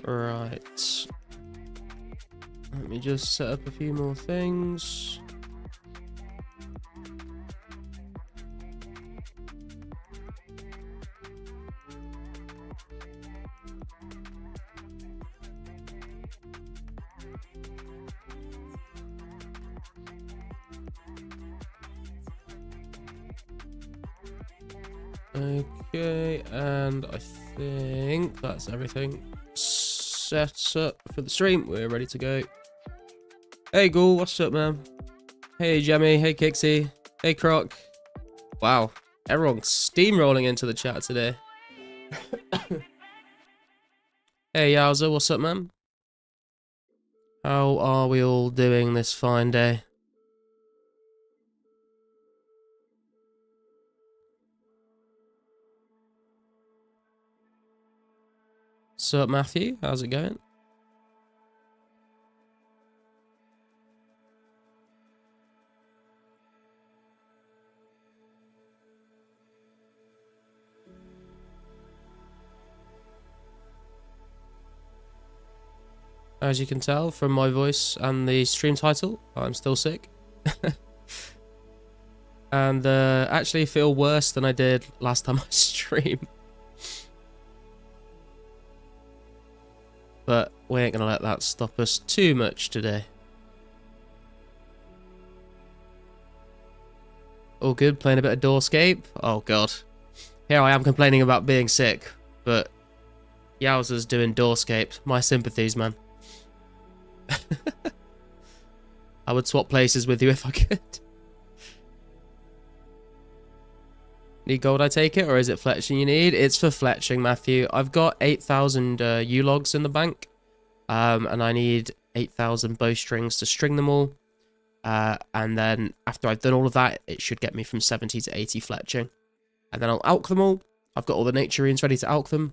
Right. Let me just set up a few more things. Okay, and I think that's everything set up for the stream. We're ready to go. Hey, Ghoul, what's up, man? Hey, Jemmy. Hey, Kixie. Hey, Croc. Wow, everyone's steamrolling into the chat today. Hey, Yowza, what's up, man? How are we all doing this fine day? Sup, Matthew? How's it going? As you can tell from my voice and the stream title, I'm still sick. And actually feel worse than I did last time I streamed. But we ain't gonna let that stop us too much today. All good, playing a bit of Doorscape. Oh god. Here I am complaining about being sick, but Yowza's doing Doorscape. My sympathies, man. I would swap places with you if I could. Need gold, I take it, or is it fletching you need? It's for fletching, Matthew. I've got 8,000 U-logs in the bank, and I need 8,000 bowstrings to string them all. And then after I've done all of that, it should get me from 70 to 80 fletching. And then I'll alch them all. I've got all the naturines ready to alch them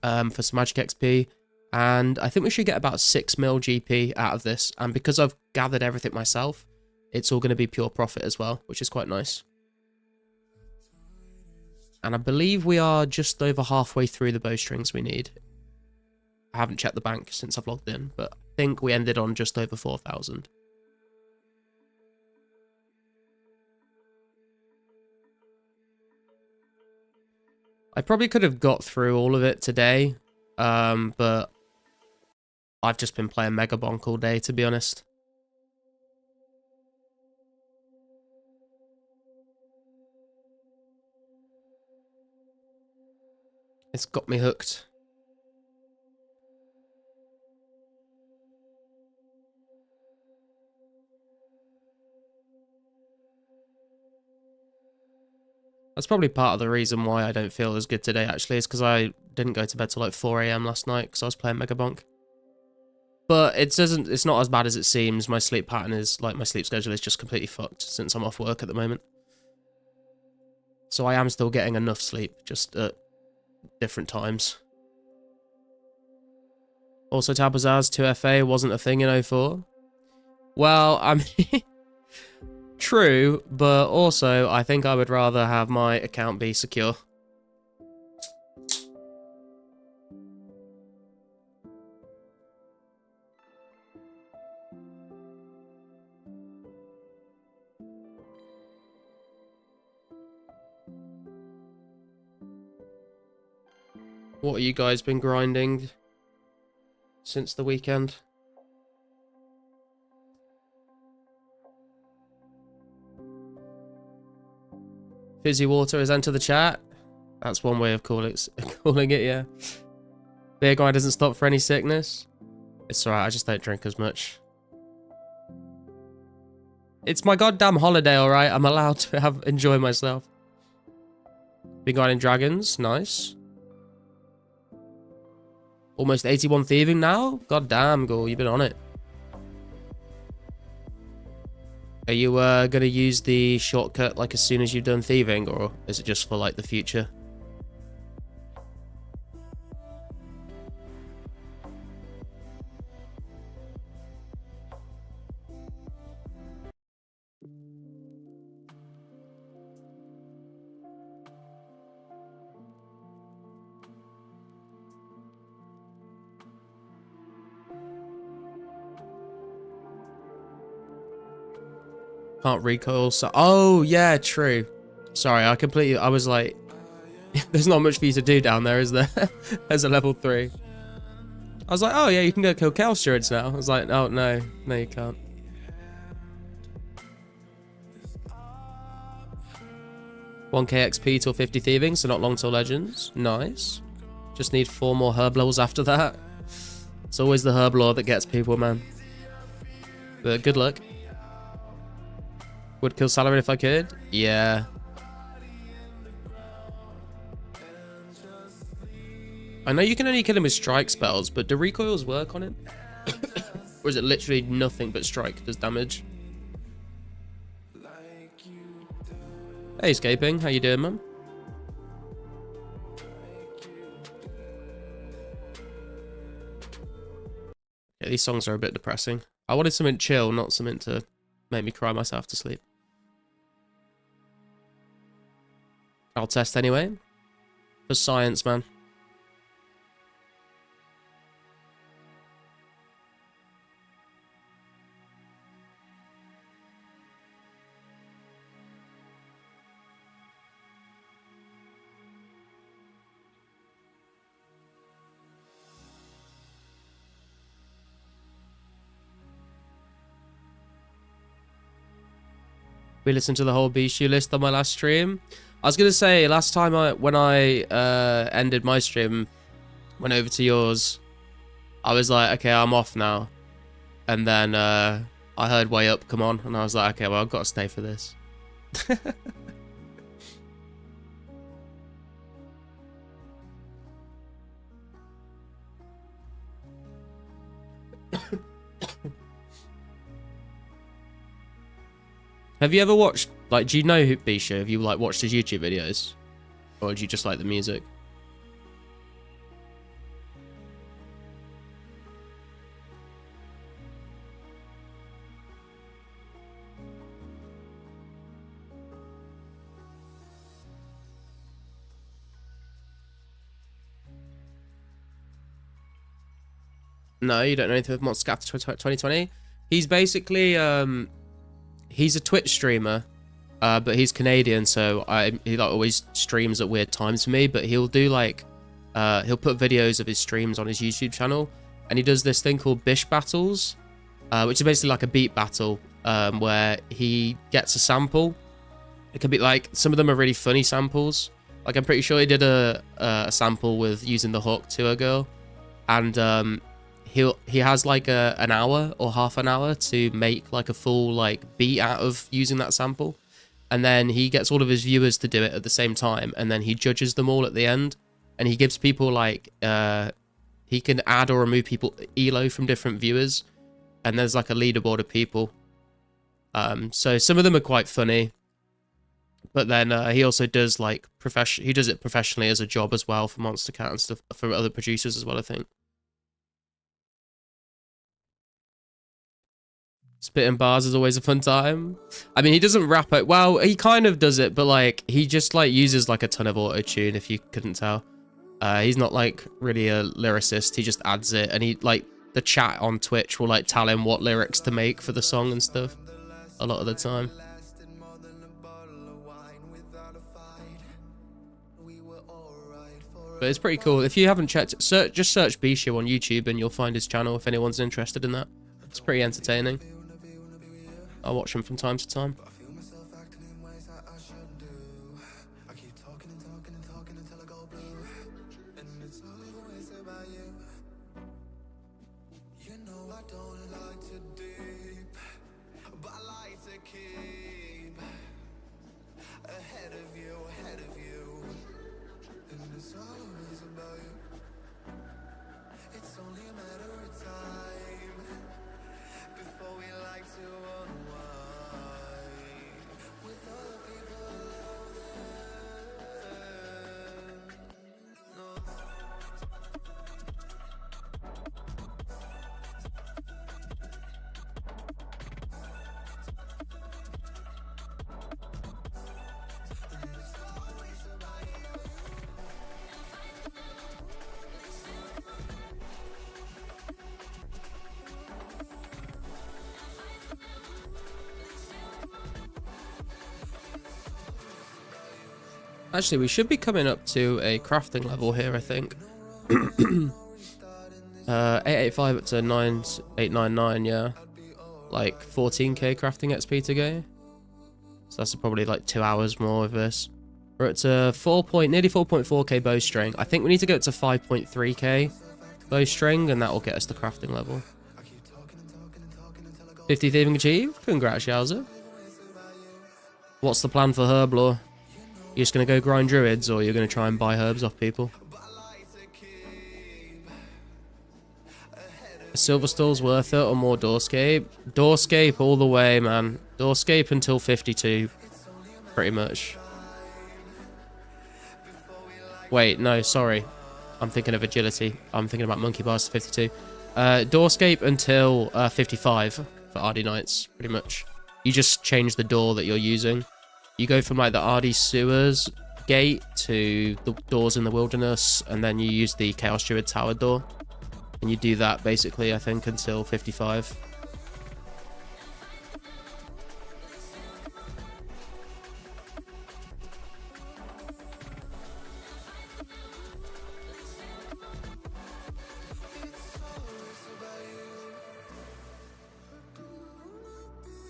for some magic XP. And I think we should get about 6 mil GP out of this. And because I've gathered everything myself, it's all going to be pure profit as well, which is quite nice. And I believe we are just over halfway through the bowstrings we need. I haven't checked the bank since I've logged in, but I think we ended on just over 4,000. I probably could have got through all of it today, but I've just been playing Megabonk all day, to be honest. It's got me hooked. That's probably part of the reason why I don't feel as good today, actually, is because I didn't go to bed till like 4 AM last night because I was playing Megabonk. But it's not as bad as it seems. My sleep pattern is, like, my sleep schedule is just completely fucked since I'm off work at the moment. So I am still getting enough sleep, just at different times. Also, Tabazaz 2FA wasn't a thing in 04. Well, I mean... True, but also, I think I would rather have my account be secure. What have you guys been grinding since the weekend? Fizzy water has entered the chat. That's one way of calling it, yeah. Beer grind doesn't stop for any sickness. It's alright, I just don't drink as much. It's my goddamn holiday, alright? I'm allowed to enjoy myself. Been grinding dragons, nice. Almost 81 thieving now? God damn, Ghoul, you've been on it. Are you going to use the shortcut like as soon as you've done thieving, or is it just for like the future? Can't recoil. So, oh yeah, true. Sorry, I was like, there's not much for you to do down there, is there? As a level 3. I was like, oh yeah, you can go kill Chaos Druids now. I was like, oh no, no you can't. $1k XP till 50 thieving, so not long till Legends. Nice. Just need 4 more herb levels after that. It's always the herb lore that gets people, man. But good luck. Would kill Salarin if I could? Yeah. I know you can only kill him with strike spells, but do recoils work on him? Or is it literally nothing but strike does damage? Hey, Escaping. How you doing, man? Yeah, these songs are a bit depressing. I wanted something chill, not something to make me cry myself to sleep. I'll test anyway. For science, man. We listened to the whole Bishu list on my last stream. I was gonna say last time when I ended my stream, went over to yours, I was like, okay, I'm off now, and then I heard Way Up come on, and I was like, okay, well I've got to stay for this. Have you ever watched, like, do you know who Bisha? Have you, like, watched his YouTube videos? Or do you just like the music? No, you don't know anything of Monster After 2020? He's basically, he's a Twitch streamer, but he's Canadian, so he like always streams at weird times for me. But he'll do like, he'll put videos of his streams on his YouTube channel, and he does this thing called Bish Battles, which is basically like a beat battle, where he gets a sample. It can be like, some of them are really funny samples. Like I'm pretty sure he did a sample with using the hook to a girl, and he has like an hour or half an hour to make like a full like beat out of using that sample, and then he gets all of his viewers to do it at the same time, and then he judges them all at the end, and he gives people like he can add or remove people elo from different viewers, and there's like a leaderboard of people. So some of them are quite funny, but then he also does like he does it professionally as a job as well for Monster Cat and stuff, for other producers as well, I think. Spitting bars is always a fun time. I mean, he doesn't rap it. Well, he kind of does it, but like he just like uses like a ton of auto-tune, if you couldn't tell. He's not like really a lyricist. He just adds it, and he like the chat on Twitch will like tell him what lyrics to make for the song and stuff a lot of the time. But it's pretty cool. If you haven't checked it, just search Bishu on YouTube and you'll find his channel if anyone's interested in that. It's pretty entertaining. I watch him from time to time. Actually, we should be coming up to a crafting level here, I think. 885 up to 9899, yeah. Like 14k crafting XP to go. So that's probably like 2 hours more of this. We're at nearly 4.4k bowstring. I think we need to get to 5.3k bowstring, and that will get us the crafting level. 50 thieving achieved. Congrats, Yowza. What's the plan for herb lore? You're just going to go grind druids, or you're going to try and buy herbs off people? Silver Stall's worth it, or more Doorscape? Doorscape all the way, man. Doorscape until 52, pretty much. Wait, no, sorry. I'm thinking of agility. I'm thinking about monkey bars to 52. Doorscape until 55 for RD Knights, pretty much. You just change the door that you're using. You go from like the RD Sewers gate to the doors in the wilderness, and then you use the Chaos Druid Tower door. And you do that basically, I think, until 55.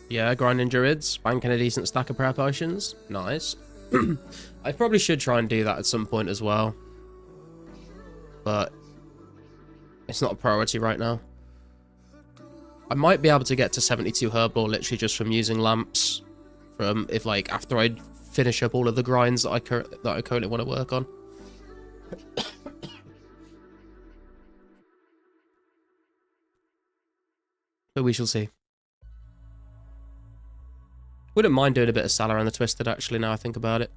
Yeah, grinding druids, banking a decent stack of prayer potions. Nice. I probably should try and do that at some point as well. But it's not a priority right now. I might be able to get to 72 herb lore literally just from using lamps. From if like after I finish up all of the grinds that I currently want to work on. But we shall see. Wouldn't mind doing a bit of Salar and the Twisted, actually, now I think about it.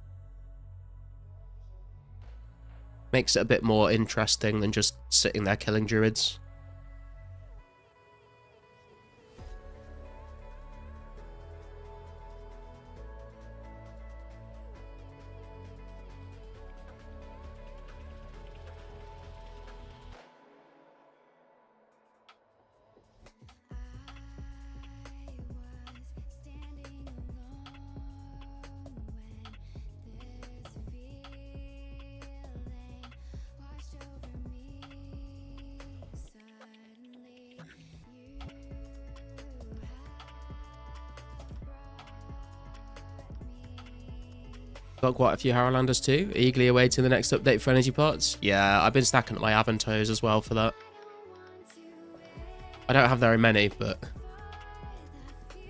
Makes it a bit more interesting than just sitting there killing druids. Got quite a few Harrowlanders too, eagerly awaiting the next update for energy pots. Yeah, I've been stacking up my Avantos as well for that. I don't have very many, but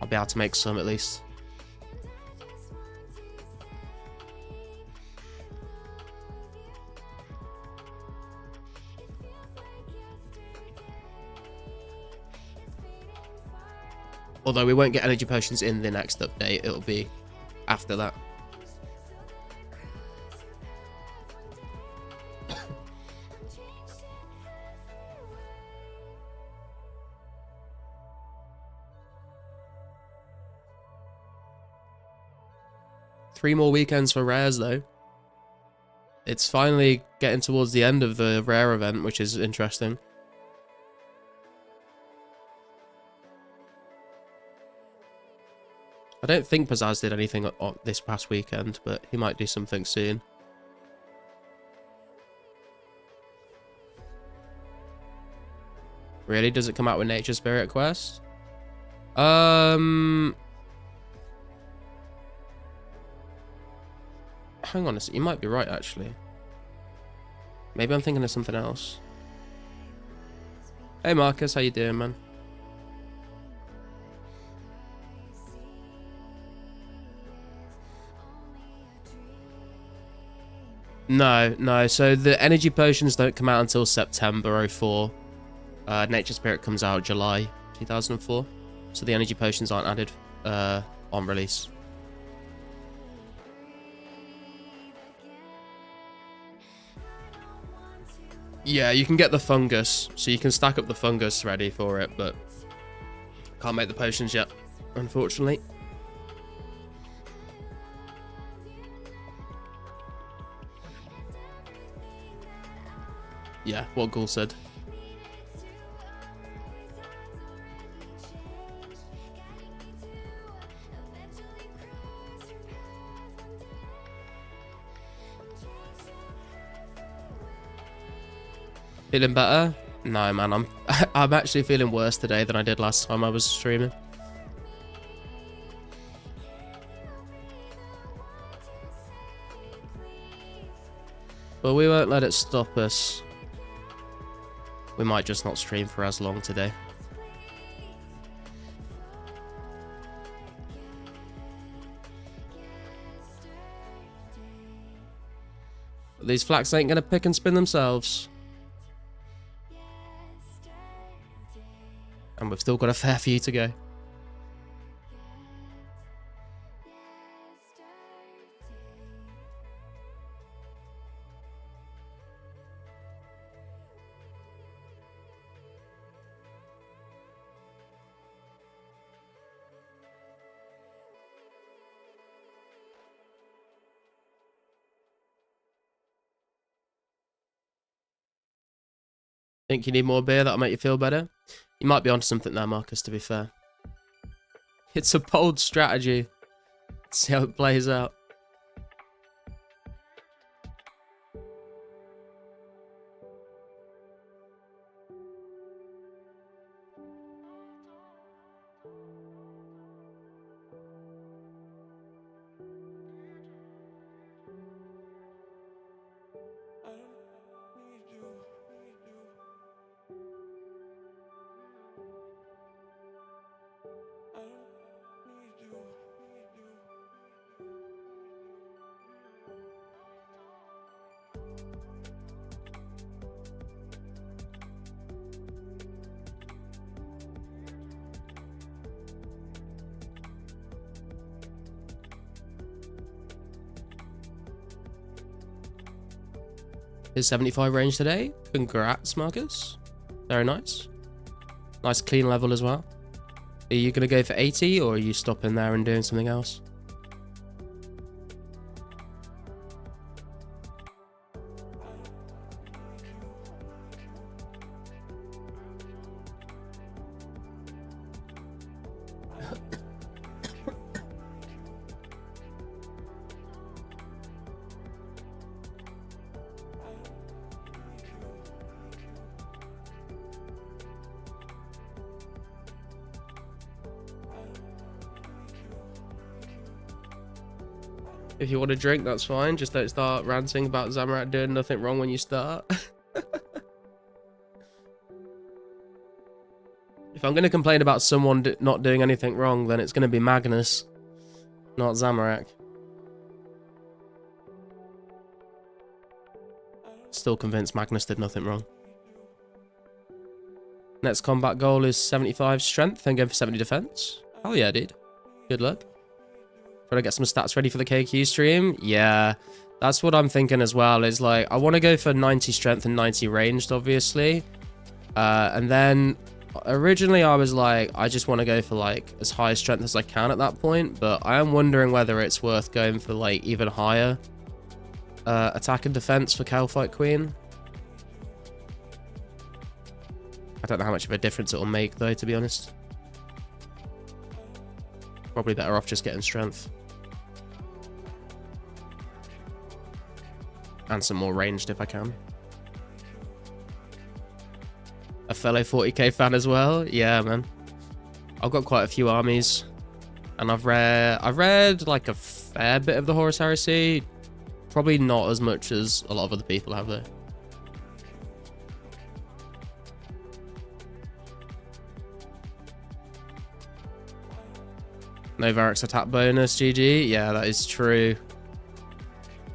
I'll be able to make some at least. Although we won't get energy potions in the next update, it'll be after that. Three more weekends for rares though. It's finally getting towards the end of the rare event, which is interesting. I don't think Pizzazz did anything this past weekend, but he might do something soon. Really? Does it come out with Nature Spirit Quest? Hang on a sec, you might be right actually. Maybe I'm thinking of something else. Hey Marcus, how you doing, man? No, so the energy potions don't come out until September 04. Nature Spirit comes out July 2004. So the energy potions aren't added on release. Yeah, you can get the fungus, so you can stack up the fungus ready for it, but can't make the potions yet, unfortunately. Yeah, what Ghoul said. Feeling better? No, man, I'm I'm actually feeling worse today than I did last time I was streaming. But we won't let it stop us. We might just not stream for as long today. But these flaks ain't gonna pick and spin themselves. And we've still got a fair few to go. Think you need more beer? That'll make you feel better? You might be onto something there, Marcus, to be fair. It's a bold strategy. Let's see how it plays out. His 75 range today. Congrats, Marcus. Very nice. Nice clean level as well. Are you going to go for 80 or are you stopping there and doing something else? If you want a drink, that's fine. Just don't start ranting about Zamorak doing nothing wrong when you start. If I'm going to complain about someone not doing anything wrong, then it's going to be Magnus, not Zamorak. Still convinced Magnus did nothing wrong. Next combat goal is 75 strength and going for 70 defense. Oh yeah, dude. Good luck. Trying to get some stats ready for the KQ stream. Yeah, that's what I'm thinking as well. Is like, I want to go for 90 strength and 90 ranged, obviously. And then originally I was like, I just want to go for like as high strength as I can at that point. But I am wondering whether it's worth going for like even higher attack and defense for Calfight Queen. I don't know how much of a difference it'll make though, to be honest. Probably better off just getting strength. And some more ranged if I can. A fellow 40k fan as well? Yeah, man. I've got quite a few armies. And I've read like a fair bit of the Horus Heresy. Probably not as much as a lot of other people have though. No Varric's attack bonus, GG. Yeah, that is true.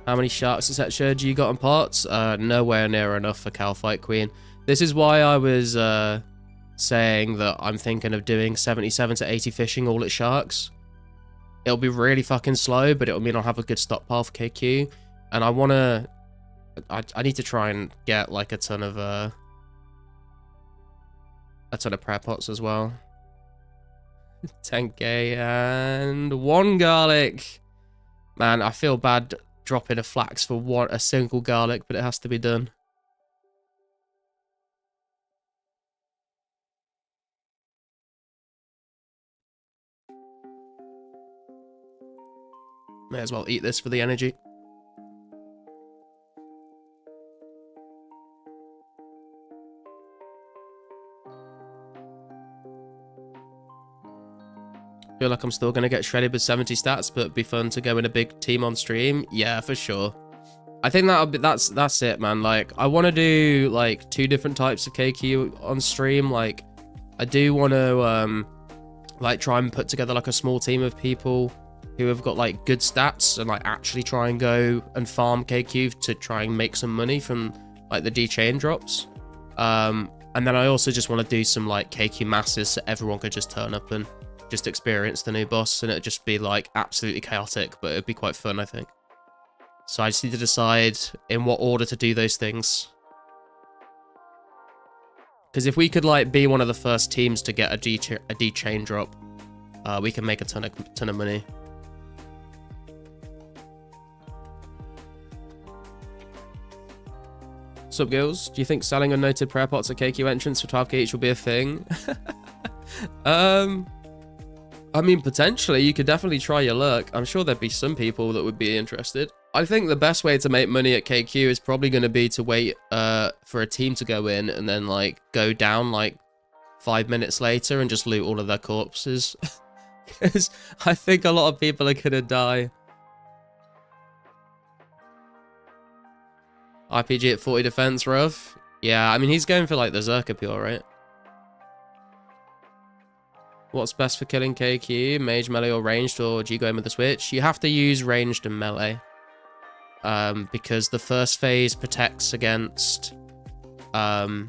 How many sharks, etc. do you got on pots? Nowhere near enough for Calfight Queen. This is why I was saying that I'm thinking of doing 77 to 80 fishing all at sharks. It'll be really fucking slow, but it'll mean I'll have a good stockpile for KQ. And I want to... I need to try and get like a ton of prayer pots as well. 10k and 1 garlic. Man, I feel bad dropping a flax for a single garlic, but it has to be done. May as well eat this for the energy. Feel like I'm still going to get shredded with 70 stats, but it'd be fun to go in a big team on stream. Yeah, for sure. I think that's it, man. Like, I want to do like 2 different types of KQ on stream. Like, I do want to like try and put together like a small team of people who have got like good stats and like actually try and go and farm KQ to try and make some money from like the D chain drops. And then I also just want to do some like KQ masses so everyone could just turn up and just experience the new boss, and it'd just be like absolutely chaotic, but it'd be quite fun, I think. So I just need to decide in what order to do those things. Because if we could like be one of the first teams to get a D chain drop, we can make a ton of money. Sup, girls? Do you think selling unnoted prayer pots at KQ entrance for 12k each will be a thing? I mean, potentially, you could definitely try your luck. I'm sure there'd be some people that would be interested. I think the best way to make money at KQ is probably going to be to wait for a team to go in and then like go down like 5 minutes later and just loot all of their corpses. Because I think a lot of people are going to die. RPG at 40 defense, rough. Yeah, I mean, he's going for like the Zerk appeal, right? What's best for killing KQ? Mage, melee, or ranged, or do you go in with the switch? You have to use ranged and melee. Because the first phase protects against... the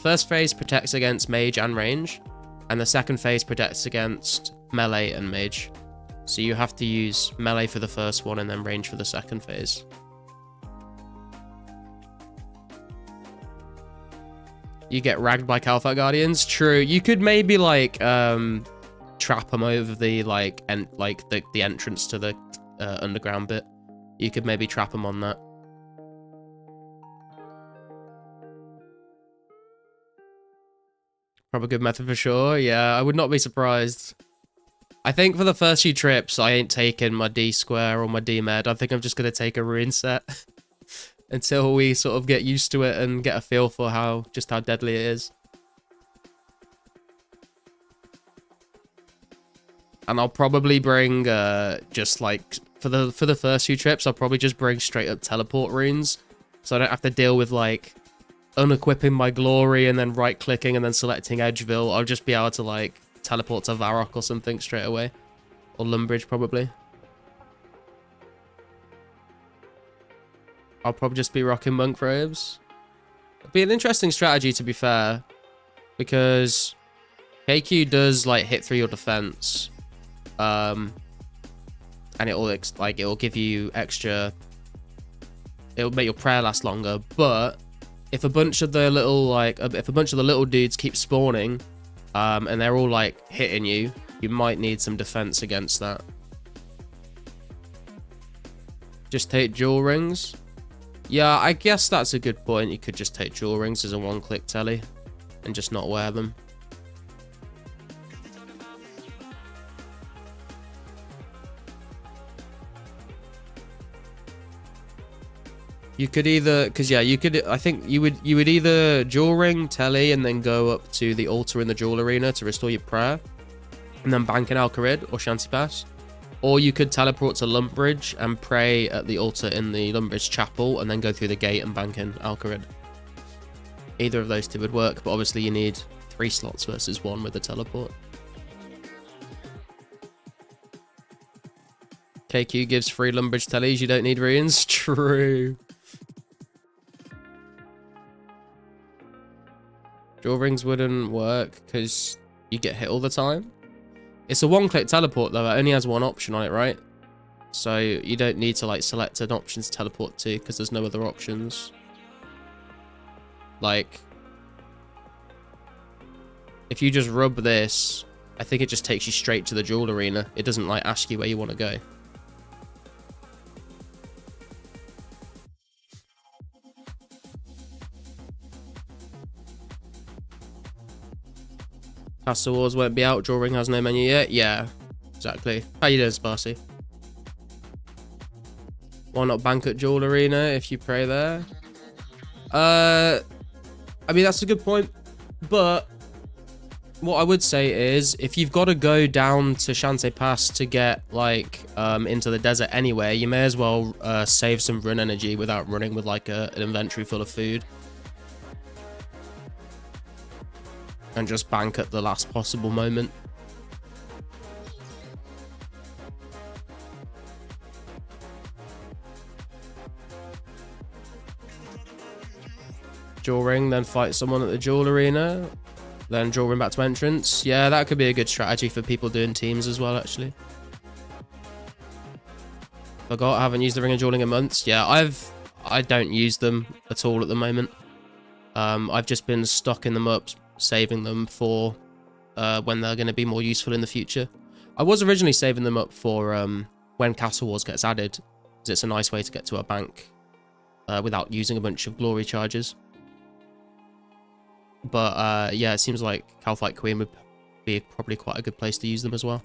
first phase protects against mage and range, and the second phase protects against melee and mage. So you have to use melee for the first one and then range for the second phase. You get ragged by Calfat Guardians? True. You could maybe like trap them over the like the entrance to the underground bit. You could maybe trap them on that. Probably a good method for sure. Yeah, I would not be surprised. I think for the first few trips, I ain't taking my D square or my D med. I think I'm just gonna take a ruin set. Until we sort of get used to it and get a feel for just how deadly it is. And I'll probably bring just like for the first few trips, I'll probably just bring straight up teleport runes, so I don't have to deal with like unequipping my glory and then right clicking and then selecting Edgeville. I'll just be able to like teleport to Varrock or something straight away, or Lumbridge probably. I'll probably just be rocking monk robes. It'd be an interesting strategy, to be fair, because KQ does like hit through your defense, and it'll give you extra. It'll make your prayer last longer. But if a bunch of the little dudes keep spawning, and they're all like hitting you, you might need some defense against that. Just take jewel rings. Yeah, I guess that's a good point. You could just take jewel rings as a one-click telly and just not wear them. You could either, because yeah, you could. I think you would either jewel ring, telly, and then go up to the altar in the jewel arena to restore your prayer, and then bank in Al-Kharid or Shanty Pass. Or you could teleport to Lumbridge and pray at the altar in the Lumbridge chapel and then go through the gate and bank in Al-Kharid. Either of those two would work, but obviously you need 3 slots versus 1 with the teleport. KQ gives free Lumbridge tellies, you don't need runes. True. Jewel rings wouldn't work because you get hit all the time. It's a one-click teleport, though. It only has one option on it, right? So you don't need to, like, select an option to teleport to because there's no other options. Like, if you just rub this, I think it just takes you straight to the jewel arena. It doesn't, like, ask you where you want to go. Castle Wars won't be out. Drawing has no menu yet. Yeah, exactly. How you doing, Sparsy? Why not bank at Jewel Arena if you pray there? I mean, that's a good point, but What I would say is, if you've got to go down to Shantae Pass to get, like, into the desert anyway, you may as well save some run energy without running with, like, an inventory full of food. And just bank at the last possible moment. Jewel ring, then fight someone at the jewel arena. Then jewel ring back to entrance. Yeah, that could be a good strategy for people doing teams as well, actually. Forgot, I haven't used the ring of jeweling in months. Yeah, I don't use them at all at the moment. I've just been stocking them up, saving them for when they're going to be more useful in the future. I was originally saving them up for when Castle Wars gets added, because it's a nice way to get to a bank without using a bunch of glory charges. But yeah, it seems like Calfight Queen would be probably quite a good place to use them as well.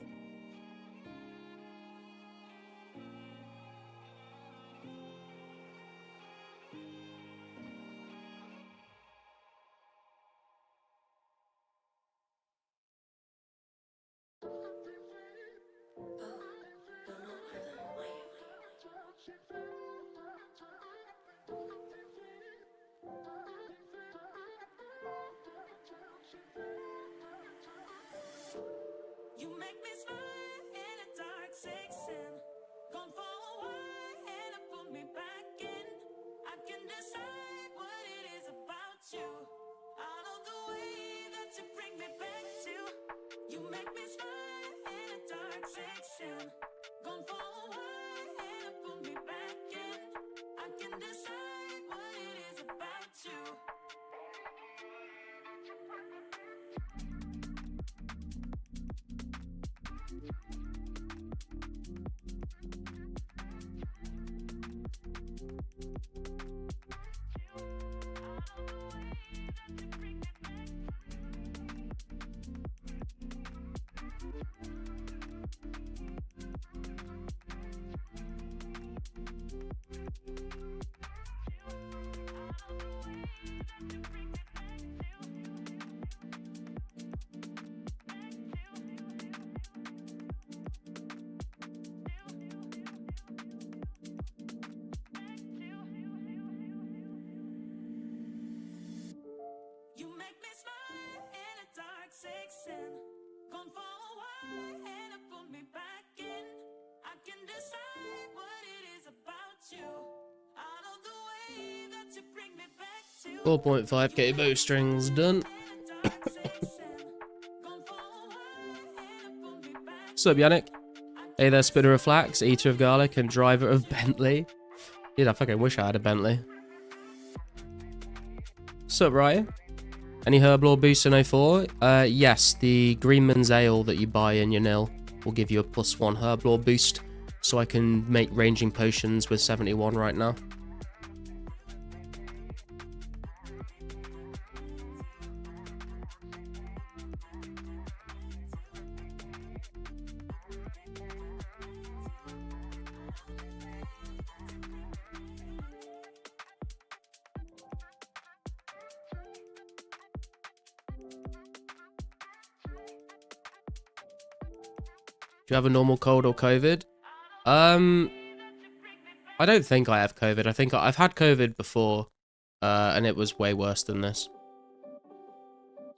$4.5k bowstrings done. What's up, Yannick? Hey there, spinner of flax, eater of garlic, and driver of Bentley. Dude, I fucking wish I had a Bentley. What's up, Ryan? Any Herblore boost in 04? Yes, the Greenman's Ale that you buy in your nil will give you a +1 Herblore boost, so I can make ranging potions with 71 right now. Do you have a normal cold or COVID? I don't think I have COVID. I think I've had COVID before, and it was way worse than this.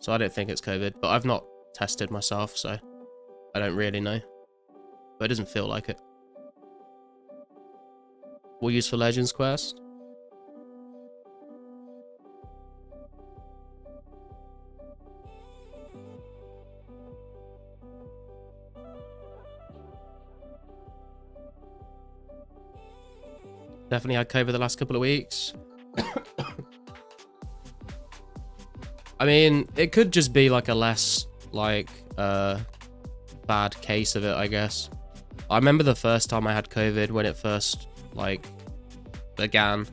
So I don't think it's COVID, but I've not tested myself, so I don't really know. But it doesn't feel like it. We'll use for Legends Quest. Definitely had COVID the last couple of weeks. I mean, it could just be like a less, like, bad case of it, I guess. I remember the first time I had COVID when it first, like, began.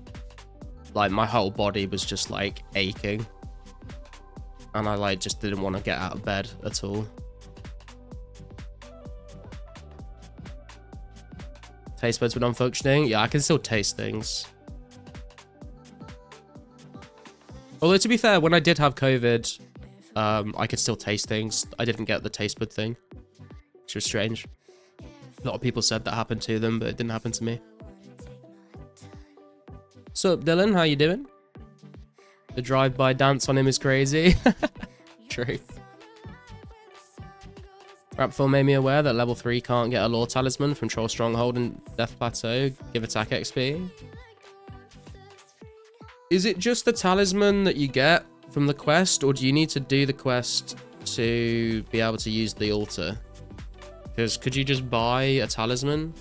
Like, my whole body was just, like, aching. And I, like, just didn't want to get out of bed at all. Taste buds were non-functioning. Yeah, I can still taste things. Although, to be fair, when I did have COVID, I could still taste things. I didn't get the taste bud thing, which was strange. A lot of people said that happened to them, but it didn't happen to me. So, Dylan, how you doing? The drive-by dance on him is crazy. True. Rapful made me aware that level 3 can't get a lore talisman from Troll Stronghold and Death Plateau. Give attack XP. Is it just the talisman that you get from the quest, or do you need to do the quest to be able to use the altar? Because could you just buy a talisman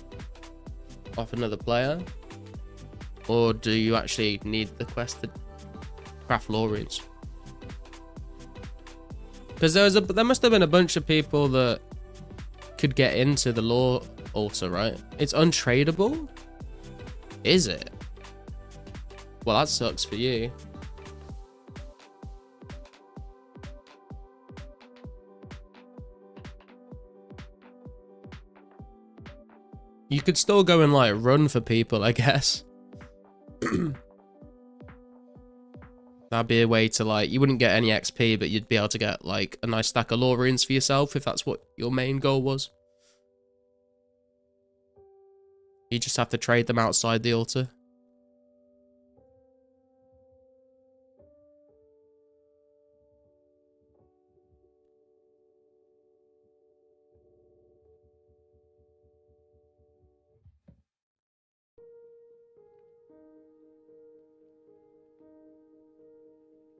off another player? Or do you actually need the quest to craft lore runes? Because there must have been a bunch of people that could get into the lore altar, right? It's untradeable? Is it? Well, that sucks for you. You could still go and like run for people, I guess. That'd be a way to like, you wouldn't get any XP, but you'd be able to get like a nice stack of lore runes for yourself if that's what your main goal was. You just have to trade them outside the altar.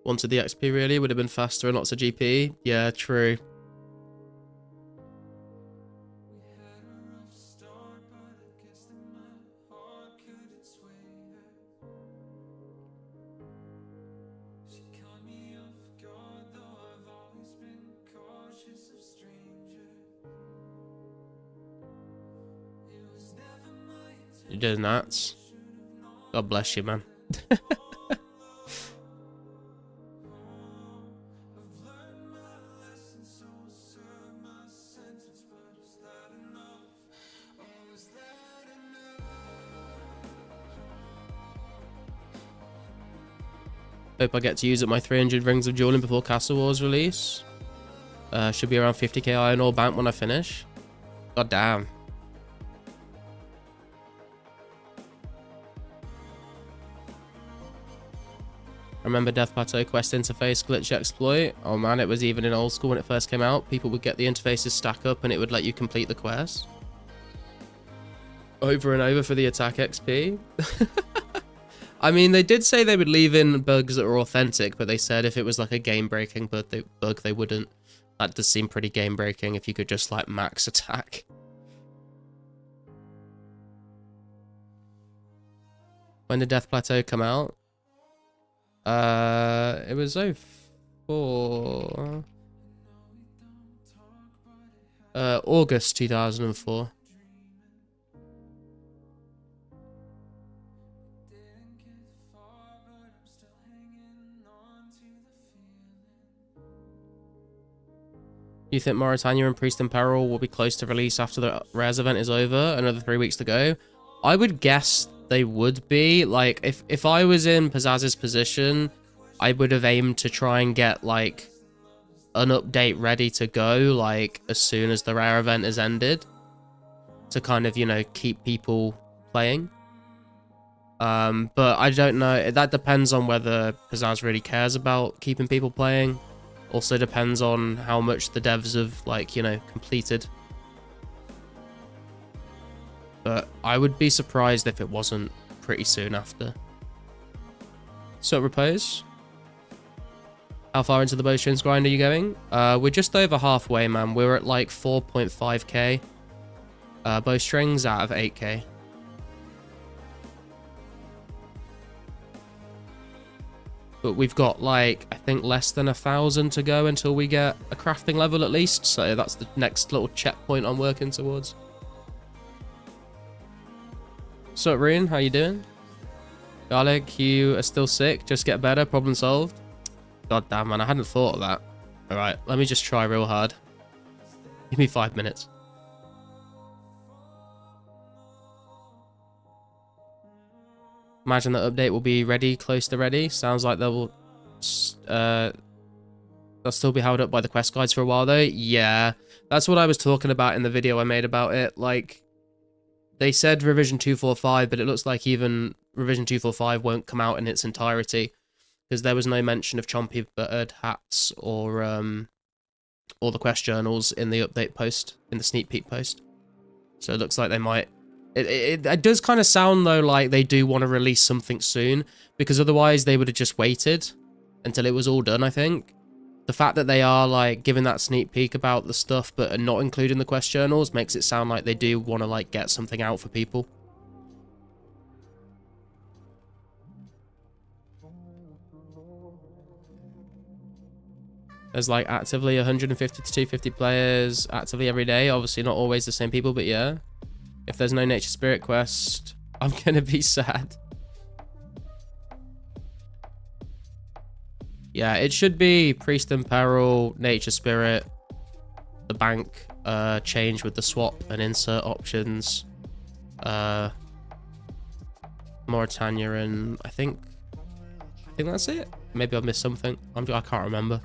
Wanted the XP really, would have been faster and lots of GP. Yeah, true. You're doing that. God bless you, man. Hope I get to use up my 300 Rings of Dueling before Castle Wars release. Should be around 50k iron ore bank when I finish. God damn. Remember Death Plateau quest interface glitch exploit? Oh man, it was even in old school when it first came out. People would get the interfaces stack up and it would let you complete the quest. Over and over for the attack XP. I mean, they did say they would leave in bugs that were authentic, but they said if it was like a game-breaking bug, they wouldn't. That does seem pretty game-breaking if you could just like max attack. When did Death Plateau come out? It was 04. August 2004. You think Mauritania and Priest in Peril will be close to release after the Rares event is over? Another 3 weeks to go? I would guess they would be. Like, if I was in Pizzazz's position, I would have aimed to try and get, like, an update ready to go, like, as soon as the Rare event is ended. To kind of, you know, keep people playing. But I don't know. That depends on whether Pizzazz really cares about keeping people playing. Also depends on how much the devs have, like, you know, completed. But I would be surprised if it wasn't pretty soon after. So, Repose. How far into the bowstrings grind are you going? We're just over halfway, man. We're at, like, 4.5k bowstrings out of 8k. But we've got, like, I think less than 1,000 to go until we get a crafting level at least. So that's the next little checkpoint I'm working towards. What's up, Rune? How you doing? Garlic, you are still sick. Just get better. Problem solved. God damn, man. I hadn't thought of that. All right, let me just try real hard. Give me 5 minutes. Imagine the update will be ready, close to ready. Sounds like they will They'll still be held up by the quest guides for a while though. Yeah, that's what I was talking about in the video I made about it. Like, they said revision 245, but it looks like even revision 245 won't come out in its entirety, because there was no mention of Chompy Bird hats or the quest journals in the update post, in the sneak peek post. So it looks like they might... It does kind of sound, though, like they do want to release something soon, because otherwise they would have just waited until it was all done, I think. The fact that they are, like, giving that sneak peek about the stuff but are not including the quest journals makes it sound like they do want to, like, get something out for people. There's, like, actively 150 to 250 players actively every day. Obviously not always the same people, but yeah. If there's no Nature Spirit quest, I'm gonna be sad. Yeah, it should be Priest in Peril, Nature Spirit, the bank, change with the swap and insert options, Mauritania, and I think that's it. Maybe I've missed something. I can't remember.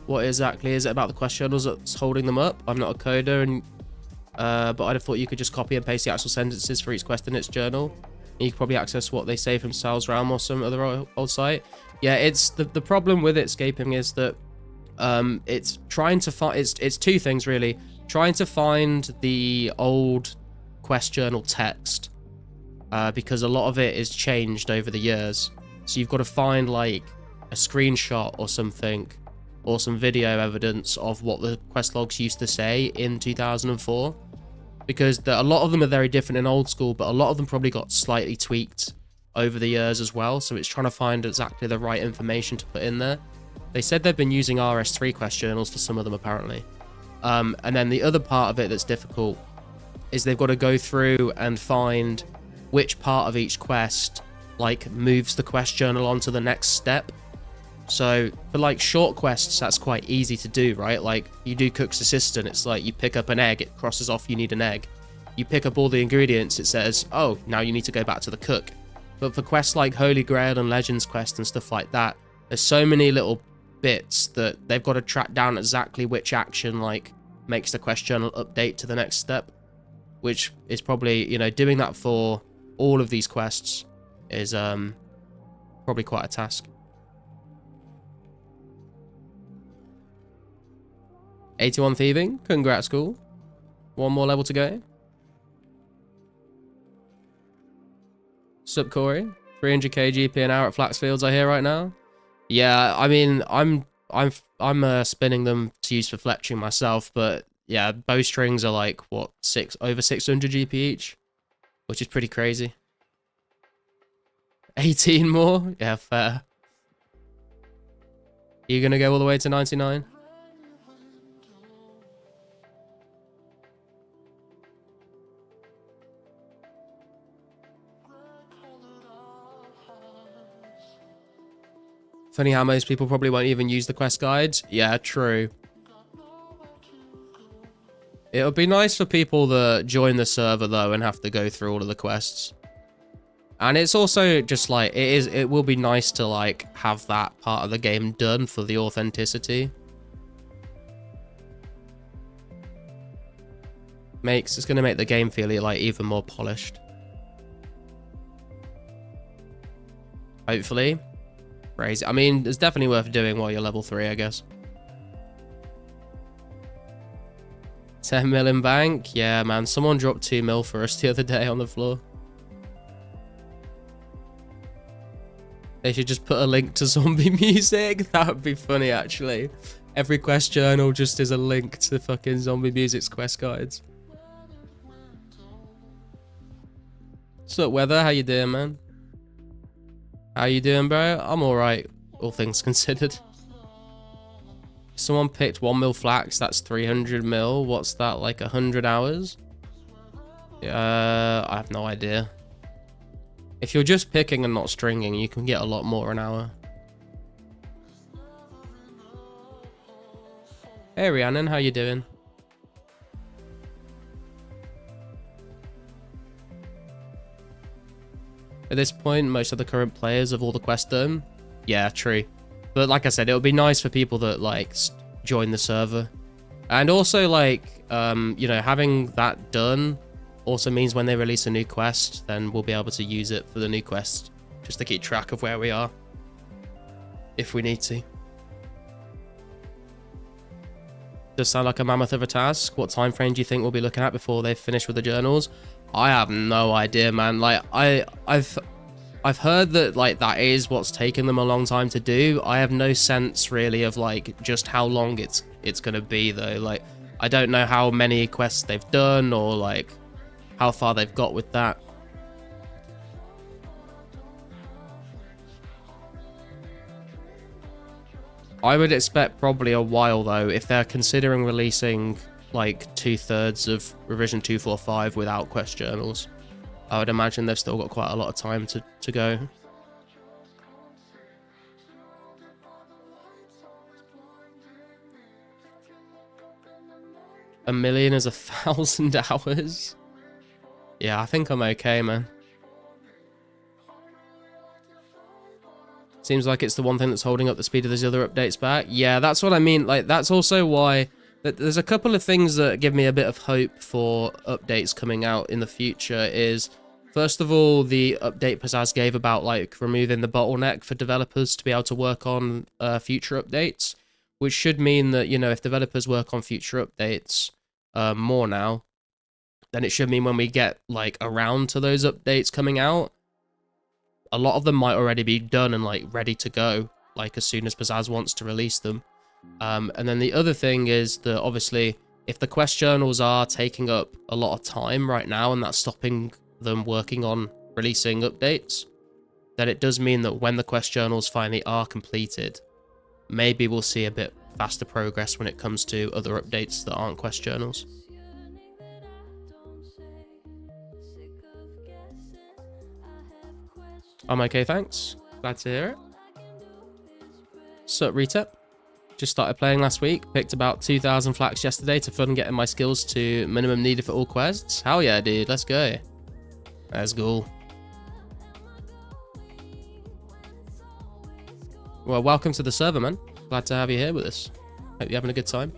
What exactly is it about the quest journals that's holding them up? I'm not a coder, and but I'd have thought you could just copy and paste the actual sentences for each quest in its journal. You could probably access what they say from Sal's Realm or some other old site. Yeah, it's the problem with escaping is that it's trying to find... It's two things, really. Trying to find the old quest journal text, because a lot of it is changed over the years. So you've got to find, like, a screenshot or something, or some video evidence of what the quest logs used to say in 2004, because a lot of them are very different in old school, but a lot of them probably got slightly tweaked over the years as well, so it's trying to find exactly the right information to put in there. They said they've been using RS3 quest journals for some of them, apparently. And then the other part of it that's difficult is they've got to go through and find which part of each quest, like, moves the quest journal on to the next step. So for, like, short quests, that's quite easy to do, right? Like, you do Cook's Assistant, it's like you pick up an egg, it crosses off you need an egg. You pick up all the ingredients, it says, oh, now you need to go back to the cook. But for quests like Holy Grail and Legends Quest and stuff like that, there's so many little bits that they've got to track down exactly which action, like, makes the quest journal update to the next step, which is probably, you know, doing that for all of these quests is probably quite a task. 81 thieving, congrats, cool. One more level to go. Sup, Corey? 300k GP an hour at Flaxfields, I hear right now. Yeah, I mean, I'm spinning them to use for fletching myself, but yeah, bowstrings are like what, over 600 GP each, which is pretty crazy. 18 more, yeah, fair. You gonna go all the way to 99? Funny how most people probably won't even use the quest guides. Yeah, true. It'll be nice for people that join the server, though, and have to go through all of the quests. And it's also just like, it will be nice to, like, have that part of the game done for the authenticity. It's going to make the game feel, like, even more polished. Hopefully. Crazy. I mean, it's definitely worth doing while you're level 3, I guess. 10 mil in bank? Yeah, man. Someone dropped 2 mil for us the other day on the floor. They should just put a link to zombie music. That would be funny, actually. Every quest journal just is a link to fucking zombie music's quest guides. What's up, Weather? How you doing, man? How you doing, bro? I'm alright, all things considered. Someone picked 1 mil flax, that's 300 mil. What's that, like 100 hours? I have no idea. If you're just picking and not stringing, you can get a lot more an hour. Hey Rhiannon, how you doing? At this point, most of the current players have all the quests done. Yeah, true. But like I said, it would be nice for people that like join the server. And also like, you know, having that done also means when they release a new quest, then we'll be able to use it for the new quest, just to keep track of where we are, if we need to. Does sound like a mammoth of a task. What time frame do you think we'll be looking at before they've finished with the journals? I have no idea, man. Like I've heard that like that is what's taken them a long time to do. I have no sense really of like just how long it's gonna be though. Like I don't know how many quests they've done or like how far they've got with that. I would expect probably a while though, if they're considering releasing like 2/3 of revision 245 without quest journals. I would imagine they've still got quite a lot of time to go. A million is 1,000 hours? Yeah, I think I'm okay, man. Seems like it's the one thing that's holding up the speed of these other updates back. Yeah, that's what I mean. Like, that's also why there's a couple of things that give me a bit of hope for updates coming out in the future is, first of all, the update Pizzazz gave about, like, removing the bottleneck for developers to be able to work on future updates, which should mean that, you know, if developers work on future updates more now, then it should mean when we get, like, around to those updates coming out, a lot of them might already be done and like ready to go, like as soon as Pizzazz wants to release them. And then the other thing is that obviously if the quest journals are taking up a lot of time right now and that's stopping them working on releasing updates, then it does mean that when the quest journals finally are completed, maybe we'll see a bit faster progress when it comes to other updates that aren't quest journals. I'm okay, thanks. Glad to hear it. Sup, Rita? Just started playing last week. Picked about 2,000 flax yesterday to fun getting my skills to minimum needed for all quests. Hell yeah, dude. Let's go. Let's go. Well, welcome to the server, man. Glad to have you here with us. Hope you're having a good time.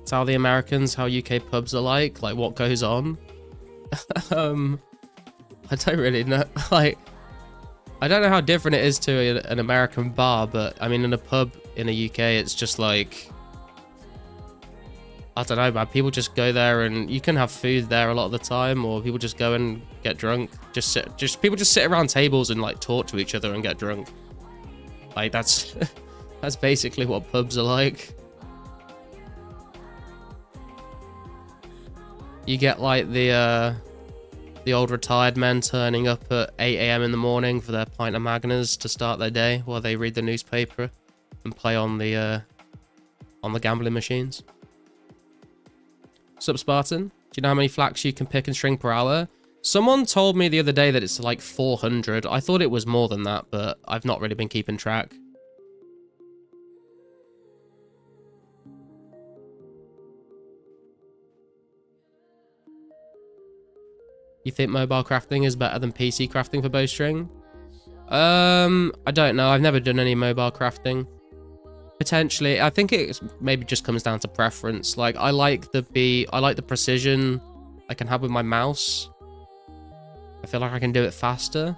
Tell the Americans how UK pubs are like what goes on. I don't really know. Like, I don't know how different it is to an American bar, but I mean, in a pub in the UK, it's just like, I don't know, man. People just go there and you can have food there a lot of the time, or people just go and get drunk. People just sit around tables and like talk to each other and get drunk. Like that's that's basically what pubs are like. You get like the old retired men turning up at 8 AM in the morning for their pint of Magners to start their day while they read the newspaper and play on the gambling machines. Sup, Spartan? Do you know how many flax you can pick and string per hour? Someone told me the other day that it's like 400. I thought it was more than that, but I've not really been keeping track. You think mobile crafting is better than PC crafting for bowstring? I don't know. I've never done any mobile crafting. Potentially. I think it maybe just comes down to preference. Like, I like the precision I can have with my mouse. I feel like I can do it faster.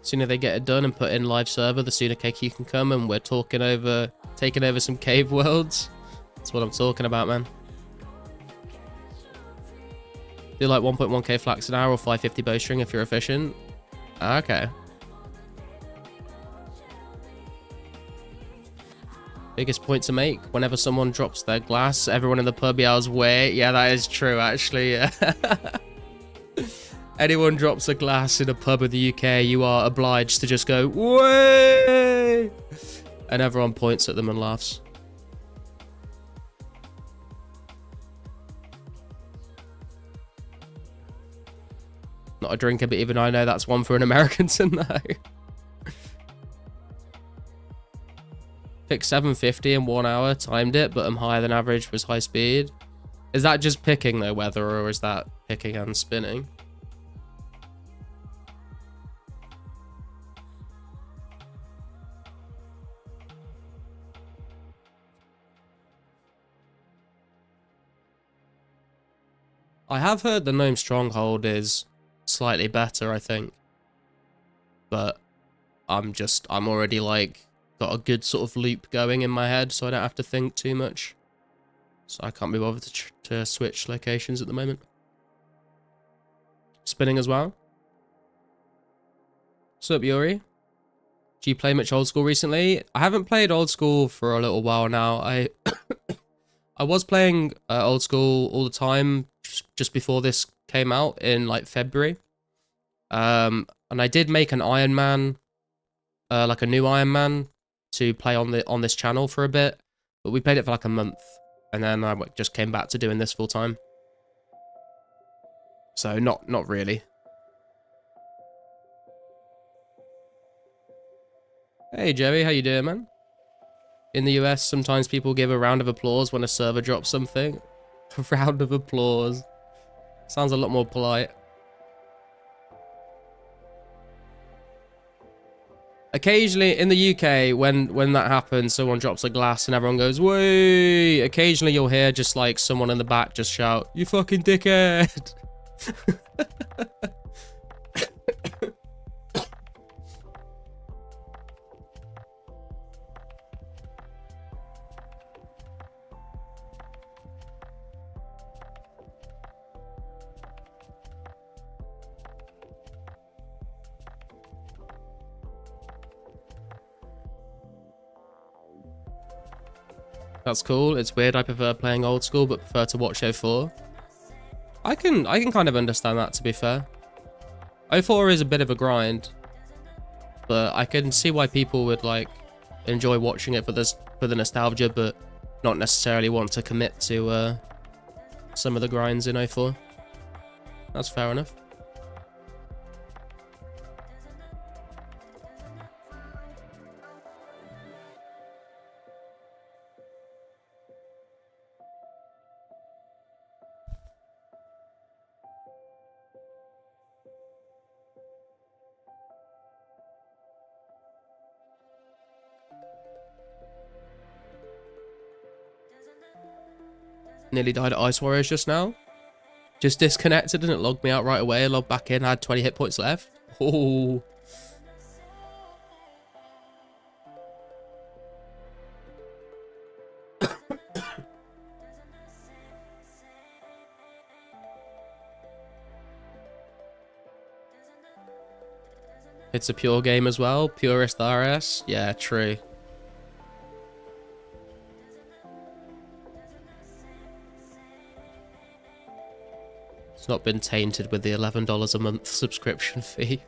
Sooner they get it done and put in live server, the sooner KQ can come, and we're taking over some cave worlds. That's what I'm talking about, man. Do like 1.1k flax an hour or 550 bowstring if you're efficient. Okay. Biggest point to make: whenever someone drops their glass, everyone in the pub yells, "Wait!" Yeah, that is true, actually. Yeah. Anyone drops a glass in a pub in the UK, you are obliged to just go, way! And everyone points at them and laughs. Not a drinker, but even I know that's one for an American to know. Picked 750 in 1 hour, timed it, but I'm higher than average, was high speed. Is that just picking though, weather, or is that picking and spinning? I have heard the Gnome Stronghold is slightly better, I think. But I'm already like got a good sort of loop going in my head, so I don't have to think too much. So I can't be bothered to switch locations at the moment. Spinning as well. What's up, Yuri? Do you play much old school recently? I haven't played old school for a little while now. I was playing old school all the time just before this came out in like February. And I did make an Iron Man, like a new Iron Man, to play on this channel for a bit, but we played it for like a month, and then I just came back to doing this full time. So not really. Hey Joey, how you doing, man? In the US, sometimes people give a round of applause when a server drops something. A round of applause. Sounds a lot more polite. Occasionally, in the UK, when that happens, someone drops a glass and everyone goes, "Way!" Occasionally, you'll hear just like someone in the back just shout, "You fucking dickhead!" That's cool. It's weird. I prefer playing old school, but prefer to watch 04. I can kind of understand that, to be fair. 04 is a bit of a grind, but I can see why people would like enjoy watching it for the nostalgia, but not necessarily want to commit to some of the grinds in 04. That's fair enough. Nearly died at Ice Warriors just now. Just disconnected and it logged me out right away. I logged back in, I had 20 hit points left. Oh. It's a pure game as well. Purist RS. Yeah, true. It's not been tainted with the $11 a month subscription fee.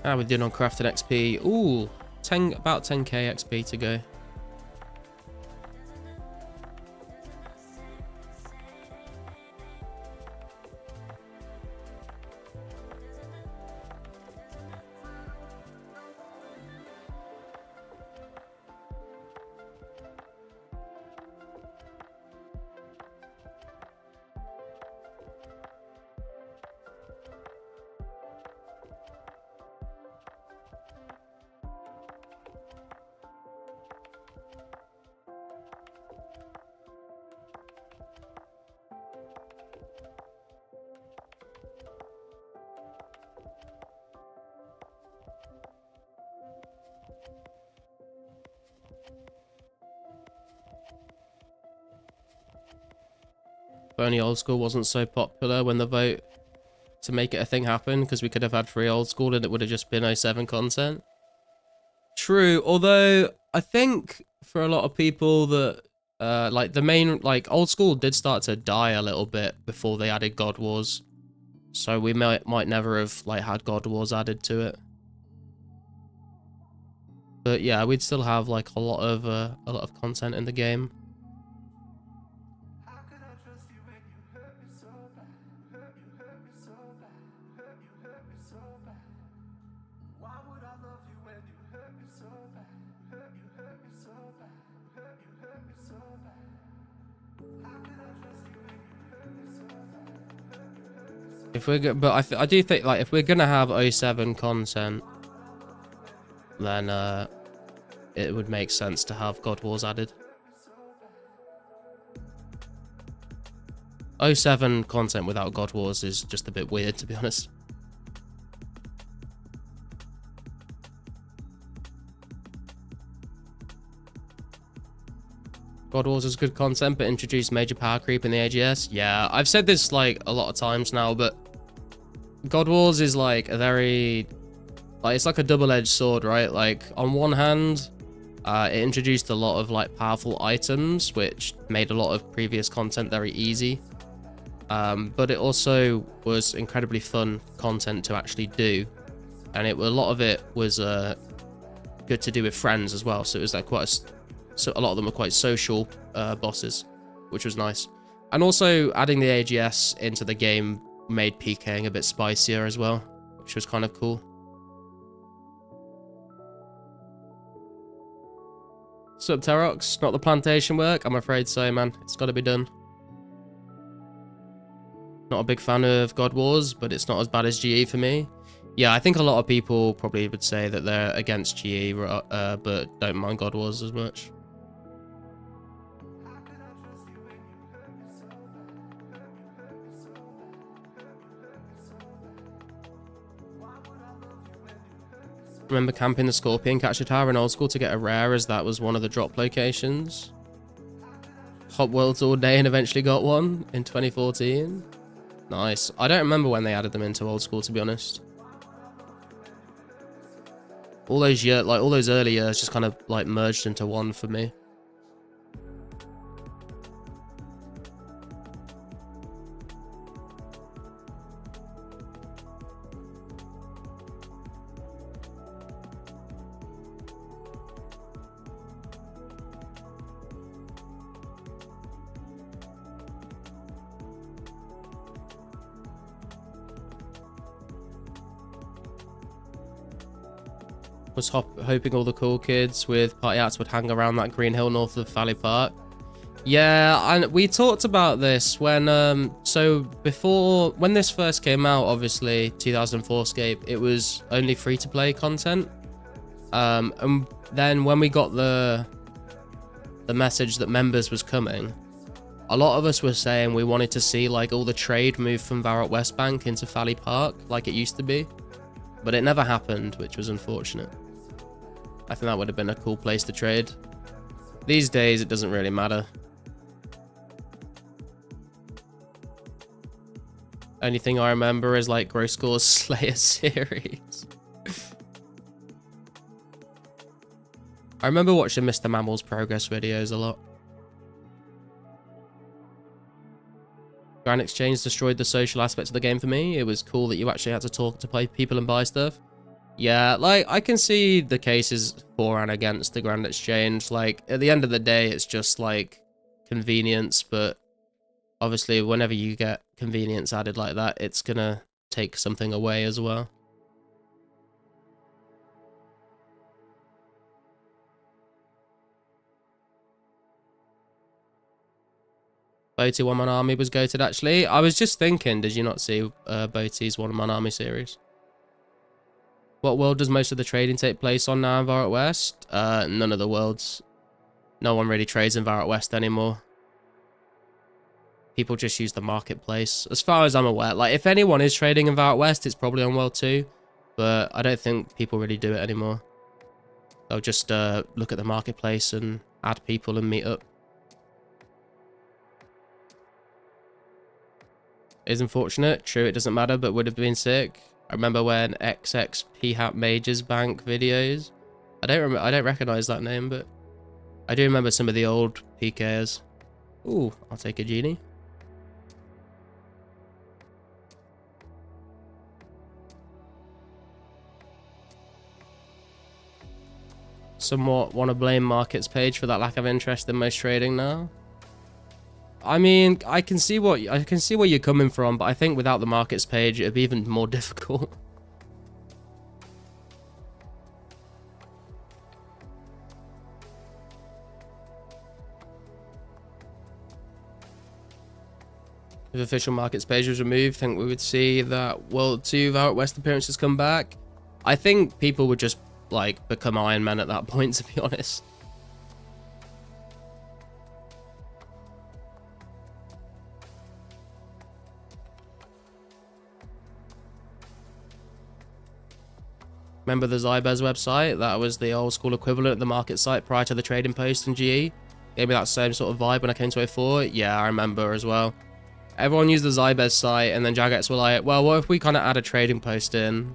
How are we doing on crafting XP? Ooh, about 10k XP to go. If only old school wasn't so popular when the vote to make it a thing happened, because we could have had free old school and it would have just been '07 content. True, although I think for a lot of people that like the main like old school did start to die a little bit before they added God Wars. So we might never have like had God Wars added to it. But yeah, we'd still have like a lot of content in the game. If we're but I do think like if we're gonna have '07 content, then it would make sense to have God Wars added. '07 content without God Wars is just a bit weird, to be honest. God Wars is good content, but introduced major power creep in the AGS. Yeah, I've said this like a lot of times now, but God Wars is like a very, like, it's like a double-edged sword, right? Like, on one hand, it introduced a lot of like powerful items, which made a lot of previous content very easy. But it also was incredibly fun content to actually do, and a lot of it was good to do with friends as well. So it was like so a lot of them were quite social bosses, which was nice. And also adding the AGS into the game made PKing a bit spicier as well, which was kind of cool. Sup, Terox? Not the plantation work? I'm afraid so, man. It's got to be done. Not a big fan of God Wars, but it's not as bad as GE for me. Yeah, I think a lot of people probably would say that they're against GE, but don't mind God Wars as much. Remember camping the Scorpion Catcher Tower in old school to get a rare, as that was one of the drop locations. Hot Worlds all day and eventually got one in 2014. Nice. I don't remember when they added them into old school, to be honest. All those all those early years just kind of like merged into one for me. Was hoping all the cool kids with party hats would hang around that green hill north of Valley Park. Yeah, and we talked about this when so before, when this first came out, obviously 2004 Scape, it was only free to play content. And then when we got the message that members was coming, a lot of us were saying we wanted to see like all the trade move from Varrock West Bank into Valley Park like it used to be, but it never happened, which was unfortunate. I think that would have been a cool place to trade. These days, it doesn't really matter. Only thing I remember is like Gross Score's Slayer series. I remember watching Mr. Mammal's progress videos a lot. Grand Exchange destroyed the social aspect of the game for me. It was cool that you actually had to talk to play people and buy stuff. Yeah, like, I can see the cases for and against the Grand Exchange. Like, at the end of the day, it's just, like, convenience, but obviously, whenever you get convenience added like that, it's gonna take something away as well. Boaty One Man Army was goated, actually. I was just thinking, did you not see Boaty's One Man Army series? What world does most of the trading take place on now in Varrock West? None of the worlds. No one really trades in Varrock West anymore. People just use the marketplace. As far as I'm aware, like, if anyone is trading in Varrock West, it's probably on World 2. But I don't think people really do it anymore. They'll just look at the marketplace and add people and meet up. Is unfortunate. True, it doesn't matter, but would have been sick. I remember when XXP Hat Majors Bank videos. I don't recognize that name, but I do remember some of the old PKs. Ooh, I'll take a genie. Somewhat want to blame markets page for that lack of interest in most trading now. I mean, I can see where you're coming from, but I think without the markets page, it'd be even more difficult. If official markets page was removed, I think we would see that World 2 Valorant West appearances come back. I think people would just like become Iron Man at that point, to be honest. Remember the Zybez website? That was the old school equivalent of the market site prior to the trading post and GE. Gave me that same sort of vibe when I came to A4. Yeah, I remember as well. Everyone used the Zybez site, and then Jagex were like, well, what if we kind of add a trading post in?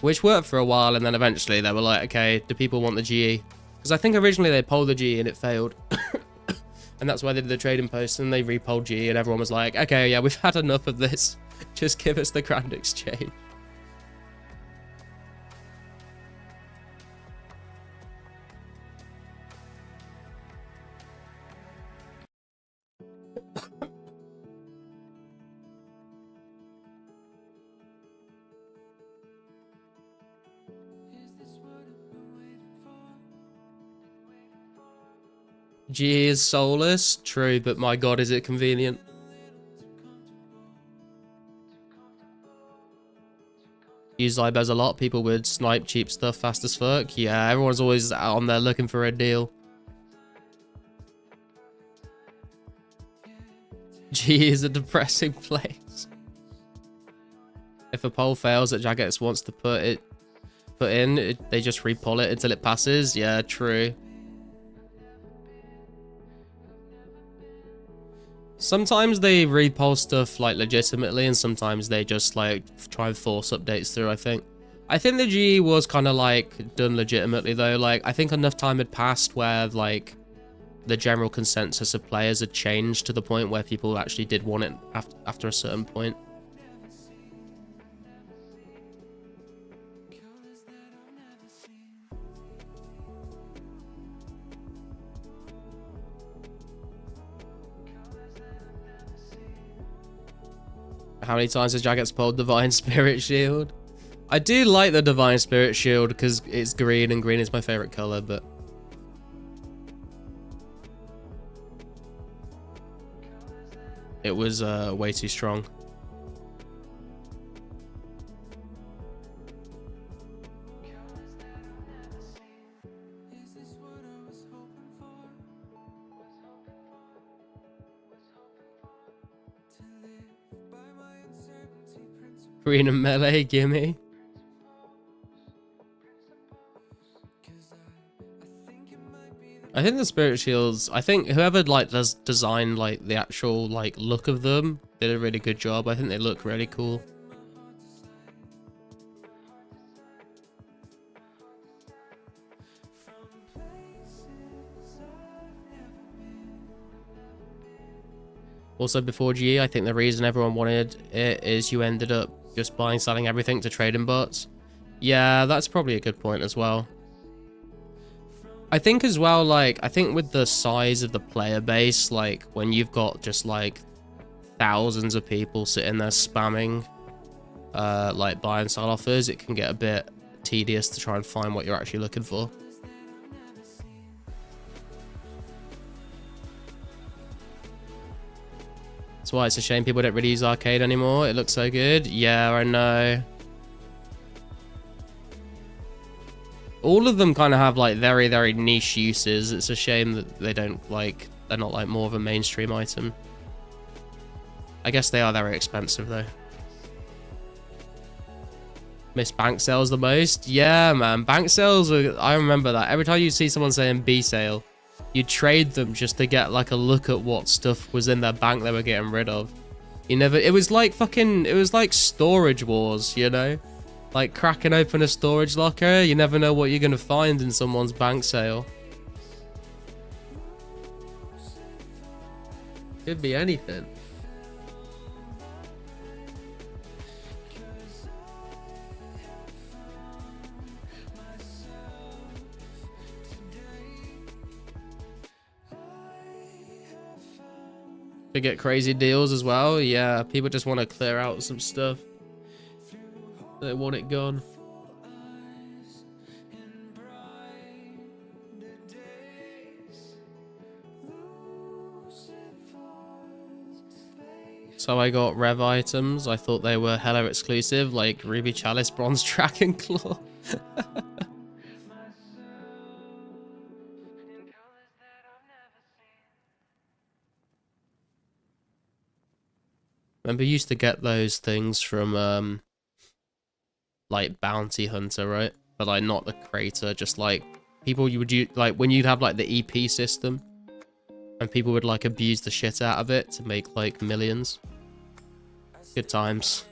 Which worked for a while, and then eventually they were like, okay, do people want the GE? Because I think originally they polled the GE and it failed. And that's why they did the trading post, and they repolled GE, and everyone was like, okay, yeah, we've had enough of this. Just give us the Grand Exchange. GE is soulless, true, but my god, is it convenient. Use Zybez a lot, people would snipe cheap stuff fast as fuck. Yeah, everyone's always out on there looking for a deal. GE is a depressing place. If a poll fails that Jagex wants to put in, they just repoll it until it passes. Yeah, true. Sometimes they repoll stuff like legitimately, and sometimes they just like try and force updates through. I think the GE was kind of like done legitimately though. Like I think enough time had passed where like the general consensus of players had changed to the point where people actually did want it after a certain point. How many times has Jagex pulled Divine Spirit Shield? I do like the Divine Spirit Shield because it's green, and green is my favorite color, but it was way too strong. Green and melee, gimme. I think the spirit shields, I think whoever like does design like the actual like look of them did a really good job. I think they look really cool. Also before GE, I think the reason everyone wanted it is you ended up just buying, selling everything to trading bots. Yeah, that's probably a good point as well. I think as well, like, I think with the size of the player base, like, when you've got just, like, thousands of people sitting there spamming, like, buy and sell offers, it can get a bit tedious to try and find what you're actually looking for. That's why it's a shame people don't really use arcade anymore. It looks so good. Yeah, I know. All of them kind of have like very, very niche uses. It's a shame that they don't like, they're not like more of a mainstream item. I guess they are very expensive though. Miss bank sales the most? Yeah, man. Bank sales, I remember that. Every time you see someone saying B sale, you trade them just to get like a look at what stuff was in their bank they were getting rid of. You never. It was like fucking. It was like Storage Wars, you know, like cracking open a storage locker. You never know what you're gonna find in someone's bank sale. Could be anything. To get crazy deals as well. Yeah, people just want to clear out some stuff. They want it gone. So I got rev items. I thought they were hella exclusive, like Ruby Chalice, Bronze Dragon Claw. Remember, you used to get those things from like Bounty Hunter, right? But like not the Crater, just like people you would use, like when you'd have like the EP system, and people would like abuse the shit out of it to make like millions. Good times.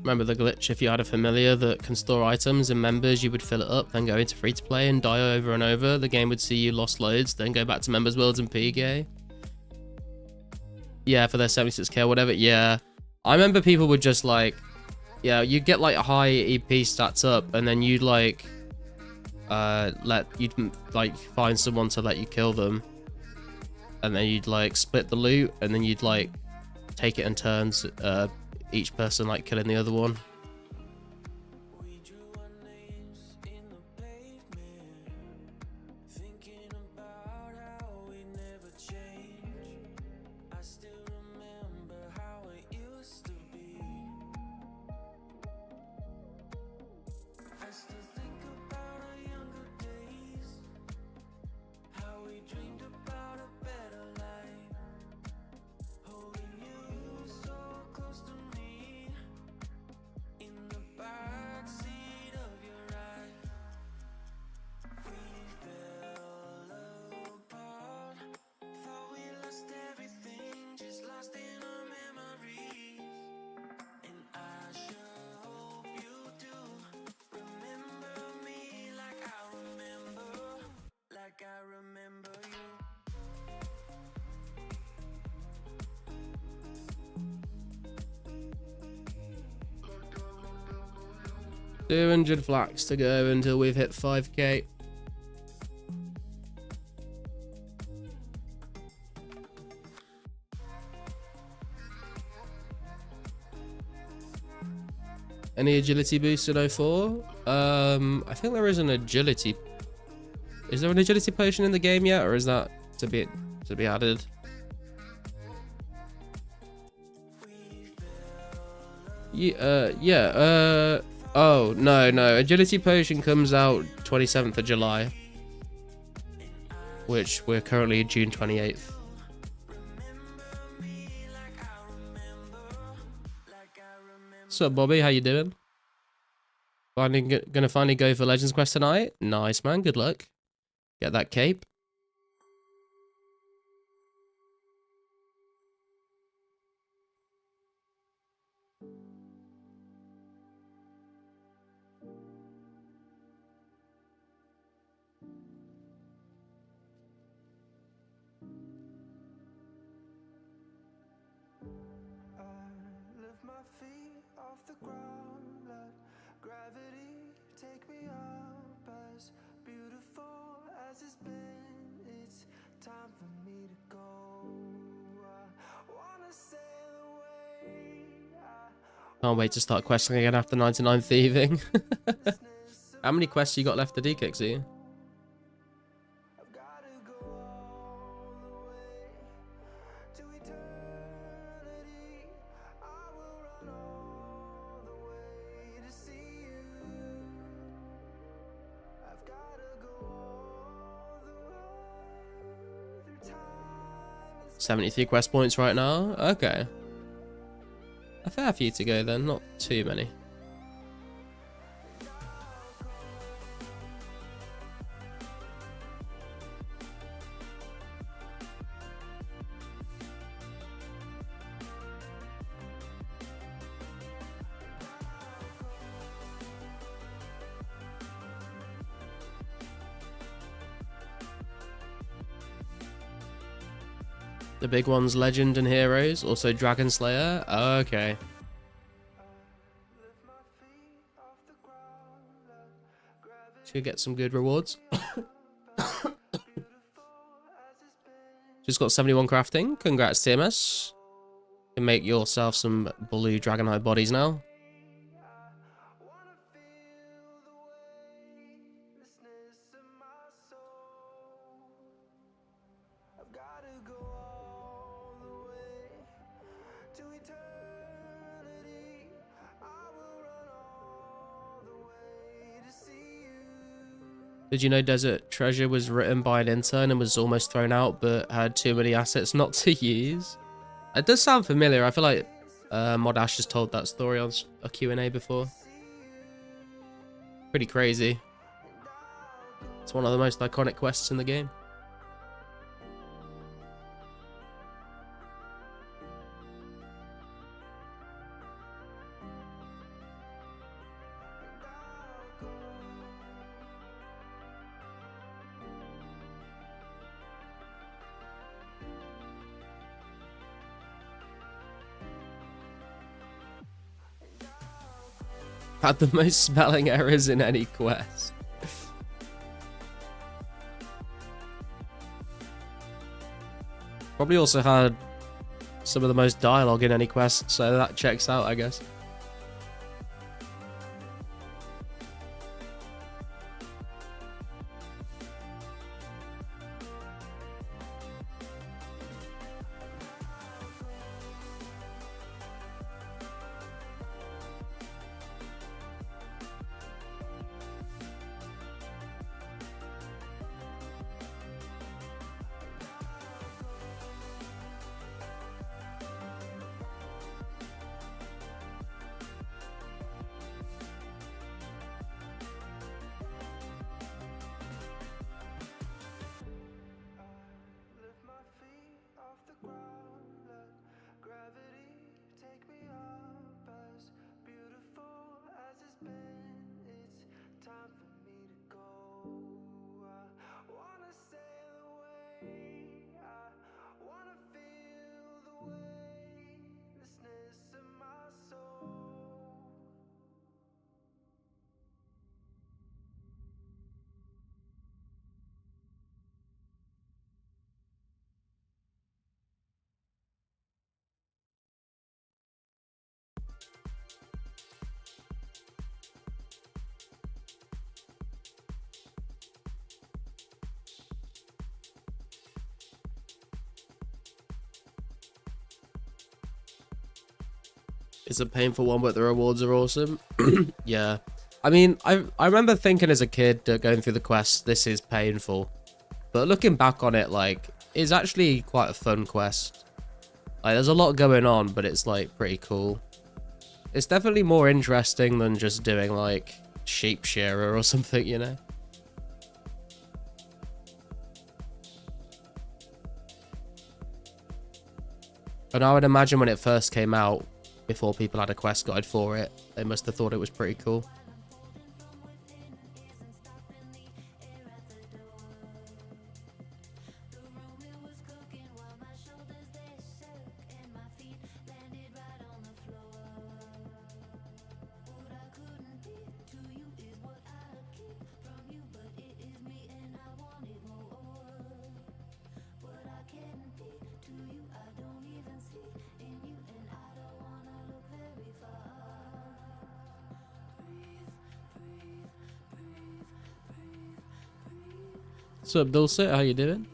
Remember the glitch? If you had a familiar that can store items and members, you would fill it up, then go into free to play and die over and over. The game would see you lost loads, then go back to members worlds and PGA. Yeah, for their 76k or whatever. Yeah, I remember people would just like, yeah, you'd get like a high EP stats up, and then you'd like, you'd like find someone to let you kill them, and then you'd like split the loot, and then you'd like take it in turns. Each person like killing the other one. $200 flax to go until we've hit 5k. Any agility boost in 04? I think there is an agility. Is there an agility potion in the game yet, or is that to be added? Yeah. Oh no. Agility potion comes out 27th of July, which we're currently June 28th. What's up, Bobby? How you doing? Gonna finally go for Legends Quest tonight. Nice, man. Good luck. Get that cape. Gravity take me up Can't wait to start questing again after 99 thieving. How many quests you got left to do, Kixie? $73 quest points right now. Okay. A fair few to go then, not too many. The big ones, Legend and Heroes, also Dragon Slayer. Okay. Should get some good rewards. Just got 71 crafting. Congrats, TMS. You can make yourself some blue Dragonite bodies now. Did you know Desert Treasure was written by an intern and was almost thrown out, but had too many assets not to use? It does sound familiar. I feel like Mod Ash has told that story on a Q&A before. Pretty crazy. It's one of the most iconic quests in the game. Had the most spelling errors in any quest. Probably also had some of the most dialogue in any quest, so that checks out, I guess. It's a painful one, but the rewards are awesome. Yeah. I mean, I remember thinking as a kid going through the quest, this is painful. But looking back on it, like, it's actually quite a fun quest. Like, there's a lot going on, but it's, like, pretty cool. It's definitely more interesting than just doing, like, sheep shearer or something, you know? And I would imagine when it first came out, before people had a quest guide for it, they must have thought it was pretty cool. What's up, Dulcet? How you doing?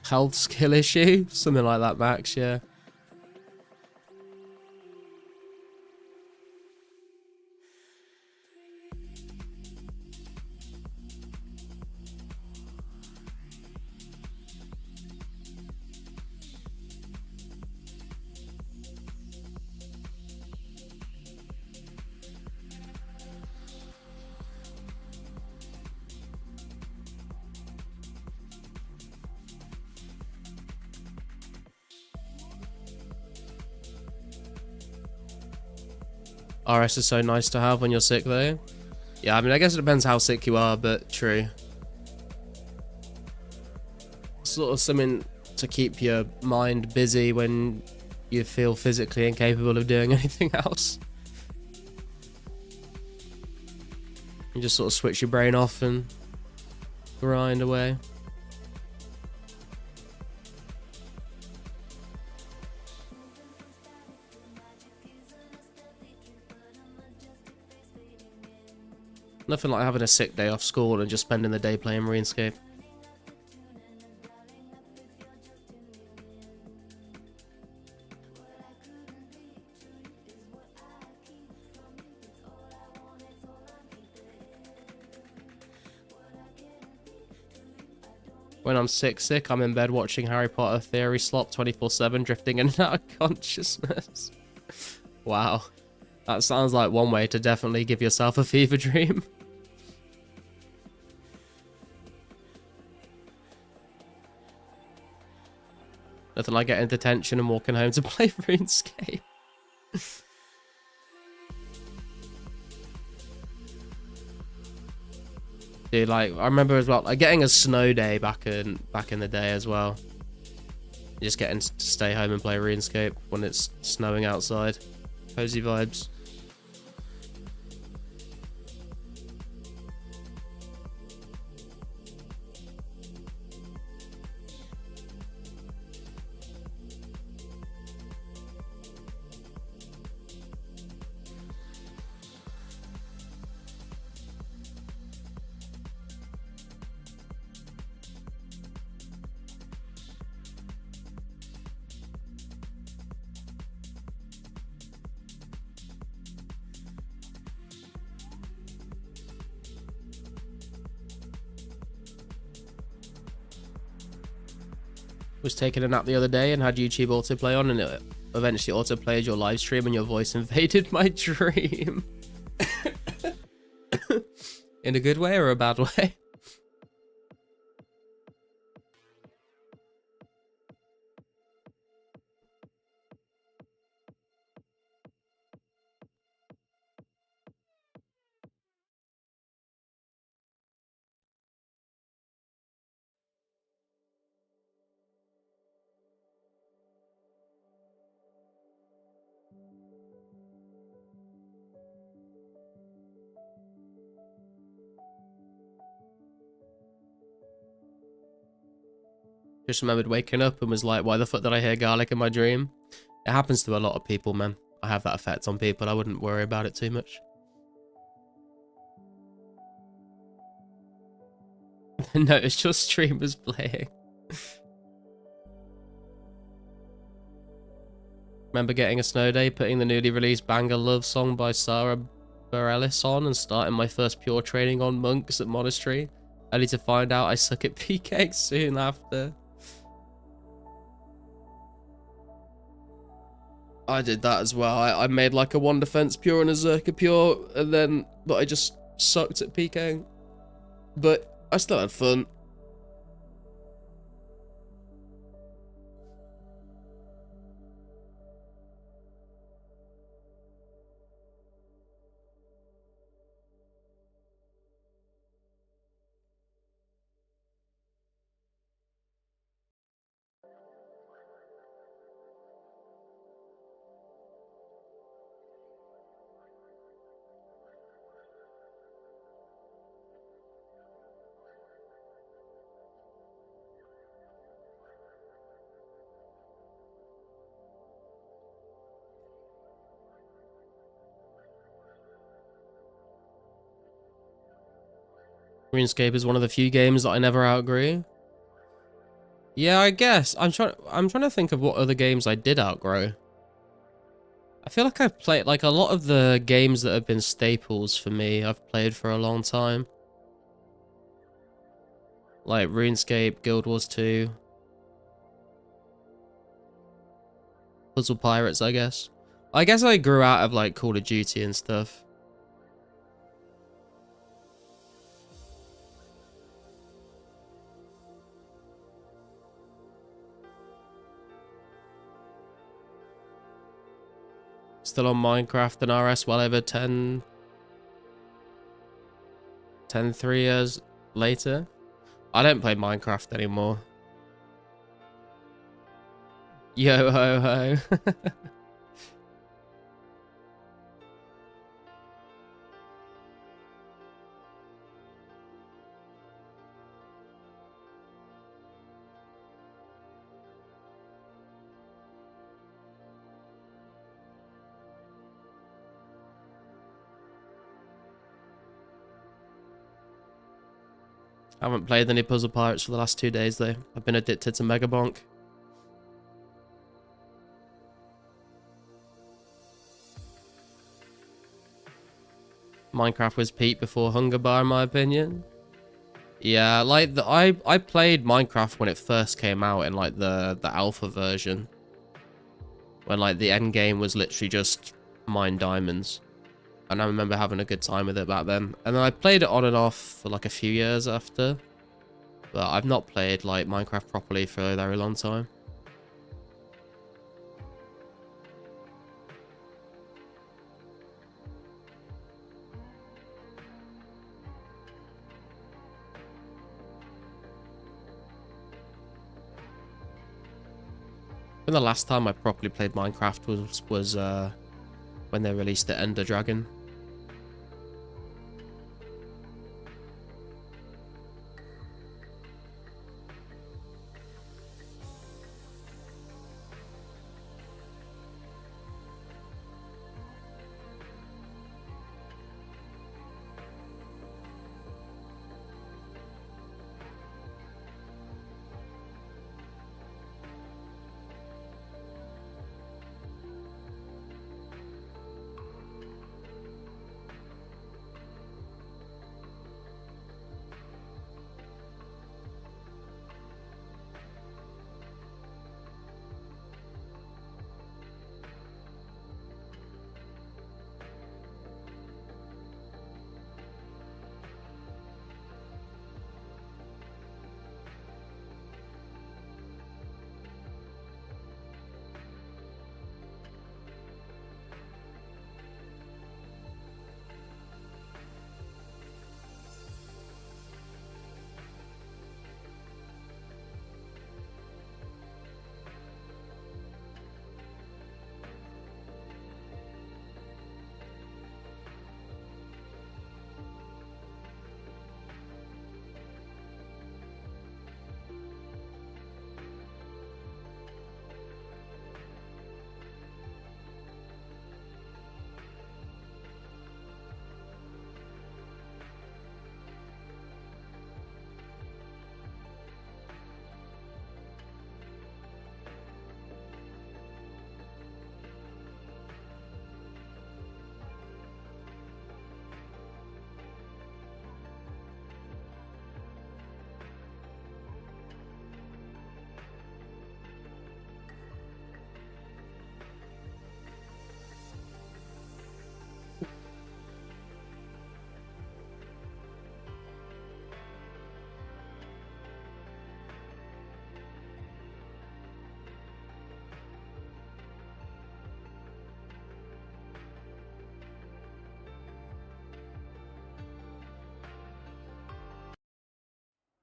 Health skill issue? Something like that, Max, yeah. RS is so nice to have when you're sick, though. Yeah, I mean, I guess it depends how sick you are, but true. Sort of something to keep your mind busy when you feel physically incapable of doing anything else. You just sort of switch your brain off and grind away. Nothing like having a sick day off school and just spending the day playing RuneScape. When I'm sick, I'm in bed watching Harry Potter Theory Slop 24/7, drifting in and out of consciousness. Wow. That sounds like one way to definitely give yourself a fever dream. Nothing like getting detention and walking home to play RuneScape. Dude, like, I remember as well, like, getting a snow day back in the day as well. Just getting to stay home and play RuneScape when it's snowing outside. Cozy vibes. Was taking a nap the other day and had YouTube autoplay on, and it eventually autoplayed your live stream and your voice invaded my dream. In a good way or a bad way? Just remembered waking up and was like, why the fuck did I hear garlic in my dream? It happens to a lot of people, man. I have that effect on people. I wouldn't worry about it too much. No, it's just streamers playing. Remember getting a snow day, putting the newly released banger Love song by Sarah Bareilles on and starting my first pure training on monks at monastery. Only to find out I suck at PK soon after. I did that as well. I made like a 1 defense pure and a Zerka pure, but I just sucked at PKing. But I still had fun. RuneScape is one of the few games that I never outgrew. Yeah, I guess. I'm trying to think of what other games I did outgrow. I feel like I've played like a lot of the games that have been staples for me. I've played for a long time. Like RuneScape, Guild Wars 2, Puzzle Pirates, I guess. I guess I grew out of like Call of Duty and stuff. Still on Minecraft and RS well over 10, 3 years later. I don't play Minecraft anymore. Yo ho ho. I haven't played any Puzzle Pirates for the last 2 days though. I've been addicted to Megabonk. Minecraft was peak before Hunger Bar in my opinion. Yeah, like I played Minecraft when it first came out in like the alpha version. When like the end game was literally just mine diamonds. And I remember having a good time with it back then. And then I played it on and off for like a few years after. But I've not played like Minecraft properly for a very long time. And the last time I properly played Minecraft was when they released the Ender Dragon.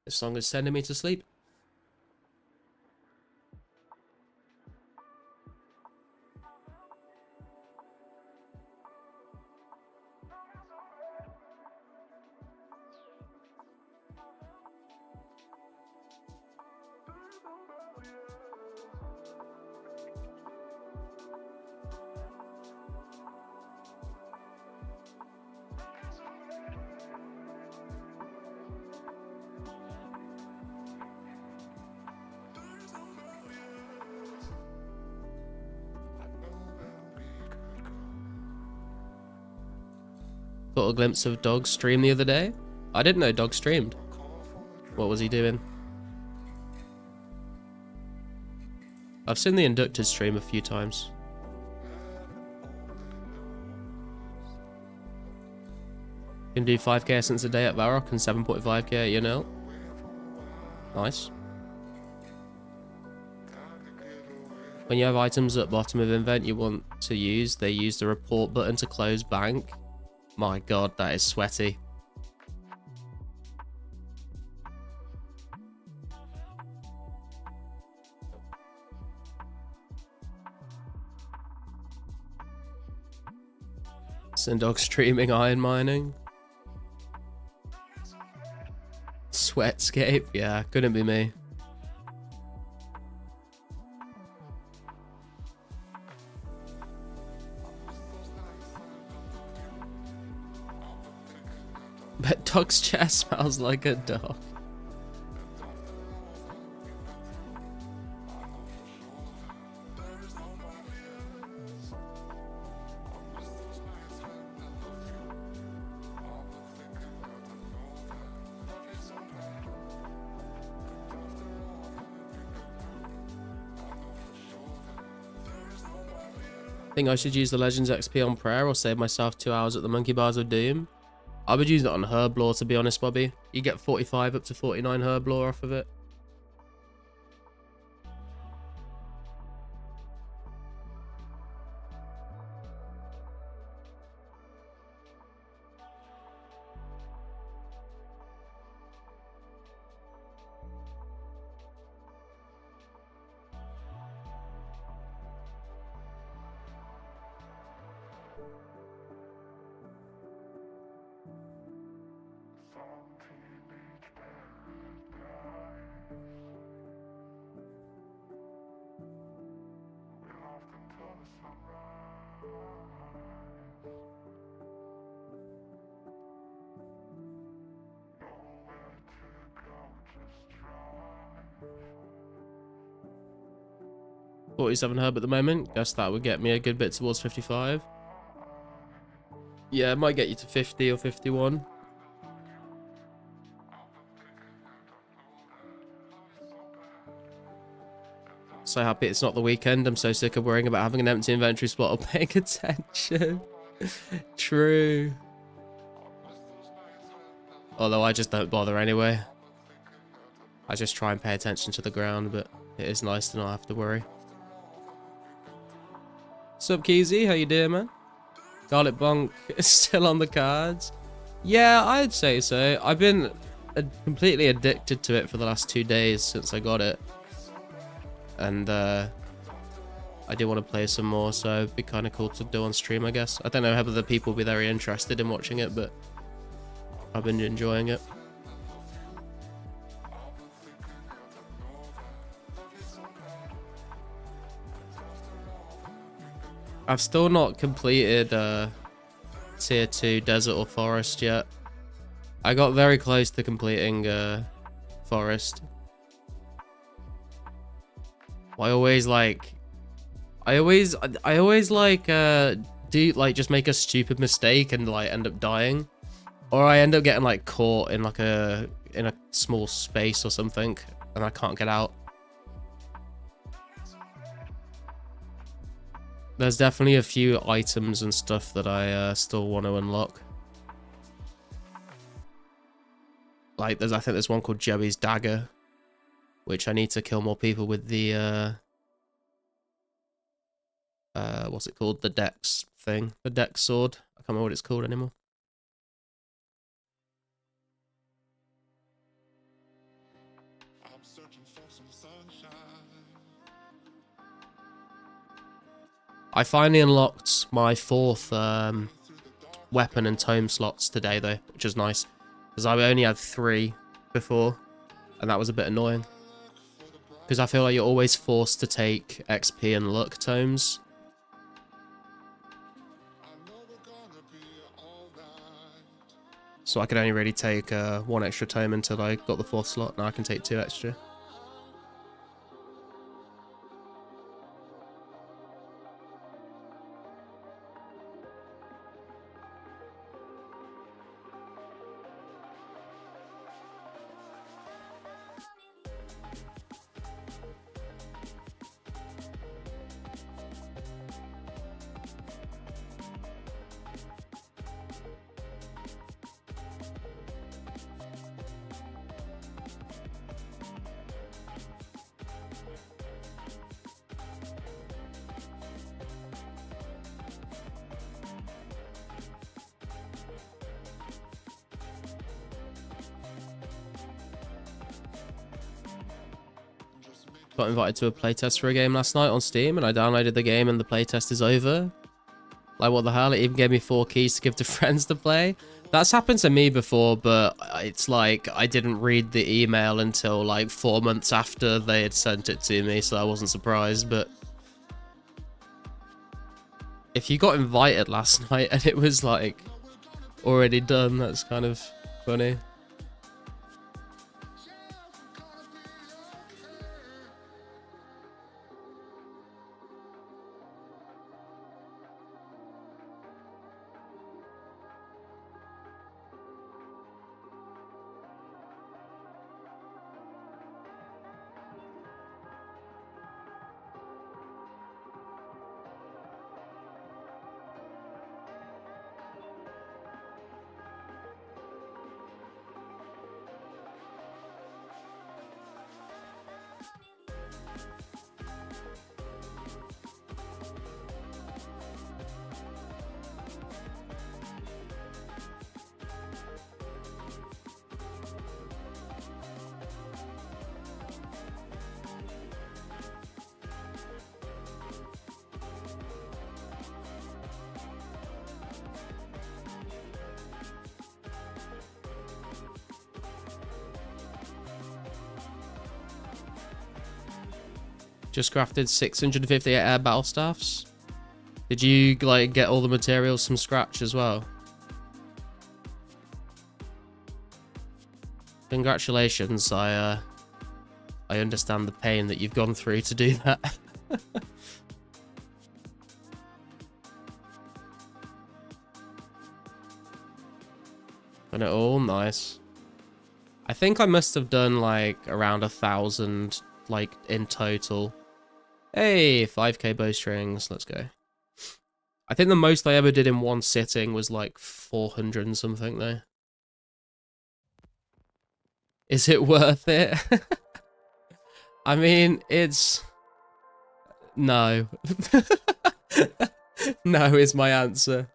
This song is sending me to sleep. Caught a glimpse of Dog's stream the other day. I didn't know Dog streamed. What was he doing? I've seen the Inducted stream a few times. Can do 5k essence a day at Varrock and 7.5k at Yonel. Nice. When you have items at bottom of invent you want to use, they use the report button to close bank. My god, that is sweaty. Sindog streaming iron mining. Sweatscape, yeah, couldn't be me. Bet Dog's chest smells like a dog. Think I should use the Legends XP on prayer or save myself 2 hours at the Monkey Bars of Doom? I would use it on Herb Lore, to be honest, Bobby. You get 45 up to 49 Herb Lore off of it. $47 Herb at the moment. Guess that would get me a good bit towards 55. Yeah, it might get you to 50 or 51. So happy it's not the weekend. I'm so sick of worrying about having an empty inventory spot or paying attention. True. Although I just don't bother anyway. I just try and pay attention to the ground, but it is nice to not have to worry. Sup, Keezy? How you doing, man? Garlic Bonk is still on the cards. Yeah, I'd say so. I've been completely addicted to it for the last 2 days since I got it. And I do want to play some more, so it'd be kind of cool to do on stream, I guess. I don't know whether the people will be very interested in watching it, but I've been enjoying it. I've still not completed tier 2 desert or forest yet. I got very close to completing forest. I always like do like just make a stupid mistake and like end up dying, or I end up getting like caught in like a small space or something and I can't get out. There's definitely a few items and stuff that I still want to unlock. Like I think there's one called Joey's Dagger, which I need to kill more people with the what's it called? The Dex thing. The Dex sword. I can't remember what it's called anymore. I'm searching for some sunshine. I finally unlocked my 4th weapon and tome slots today though, which is nice. Because I only had 3 before, and that was a bit annoying. Because I feel like you're always forced to take XP and luck tomes. So I could only really take 1 extra tome until I got the 4th slot. Now I can take 2 extra. Got invited to a playtest for a game last night on Steam, and I downloaded the game and the playtest is over. Like, what the hell? It even gave me 4 keys to give to friends to play. That's happened to me before, but it's like I didn't read the email until like 4 months after they had sent it to me, so I wasn't surprised. But if you got invited last night and it was like already done, that's kind of funny. Just crafted 658 air battle staffs. Did you like get all the materials from scratch as well? Congratulations, I understand the pain that you've gone through to do that. Done it all, nice. I think I must have done like around 1,000 like in total. Hey, 5k bowstrings, let's go. I think the most I ever did in one sitting was like 400 and something though. Is it worth it? I mean, it's... No. No is my answer.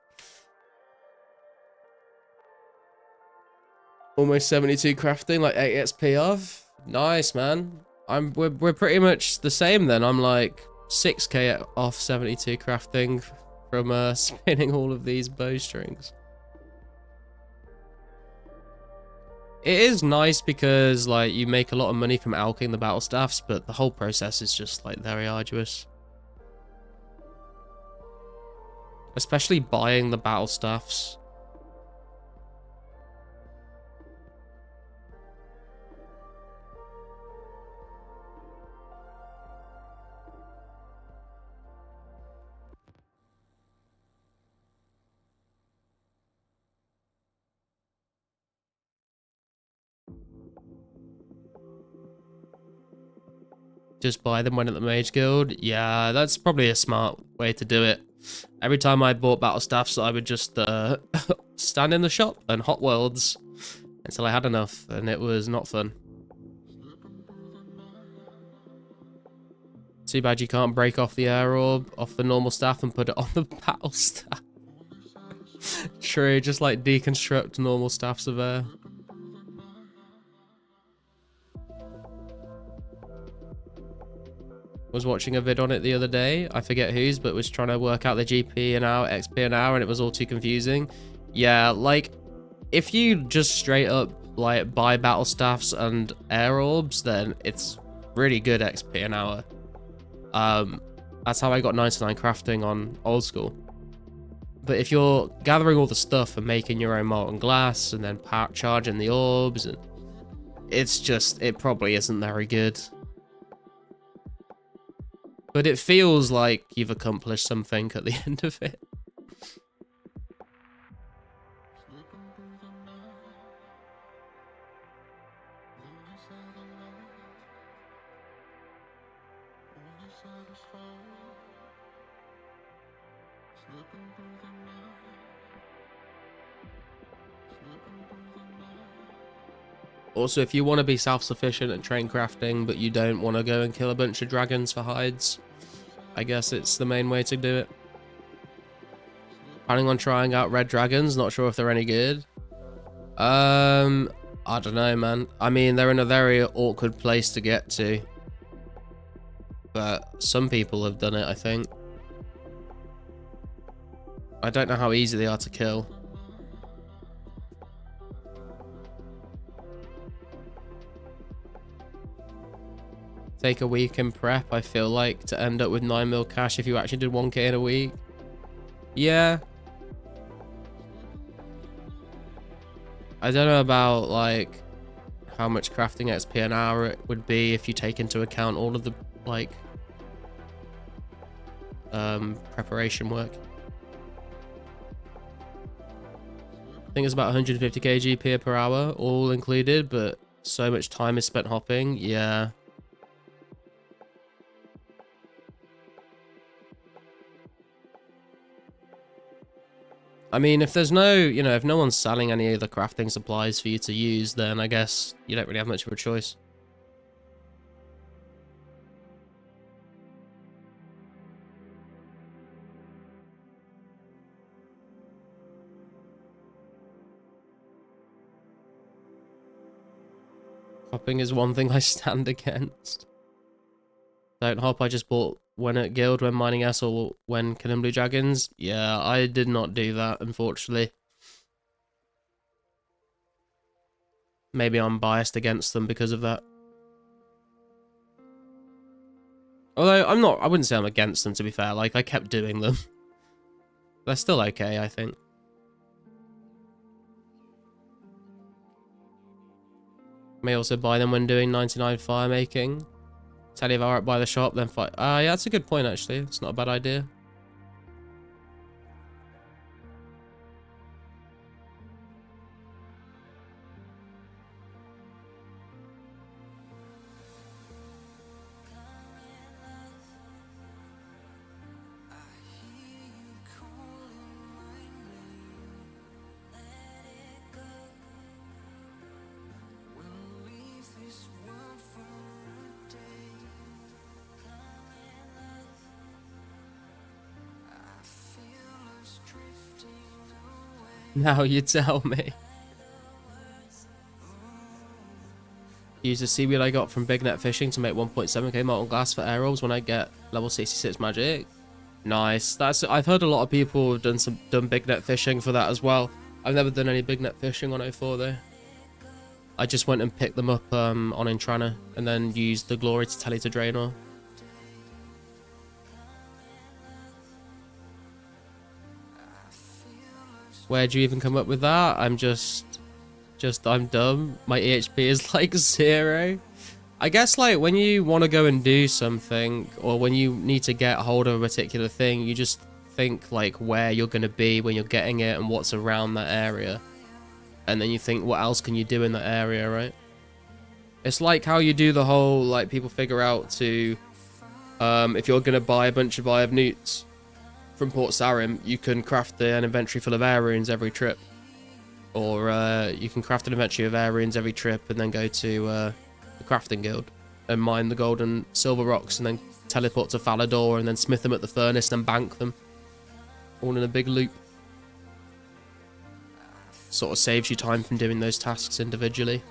Almost 72 crafting, like 8 XP off. Nice, man. We're pretty much the same then. I'm like 6k off 72 crafting from spinning all of these bowstrings. It is nice because like you make a lot of money from alching the battle staffs, but the whole process is just like very arduous. Especially buying the battle staffs. Just buy them when at the Mage Guild. Yeah, that's probably a smart way to do it. Every time I bought battle staffs, I would just stand in the shop and hot worlds until I had enough, and it was not fun. Too bad you can't break off the air orb off the normal staff and put it on the battle staff. True, just like deconstruct normal staffs of air. Was watching a vid on it the other day, I forget whose, but was trying to work out the GP an hour, XP an hour, and it was all too confusing. Yeah, like, if you just straight up, like, buy battle staffs and air orbs, then it's really good XP an hour. That's how I got 99 crafting on old school. But if you're gathering all the stuff and making your own molten glass, and then charging the orbs, and it's just, it probably isn't very good. But it feels like you've accomplished something at the end of it. Also, if you want to be self-sufficient and train crafting, but you don't want to go and kill a bunch of dragons for hides, I guess it's the main way to do it. Planning on trying out red dragons, not sure if they're any good. I don't know, man. I mean, they're in a very awkward place to get to. But some people have done it, I think. I don't know how easy they are to kill. Take a week in prep, I feel like, to end up with 9 mil cash if you actually did 1k in a week. Yeah. I don't know about, like, how much crafting XP an hour it would be if you take into account all of the, like, preparation work. I think it's about 150k GP per hour, all included, but so much time is spent hopping. Yeah. I mean, if there's no, you know, if no one's selling any of the crafting supplies for you to use, then I guess you don't really have much of a choice. Hopping is one thing I stand against. Don't hop, I just bought when at guild, when mining S, or when killing blue dragons. Yeah, I did not do that, unfortunately. Maybe I'm biased against them because of that. Although I'm not, I wouldn't say I'm against them, to be fair. Like, I kept doing them. They're still okay, I think. May also buy them when doing 99 fire making. Tell you if I were by the shop, then fight. Yeah, that's a good point, actually. It's not a bad idea. Now you tell me. Use the seaweed I got from big net fishing to make 1.7k molten glass for air orbs when I get level 66 magic. Nice. That's, I've heard a lot of people have done big net fishing for that as well. I've never done any big net fishing on 04 though. I just went and picked them up on Intrana and then used the glory to tally to Draenor. Where'd you even come up with that? I'm I'm dumb. My EHP is like 0. I guess like when you want to go and do something or when you need to get hold of a particular thing, you just think like where you're going to be when you're getting it and what's around that area. And then you think what else can you do in that area, right? It's like how you do the whole, like people figure out to, if you're going to buy a bunch of Eye of Newts from Port Sarim, you can craft an inventory full of air runes every trip. Or you can craft an inventory of air runes every trip and then go to the crafting guild and mine the gold and silver rocks and then teleport to Falador and then smith them at the furnace and then bank them. All in a big loop. Sort of saves you time from doing those tasks individually.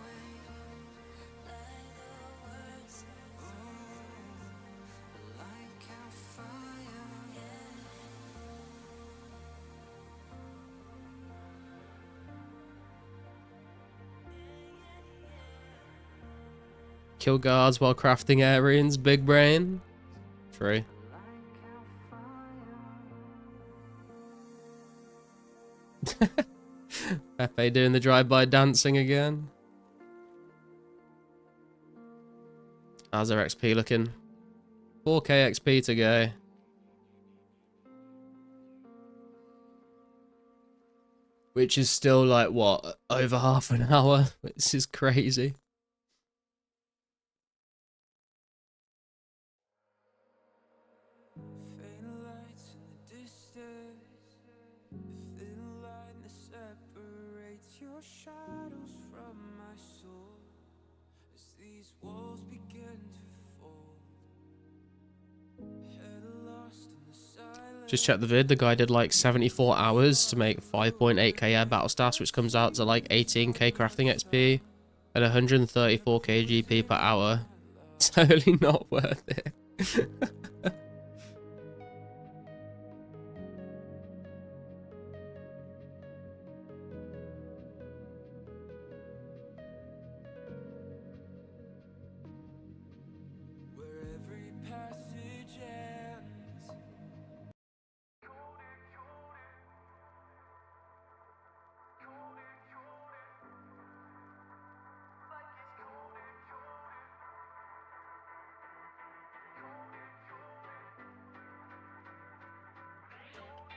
Kill guards while crafting air runes, big brain. True. Pepe doing the drive-by dancing again. How's our XP looking? 4k XP to go. Which is still like, what, over half an hour? This is crazy. Just check the vid, the guy did like 74 hours to make 5.8k air battle stats, which comes out to like 18k crafting XP and 134k GP per hour. Totally not worth it.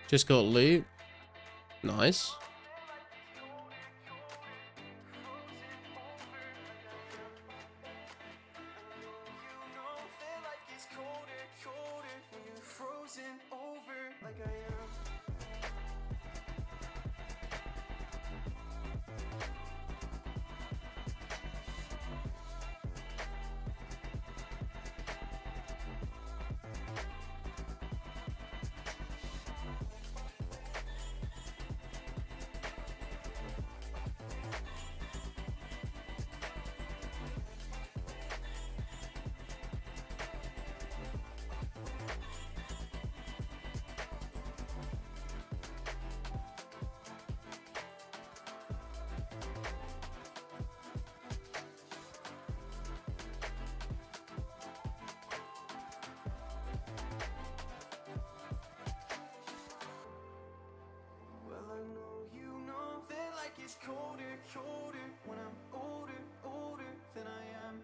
Just got loot. Nice. Colder when I'm older than I am.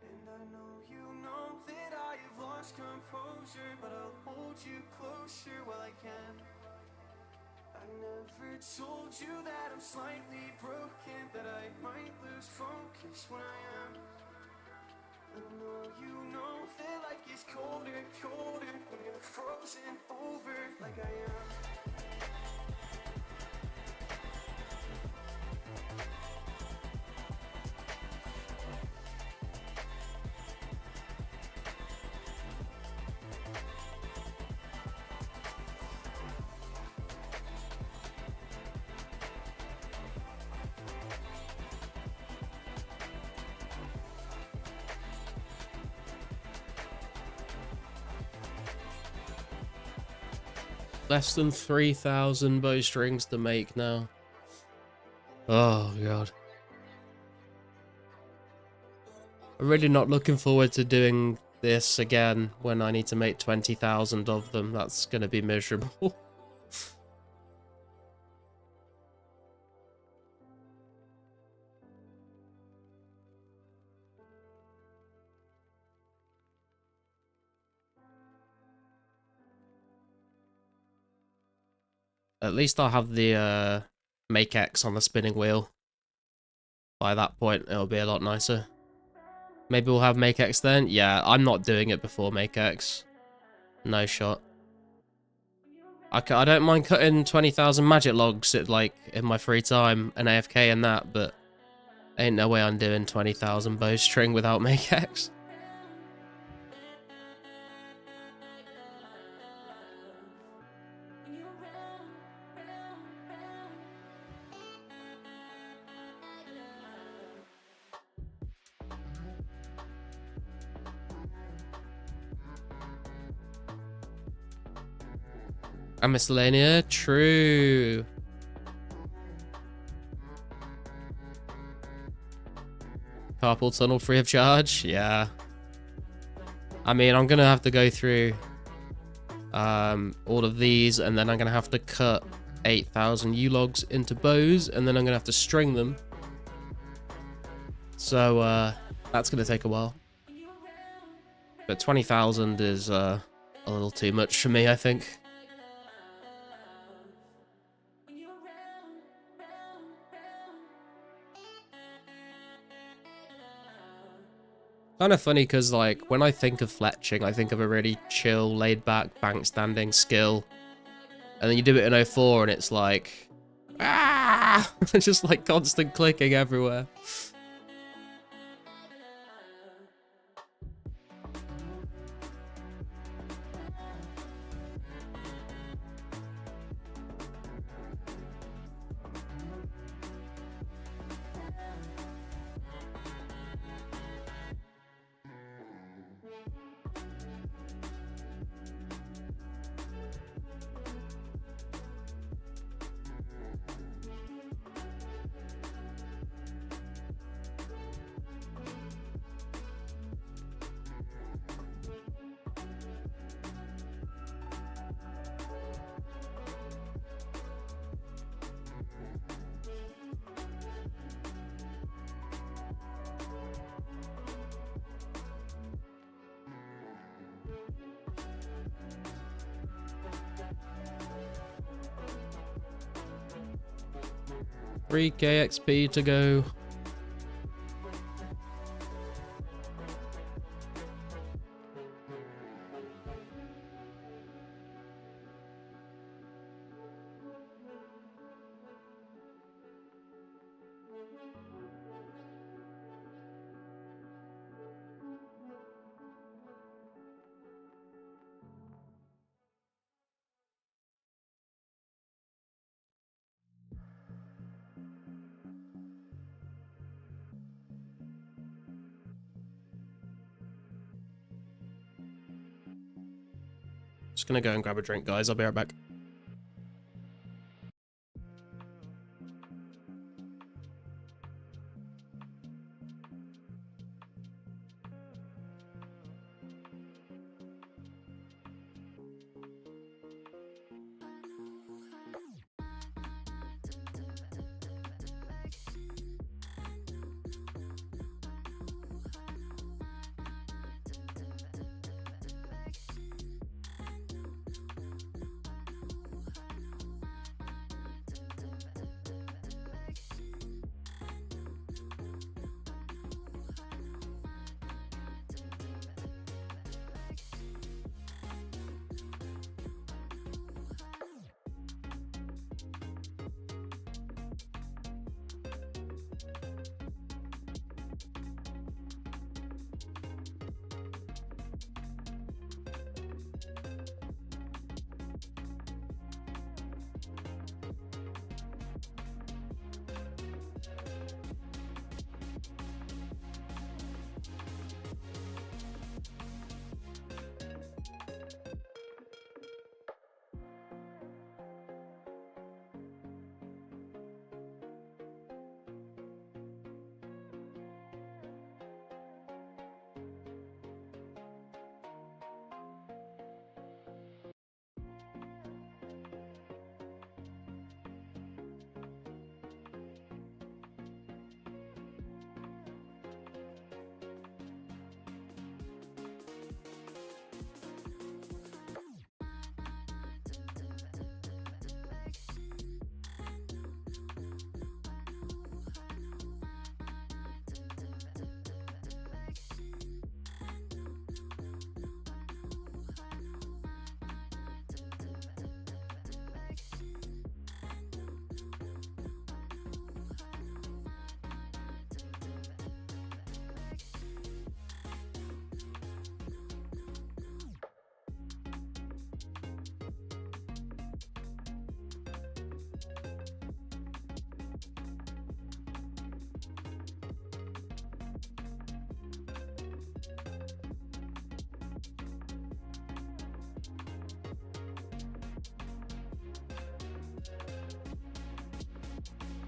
And I know you know that I have lost composure, but I'll hold you closer while I can. I never told you that I'm slightly broken, that I might lose focus when I am. I know you know that life gets colder when you're frozen over like I am. Less than 3,000 bowstrings to make now. Oh, God. I'm really not looking forward to doing this again when I need to make 20,000 of them. That's going to be miserable. At least I'll have the Make X on the spinning wheel. By that point, it'll be a lot nicer. Maybe we'll have Make X then? Yeah, I'm not doing it before Make X. No shot. I don't mind cutting 20,000 magic logs at, like, in my free time and AFK and that, but ain't no way I'm doing 20,000 bowstring without Make X. And Miscellanea? True. Carpool tunnel free of charge? Yeah. I mean, I'm gonna have to go through all of these, and then I'm gonna have to cut 8,000 U-logs into bows, and then I'm gonna have to string them. So, that's gonna take a while. But 20,000 is a little too much for me, I think. Kind of funny because, like, when I think of fletching, I think of a really chill, laid-back, bank-standing skill. And then you do it in 04 and it's like... ah! Just, like, constant clicking everywhere. 3k XP to go. Just gonna go and grab a drink, guys. I'll be right back.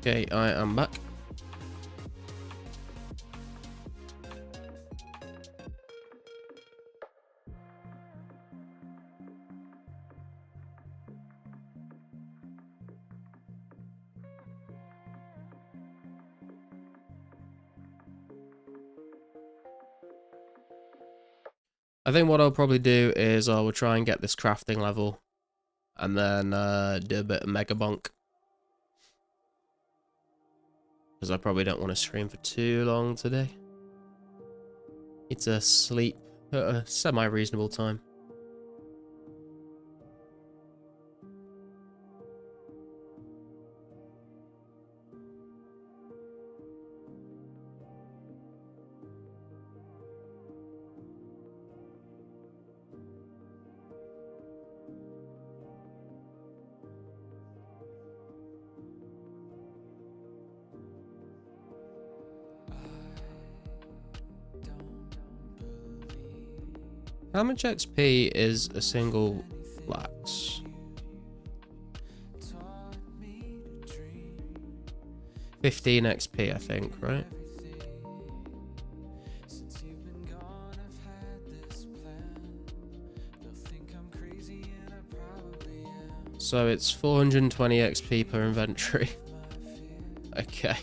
Okay, I am back. I think what I'll probably do is I will try and get this crafting level and then do a bit of Megabonk. Because I probably don't want to stream for too long today. Need to sleep at a semi-reasonable time. How much XP is a single flax? 15 XP, I think, right? So it's 420 XP per inventory. Okay.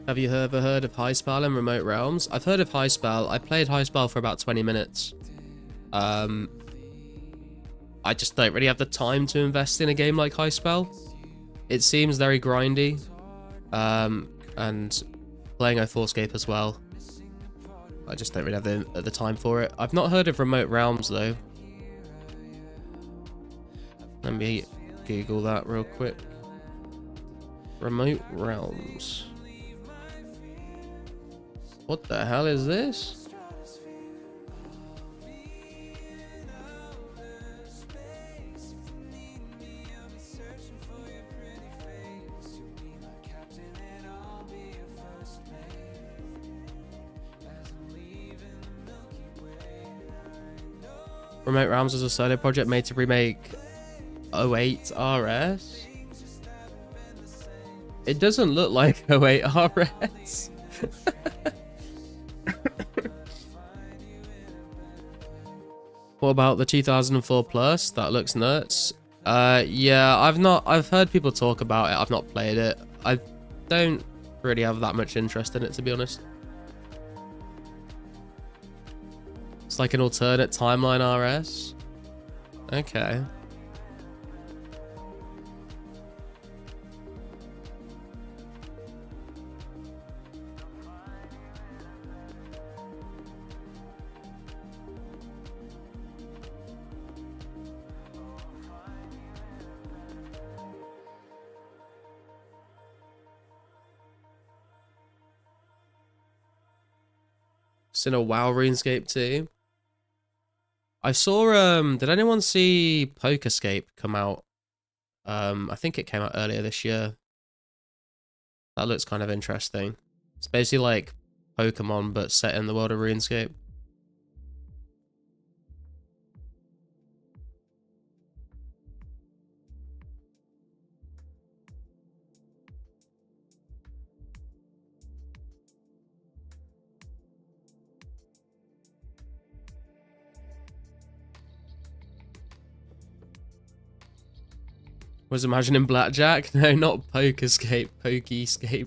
Have you ever heard of Highspell and Remote Realms? I've heard of Highspell. I played Highspell for about 20 minutes. I just don't really have the time to invest in a game like Highspell. It seems very grindy. And playing Forescape as well. I just don't really have the time for it. I've not heard of Remote Realms though. Let me Google that real quick. Remote Realms. What the hell is this? Remote Realms is a solo project made to remake 08 RS. It doesn't look like 08 RS. What about the 2004 Plus? That looks nuts. Yeah, I've heard people talk about it. I've not played it. I don't really have that much interest in it, to be honest. It's like an alternate timeline RS. Okay. It's in a WoW RuneScape too. I saw did anyone see Pokerscape come out? I think it came out earlier this year. That looks kind of interesting. It's basically like Pokemon but set in the world of RuneScape. Was imagining Blackjack? No, not Pokerscape, Pokescape.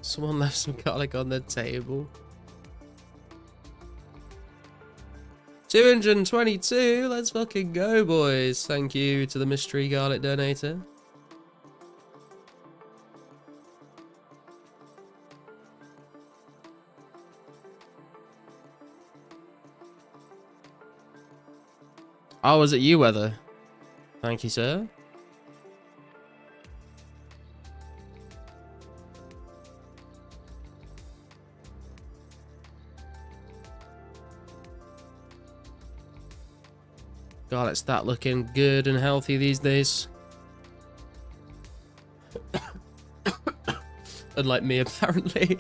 Someone left some garlic on the table. 222, let's fucking go, boys. Thank you to the mystery garlic donator. Oh, was it you, Weather? Thank you, sir. Garlic's that looking good and healthy these days. Unlike me, apparently.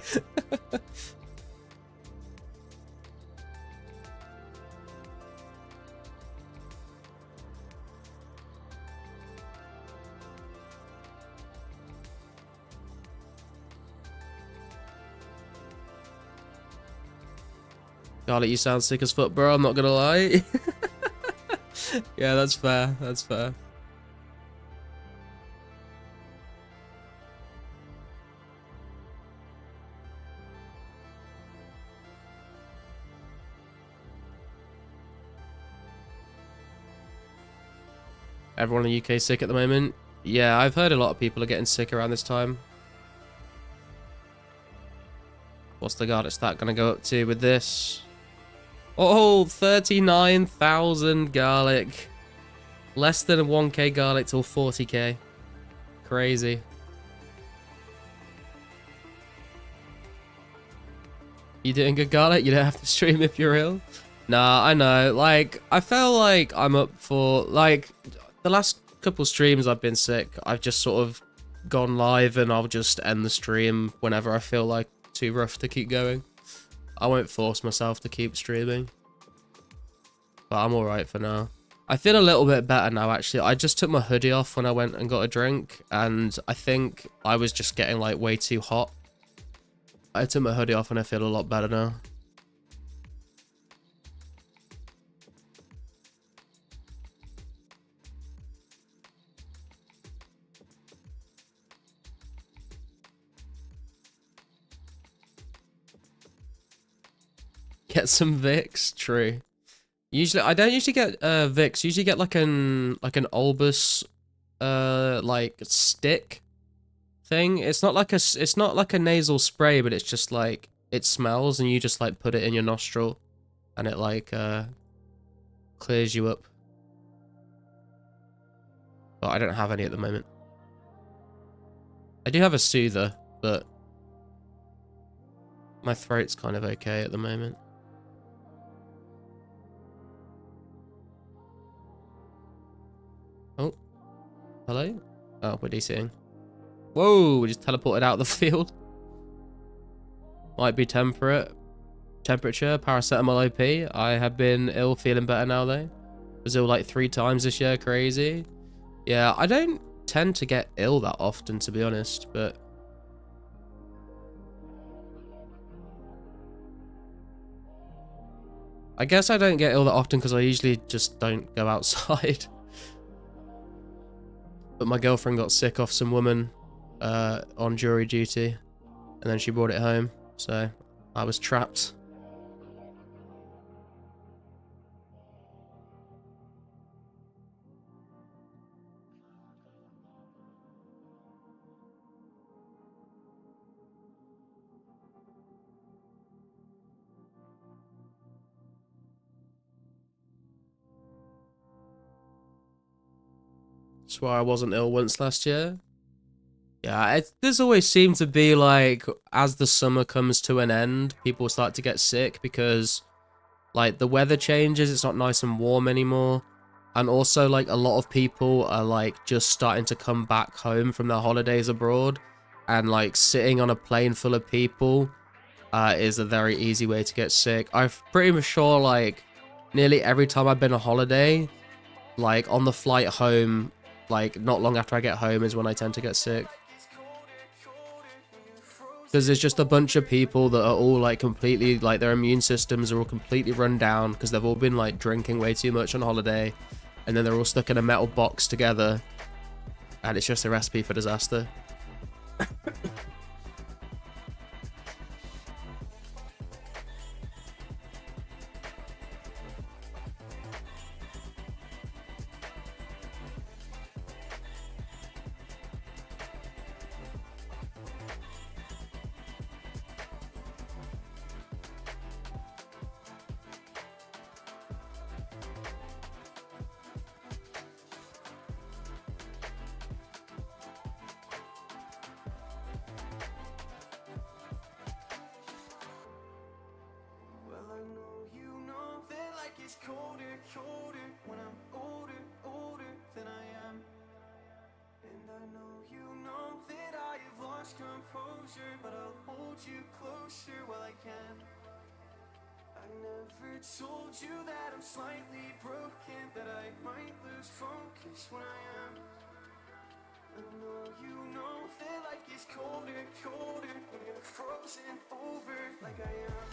Garlic, you sound sick as fuck, bro. I'm not gonna lie. Yeah, that's fair. That's fair. Everyone in the UK sick at the moment? Yeah, I've heard a lot of people are getting sick around this time. What's the garlic stat gonna go up to with this? Oh, 39,000 garlic. Less than 1k garlic till 40k. Crazy. You doing good, garlic? You don't have to stream if you're ill. Nah, I know. Like, I feel like I'm up for, like, the last couple streams I've been sick. I've just sort of gone live and I'll just end the stream whenever I feel like too rough to keep going. I won't force myself to keep streaming. But I'm alright for now. I feel a little bit better now, actually. I just took my hoodie off when I went and got a drink, and I think I was just getting, like, way too hot. I took my hoodie off and I feel a lot better now. Get some Vicks, true. Usually, I don't usually get Vicks. Usually get like an Olbus, like stick thing. It's not like a nasal spray, but it's just like it smells, and you just like put it in your nostril, and it like clears you up. But I don't have any at the moment. I do have a soother, but my throat's kind of okay at the moment. Oh, hello? Oh, what are you seeing? Whoa, we just teleported out of the field. Might be temperature, paracetamol OP. I have been ill, feeling better now though. Was ill like 3 times this year, crazy. Yeah, I don't tend to get ill that often, to be honest, but... I guess I don't get ill that often because I usually just don't go outside. But my girlfriend got sick off some woman on jury duty, and then she brought it home, so I was trapped. Swear I wasn't ill once last year. Yeah, there's always seemed to be like, as the summer comes to an end, people start to get sick because like the weather changes, it's not nice and warm anymore. And also like a lot of people are like just starting to come back home from their holidays abroad, and like sitting on a plane full of people is a very easy way to get sick. I'm pretty sure like nearly every time I've been on holiday, like on the flight home, like not long after I get home is when I tend to get sick. Because there's just a bunch of people that are all like completely, like their immune systems are all completely run down because they've all been like drinking way too much on holiday, and then they're all stuck in a metal box together, and it's just a recipe for disaster. It's colder, colder when I'm older, older than I am. And I know you know that I have lost composure, but I'll hold you closer while I can. I never told you that I'm slightly broken, that I might lose focus when I am. I know you know that life gets colder, colder when you're frozen over like I am.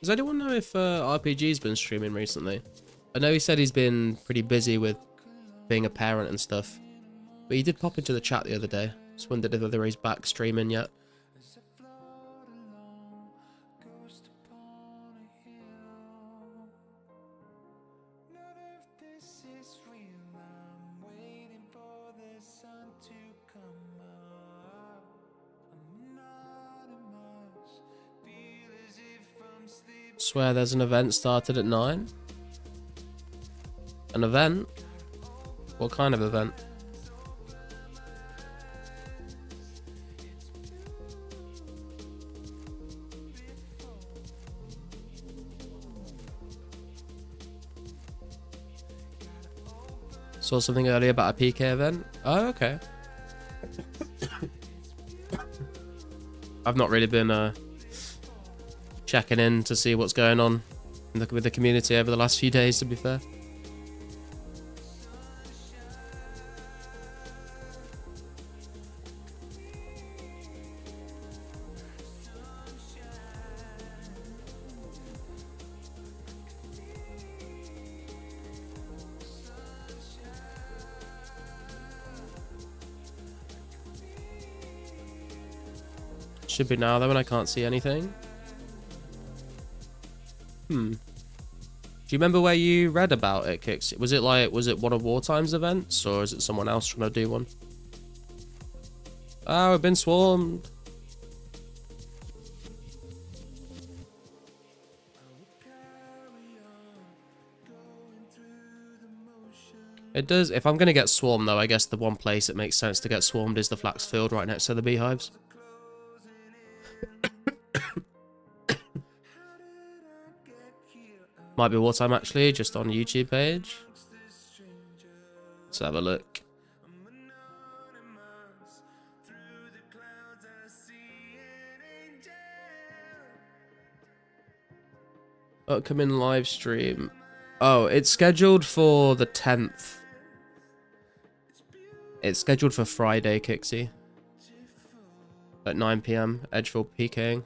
Does anyone know if RPG's been streaming recently? I know he said he's been pretty busy with being a parent and stuff, but he did pop into the chat the other day. Just wondered whether he's back streaming yet. Swear there's an event started at 9. An event? What kind of event? Saw something earlier about a PK event. Oh, okay. I've not really been checking in to see what's going on with the community over the last few days, to be fair. Should be now though, when I can't see anything. Do you remember where you read about it, Kix? Was it one of Wartime's events, or is it someone else trying to do one? Oh, we've been swarmed. It does. If I'm gonna get swarmed though, I guess the one place it makes sense to get swarmed is the flax field right next to the beehives. Might be Wartime actually, just on YouTube page. Let's have a look. Upcoming live stream. Oh, it's scheduled for the 10th. It's scheduled for Friday, Kixie. At 9 PM, Edgefield PKing.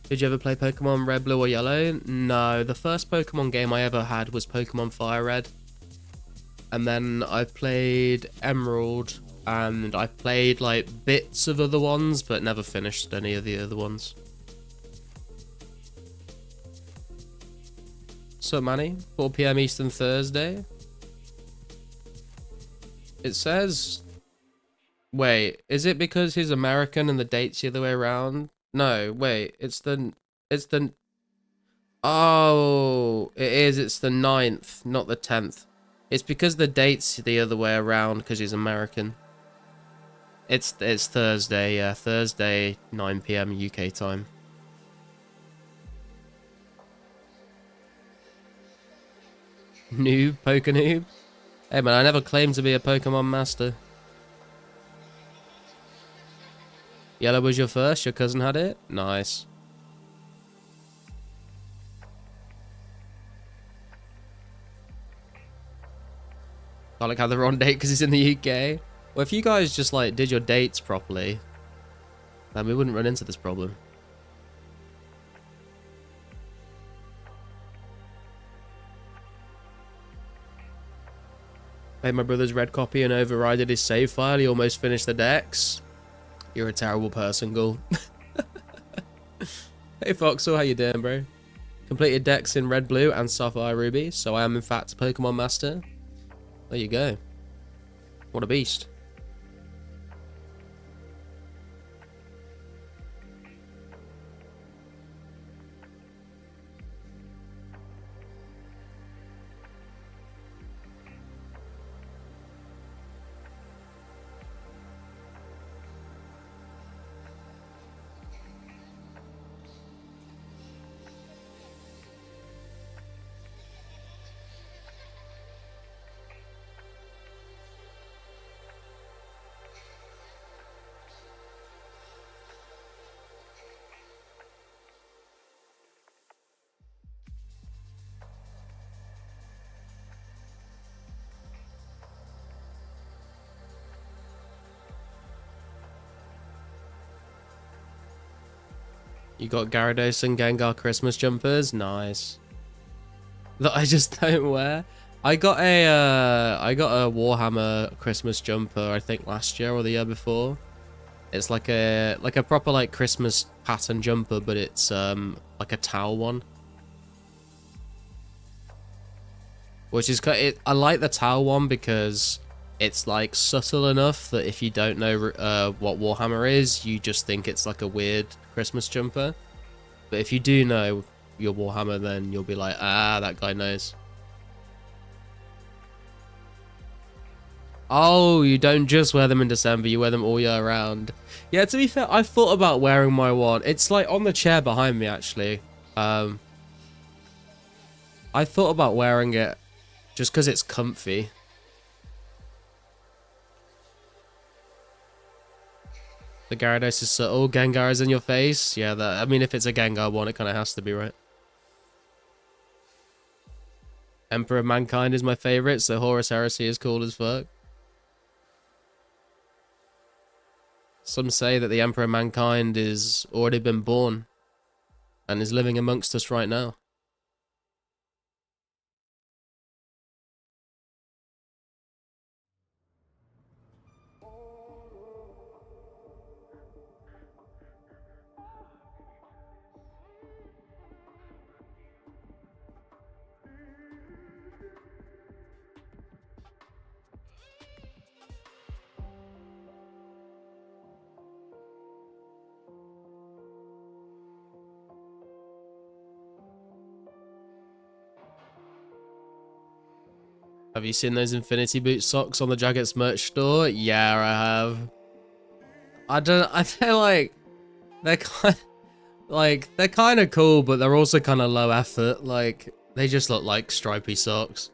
Did you ever play Pokemon Red, Blue, or Yellow? No, the first Pokemon game I ever had was Pokemon Fire Red. And then I played Emerald, and I played like bits of other ones, but never finished any of the other ones. So, Manny, 4 PM Eastern Thursday. It says... Wait, is it because he's American and the date's the other way around? No, wait, it's the... Oh, it is, it's the 9th, not the 10th. It's because the date's the other way around because he's American. It's Thursday, yeah, Thursday, 9 PM UK time. Noob, Poke Noob? Hey man, I never claimed to be a Pokemon master. Yellow was your first, your cousin had it? Nice. Garlic had the wrong date because he's in the UK. Well, if you guys just like did your dates properly, then we wouldn't run into this problem. Made my brother's red copy and overrided his save file. He almost finished the decks. You're a terrible person, Ghoul. Hey Foxel, how you doing, bro? Completed decks in Red, Blue, and Sapphire Ruby, so I am in fact a Pokemon Master. There you go. What a beast. You got Gyarados and Gengar Christmas jumpers? Nice. That I just don't wear. I got a Warhammer Christmas jumper, I think last year or the year before. It's like a proper like Christmas pattern jumper, but it's like a towel one. Which is I like the towel one because it's like subtle enough that if you don't know what Warhammer is, you just think it's like a weird Christmas jumper. But if you do know your Warhammer, then you'll be like, ah, that guy knows. Oh, you don't just wear them in December, you wear them all year round. Yeah, to be fair, I thought about wearing my one. It's like on the chair behind me, actually. I thought about wearing it just because it's comfy. The Gyarados is so... Oh, Gengar is in your face? Yeah, I mean, if it's a Gengar one, it kind of has to be, right? Emperor of Mankind is my favorite, so Horus Heresy is cool as fuck. Some say that the Emperor of Mankind is already been born and is living amongst us right now. Have you seen those Infinity Boot socks on the Jaggets merch store? Yeah, I have. I feel like they're kind of cool, but they're also kind of low effort. Like they just look like stripy socks.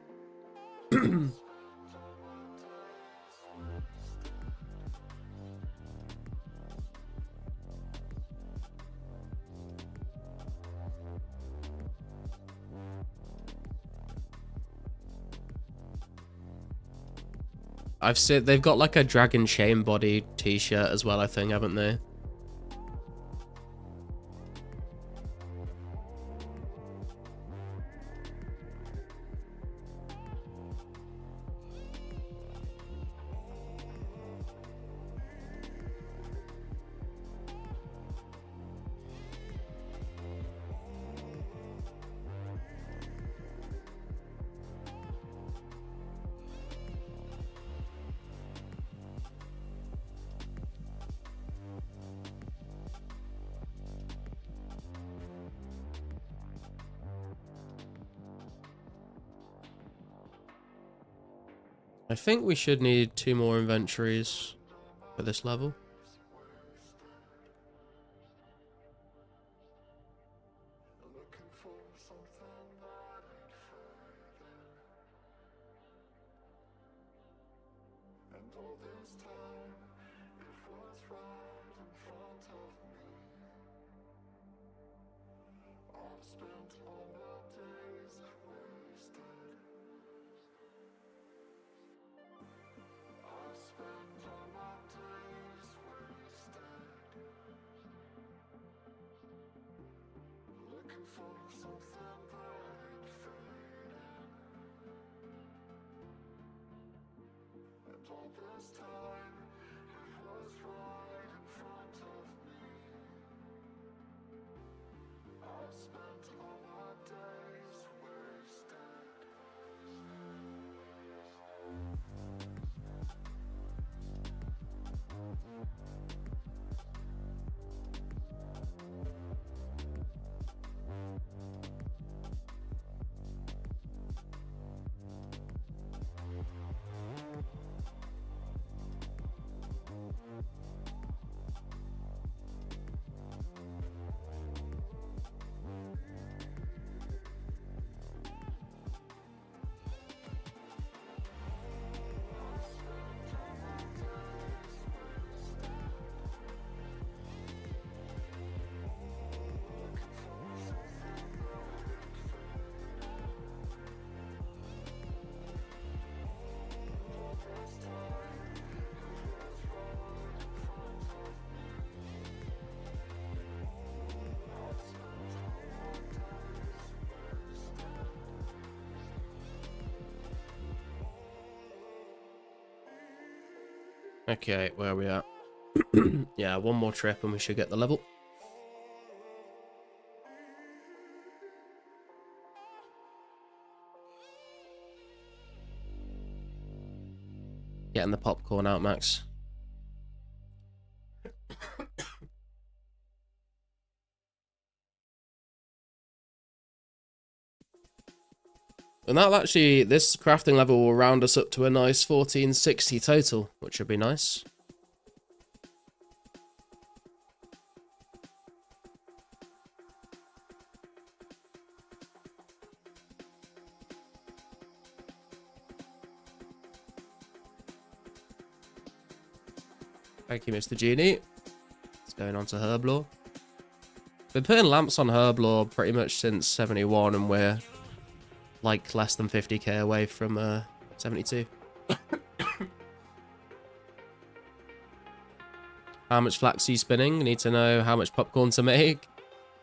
I've seen they've got like a dragon chain body t-shirt as well, I think, haven't they? I think we should need 2 more inventories for this level. Okay, where are we at? Yeah, one more trip and we should get the level. Getting the popcorn out, Max. And that actually, this crafting level will round us up to a nice 1460 total, which would be nice. Thank you, Mr. Genie. It's going on to Herblore. Been putting lamps on Herblore pretty much since 71, and we're like less than 50k away from 72. How much flax are you spinning? Need to know how much popcorn to make.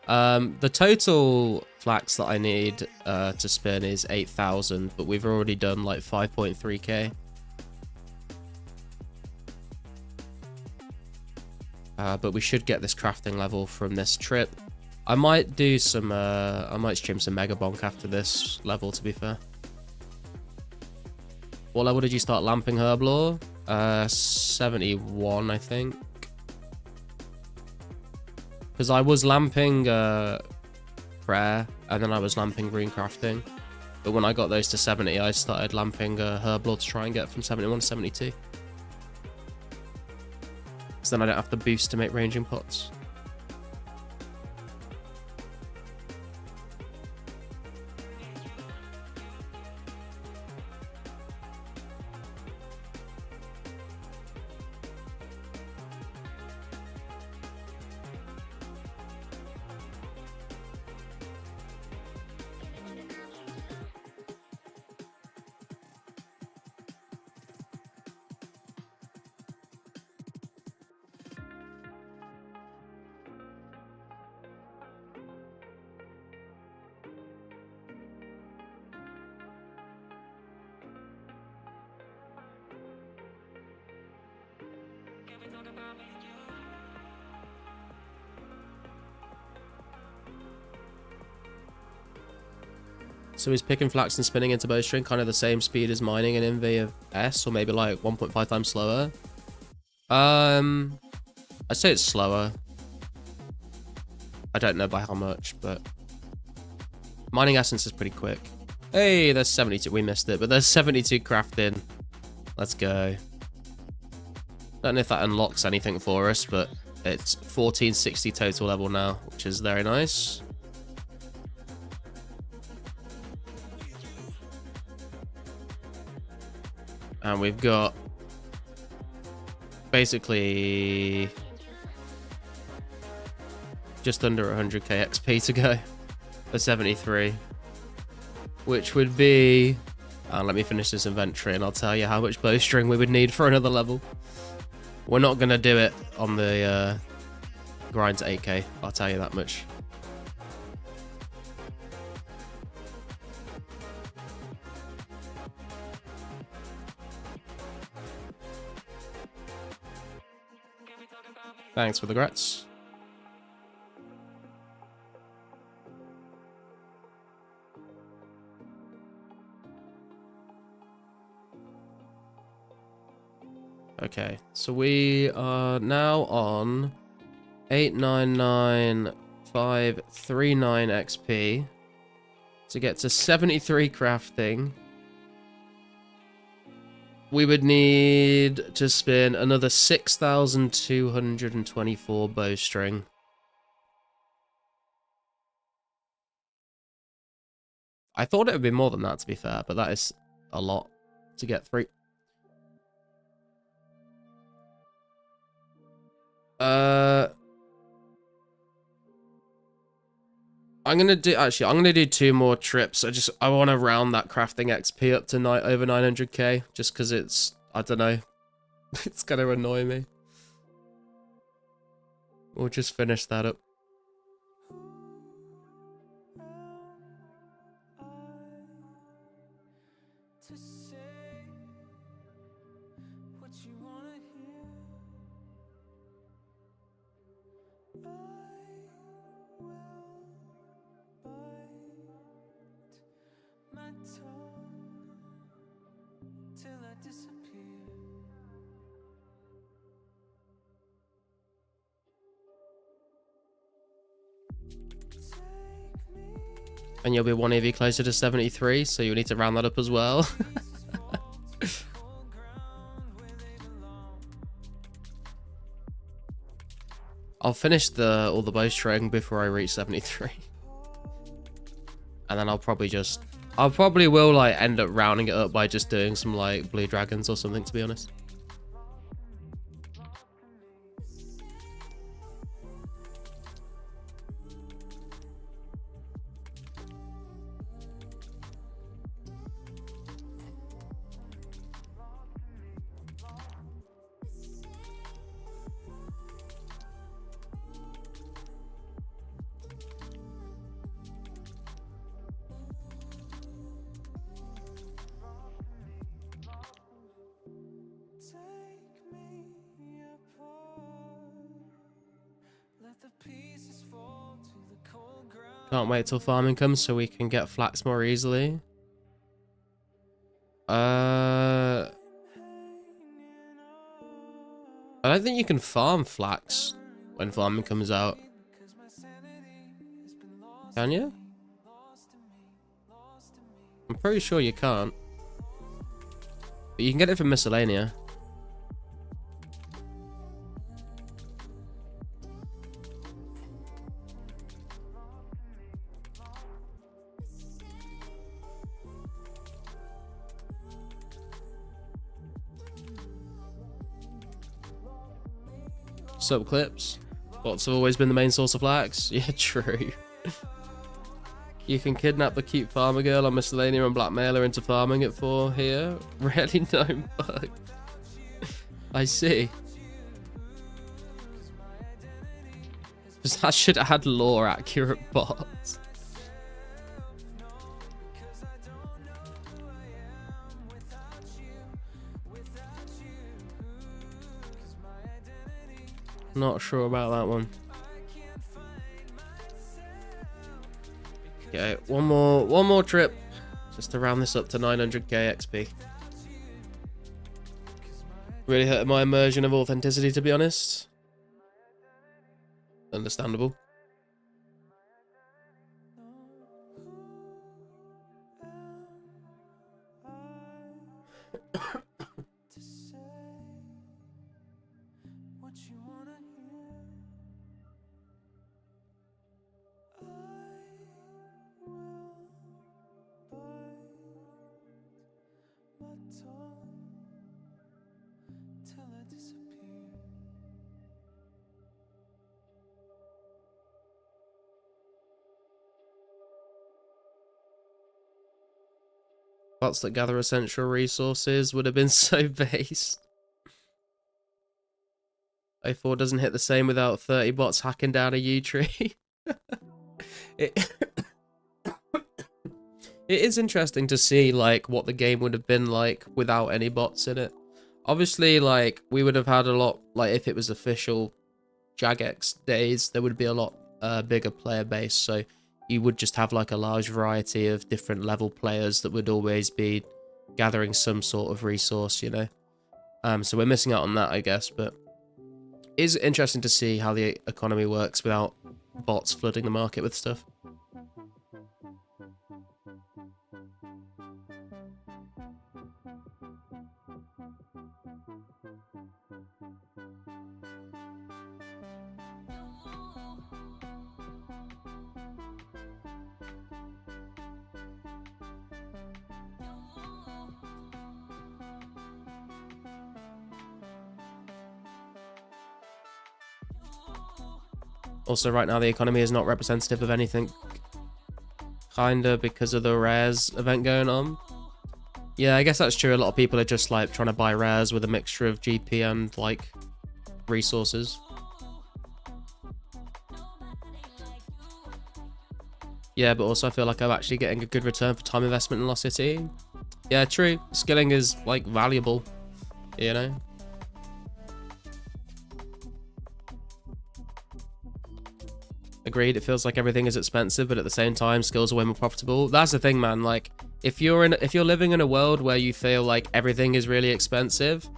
The total flax that I need to spin is 8,000, but we've already done like 5.3k. But we should get this crafting level from this trip. I might do some, I might stream some Megabonk after this level, to be fair. What level did you start lamping Herblore? 71, I think. Because I was lamping Prayer, and then I was lamping Green Crafting. But when I got those to 70, I started lamping Herblore to try and get from 71 to 72. Because then I don't have to boost to make ranging pots. So is picking flax and spinning into bowstring kind of the same speed as mining an inv of S, or maybe like 1.5 times slower? I'd say it's slower. I don't know by how much, but mining essence is pretty quick. Hey, there's 72. We missed it, but there's 72 crafting. Let's go. Don't know if that unlocks anything for us, but it's 1460 total level now, which is very nice. And we've got basically just under 100k XP to go for 73, which would be, let me finish this inventory and I'll tell you how much bowstring we would need for another level. We're not going to do it on the grind to 8k, I'll tell you that much. Thanks for the grats. Okay, so we are now on 899,539 XP to get to 73 crafting. We would need to spin another 6,224 bowstring. I thought it would be more than that, to be fair, but that is a lot to get through. I'm gonna do 2 more trips. I want to round that crafting XP up to over 900k, just because it's, I don't know, it's gonna annoy me. We'll just finish that up. To say what you wanna hear. And you'll be 1 EV closer to 73, so you'll need to round that up as well. I'll finish all the bowstring before I reach 73. And then I'll probably will like end up rounding it up by just doing some like blue dragons or something, to be honest. Can't wait till farming comes so we can get flax more easily. I don't think you can farm flax when farming comes out. Can you? I'm pretty sure you can't. But you can get it from miscellanea. Sub clips. Bots have always been the main source of flax. Yeah, true. You can kidnap the cute farmer girl on miscellanea and blackmail her into farming it for here. Really no bug. I see. Because that should add lore accurate bots. Not sure about that one. Okay, one more trip, just to round this up to 900k XP. Really hurting my immersion of authenticity, to be honest. Understandable. Bots that gather essential resources would have been so based. A4 doesn't hit the same without 30 bots hacking down a yew tree. It is interesting to see like what the game would have been like without any bots in it. Obviously, like we would have had a lot, like if it was official Jagex days, there would be a lot bigger player base, so you would just have like a large variety of different level players that would always be gathering some sort of resource, you know. So we're missing out on that, I guess, but it is interesting to see how the economy works without bots flooding the market with stuff. Also, right now, the economy is not representative of anything. Kinda because of the rares event going on. Yeah, I guess that's true. A lot of people are just, like, trying to buy rares with a mixture of GP and, like, resources. Yeah, but also I feel like I'm actually getting a good return for time investment in Lost City. Yeah, true. Skilling is, like, valuable, you know? Agreed, it feels like everything is expensive, but at the same time, skills are way more profitable. That's the thing, man. Like, if you're living in a world where you feel like everything is really expensive,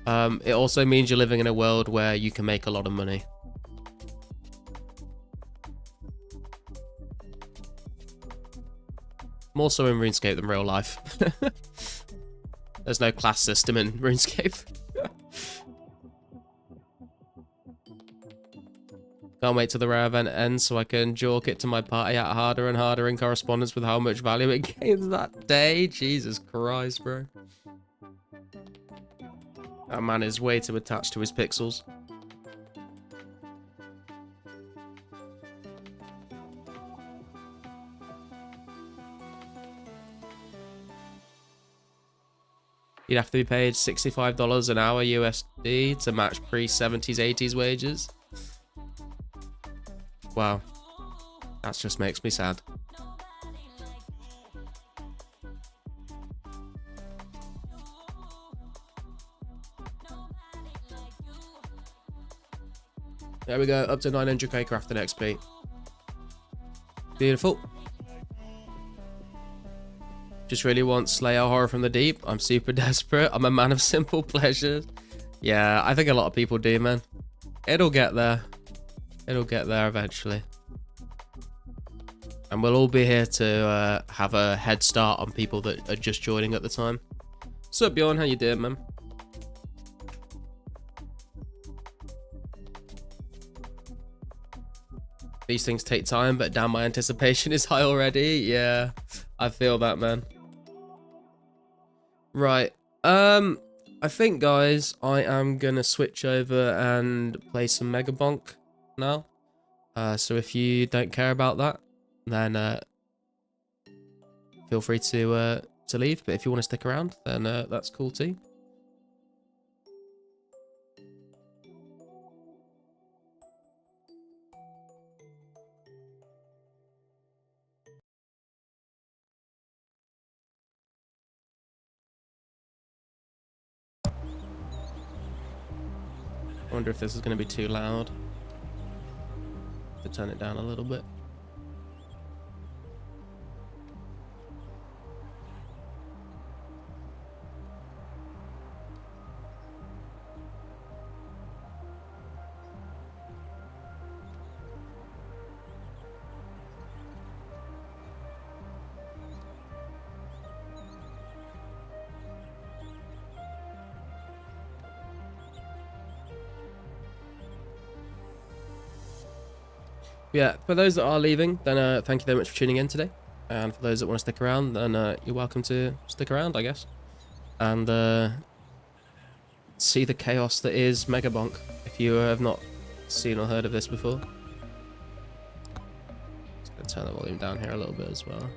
it also means you're living in a world where you can make a lot of money. More so in RuneScape than real life. There's no class system in RuneScape. Can't wait till the rare event ends so I can jork it to my party at harder and harder in correspondence with how much value it gains that day. Jesus Christ, bro. That man is way too attached to his pixels. You'd have to be paid $65 an hour USD to match pre-70s, 80s wages. Wow. That just makes me sad. There we go, up to 900k crafted XP. Beautiful. Just really want Slayer Horror from the Deep. I'm super desperate. I'm a man of simple pleasures. Yeah, I think a lot of people do, man. It'll get there. It'll get there eventually. And we'll all be here to have a head start on people that are just joining at the time. What's up, Bjorn? How you doing, man? These things take time, but damn, my anticipation is high already. Yeah, I feel that, man. Right. I think, guys, I am gonna switch over and play some Megabonk now. So if you don't care about that, then feel free to leave. But if you want to stick around, then that's cool too. I wonder if this is going to be too loud. To turn it down a little bit. Yeah, for those that are leaving, then thank you very much for tuning in today. And for those that want to stick around, then you're welcome to stick around, I guess. And see the chaos that is Megabonk, if you have not seen or heard of this before. Just going to turn the volume down here a little bit as well.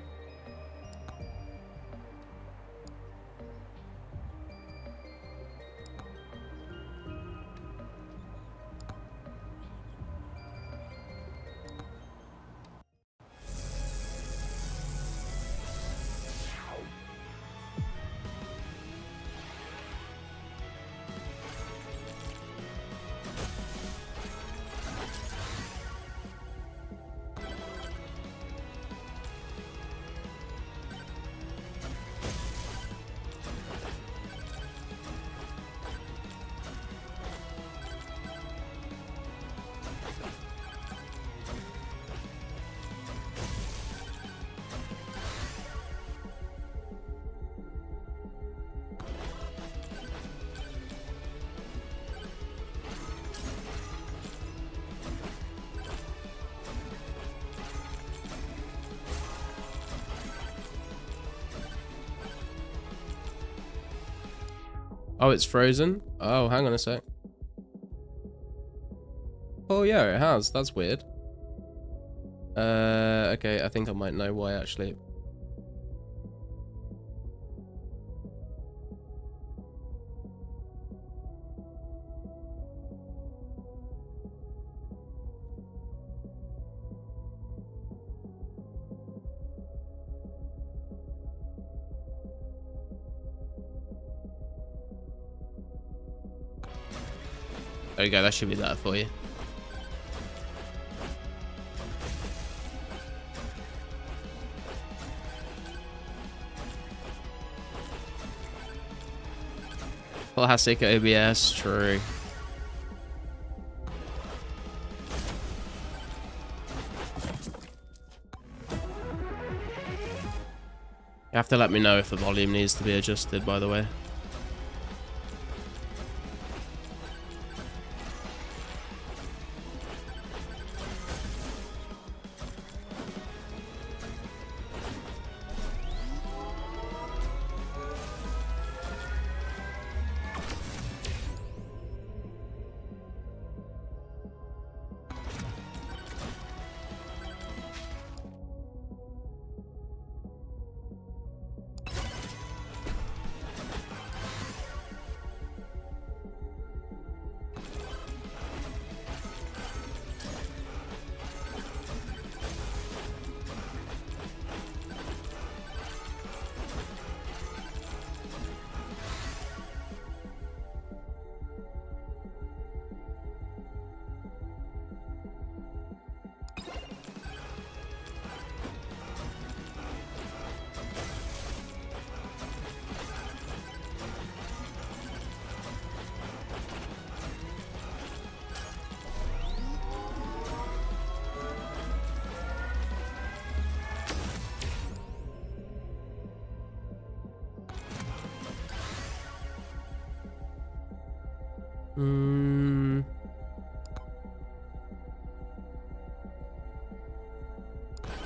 Oh, it's frozen? Oh, hang on a sec. Oh, yeah, it has. That's weird. Okay, I think I might know why, actually. There you go, that should be better for you. Classic OBS, true. You have to let me know if the volume needs to be adjusted, by the way.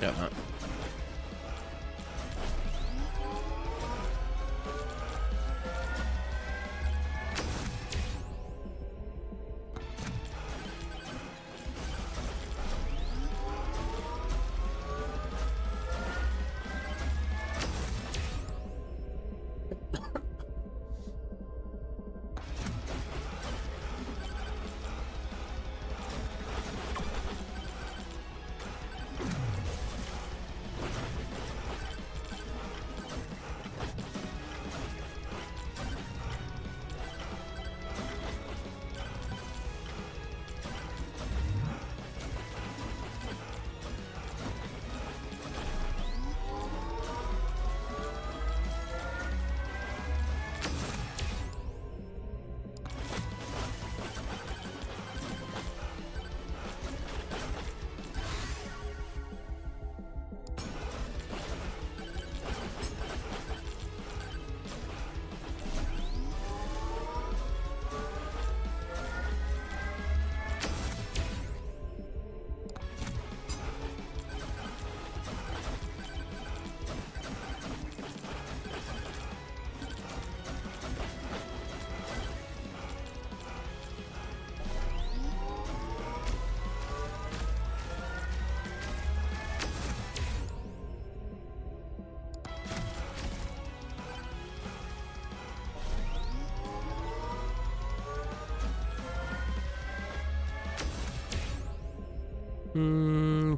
Yeah, that.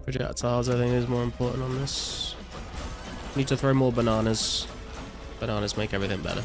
Projectiles, I think, is more important on this. Need to throw more bananas. Bananas make everything better.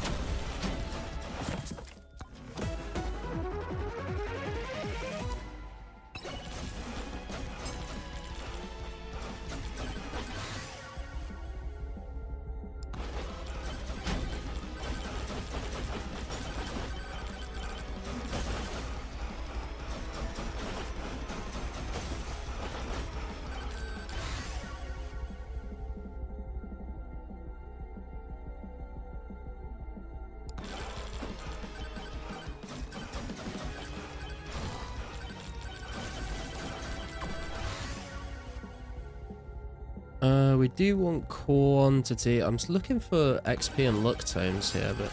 We do want quantity. I'm just looking for XP and luck tomes here, but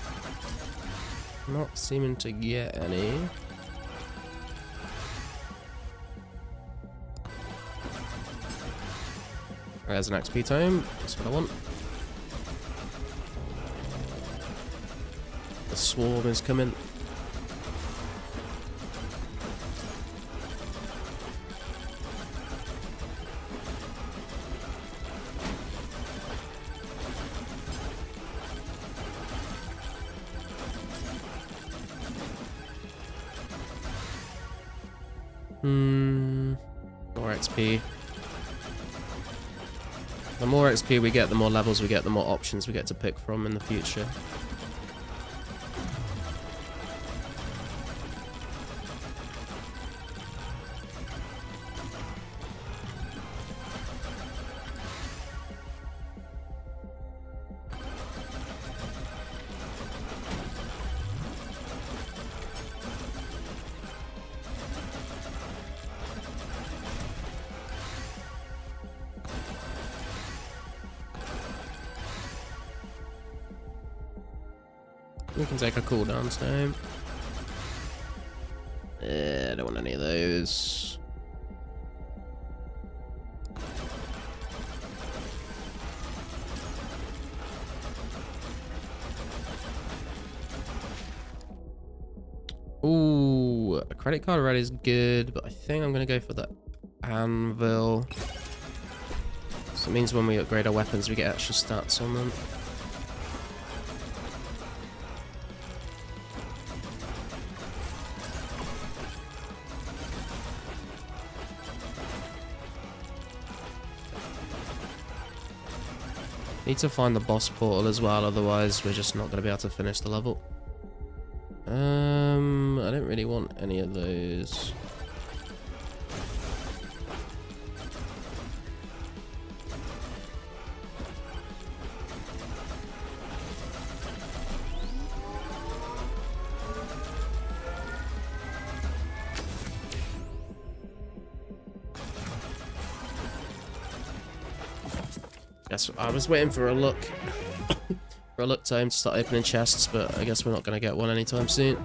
not seeming to get any. There's an XP tome. That's what I want. The swarm is coming. More XP. The more XP we get, the more levels we get, the more options we get to pick from in the future. We can take a cooldown time. I don't want any of those. Ooh, a credit card red is good, but I think I'm gonna go for the anvil. So it means when we upgrade our weapons, we get extra stats on them. Need to find the boss portal as well, otherwise we're just not going to be able to finish the level. I don't really want any of those. Guess I was waiting for a look for a look time to start opening chests, but I guess we're not going to get one anytime soon.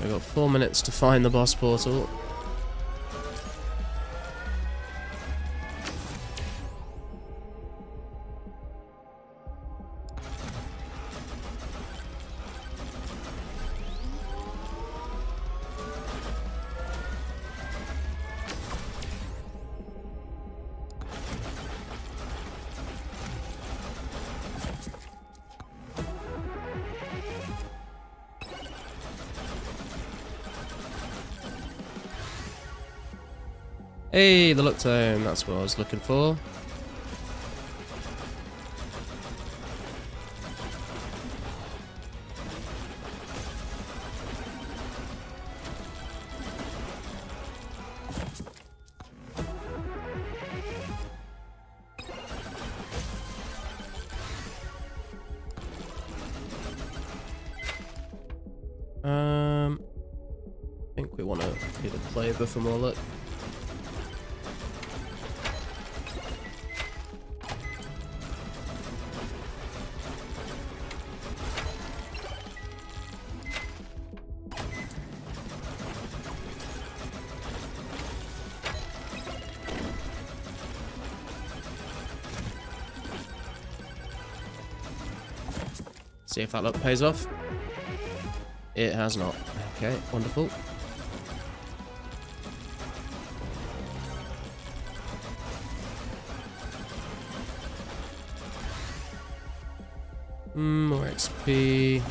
We've got 4 minutes to find the boss portal. Hey, the look tome, that's what I was looking for. I think we want to do the clover for more luck. See if that luck pays off. It has not. Okay, wonderful. More XP.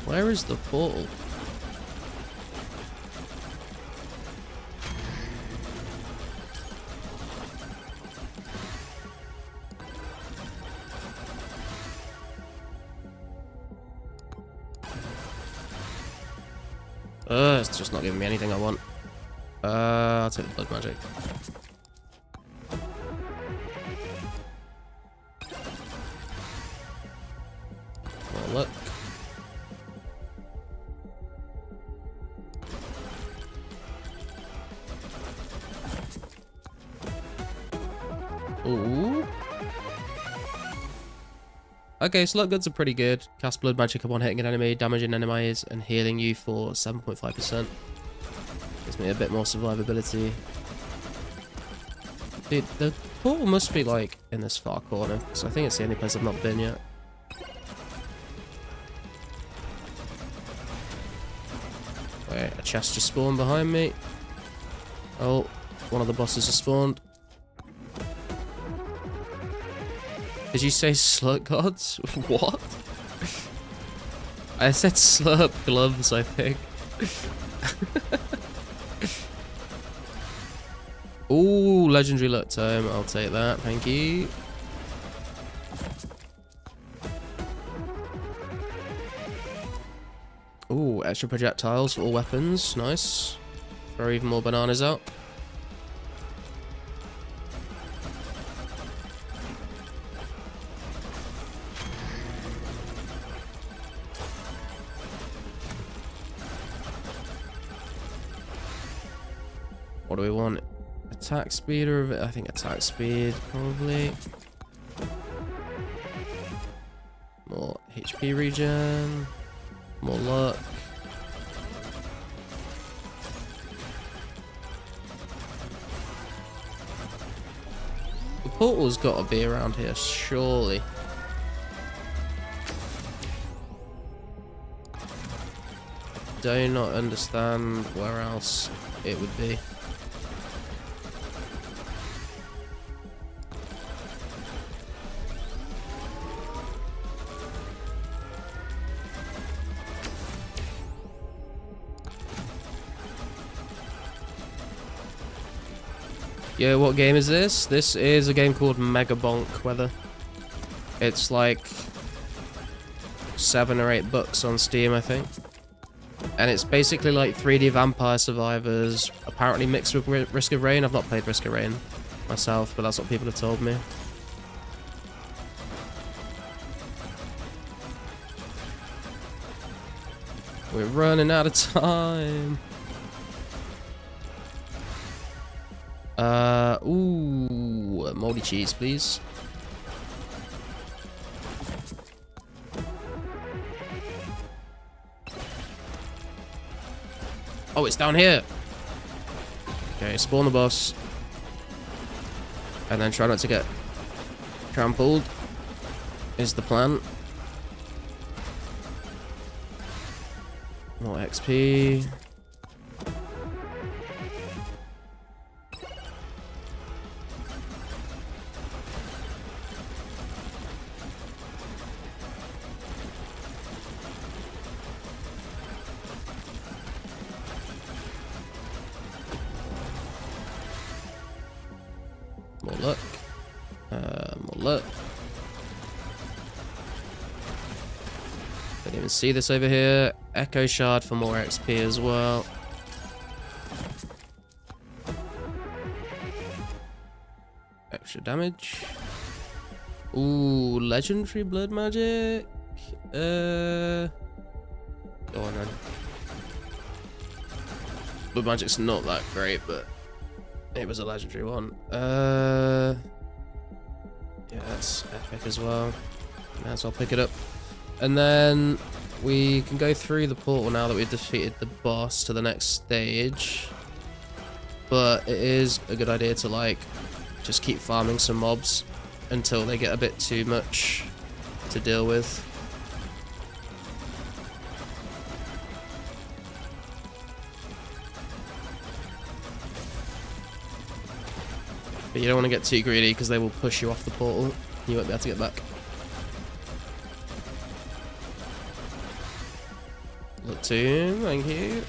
Where is the portal? It's just not giving me anything I want. I'll take the blood magic. Oh, look. Ooh. Okay, slot goods are pretty good. Cast blood magic upon hitting an enemy, damaging enemies, and healing you for 7.5%. Gives me a bit more survivability. Dude, the portal must be like in this far corner, because I think it's the only place I've not been yet. Wait, a chest just spawned behind me. Oh, one of the bosses has spawned. Did you say slurp gods? What? I said slurp gloves, I think. Ooh, legendary luck tome. I'll take that. Thank you. Ooh, extra projectiles for all weapons. Nice. Throw even more bananas out. What do we want? Attack speed or I think attack speed probably. More HP regen. More luck. The portal's got to be around here, surely. Do not understand where else it would be. Yeah, what game is this? This is a game called Megabonk, weather. It's like $7 or $8 on Steam, I think. And it's basically like 3D Vampire Survivors, apparently mixed with Risk of Rain. I've not played Risk of Rain myself, but that's what people have told me. We're running out of time. Ooh, moldy cheese, please. Oh, it's down here. Okay, spawn the boss. And then try not to get trampled is the plan. More XP. More luck. More luck. Didn't even see this over here. Echo Shard for more XP as well. Extra damage. Ooh, legendary blood magic. Go on then. Blood magic's not that great, but it was a legendary one. Yeah, that's epic as well. Might as well pick it up. And then we can go through the portal now that we've defeated the boss to the next stage. But it is a good idea to like just keep farming some mobs until they get a bit too much to deal with. But you don't want to get too greedy because they will push you off the portal. You won't be able to get back. Look tomb, thank you.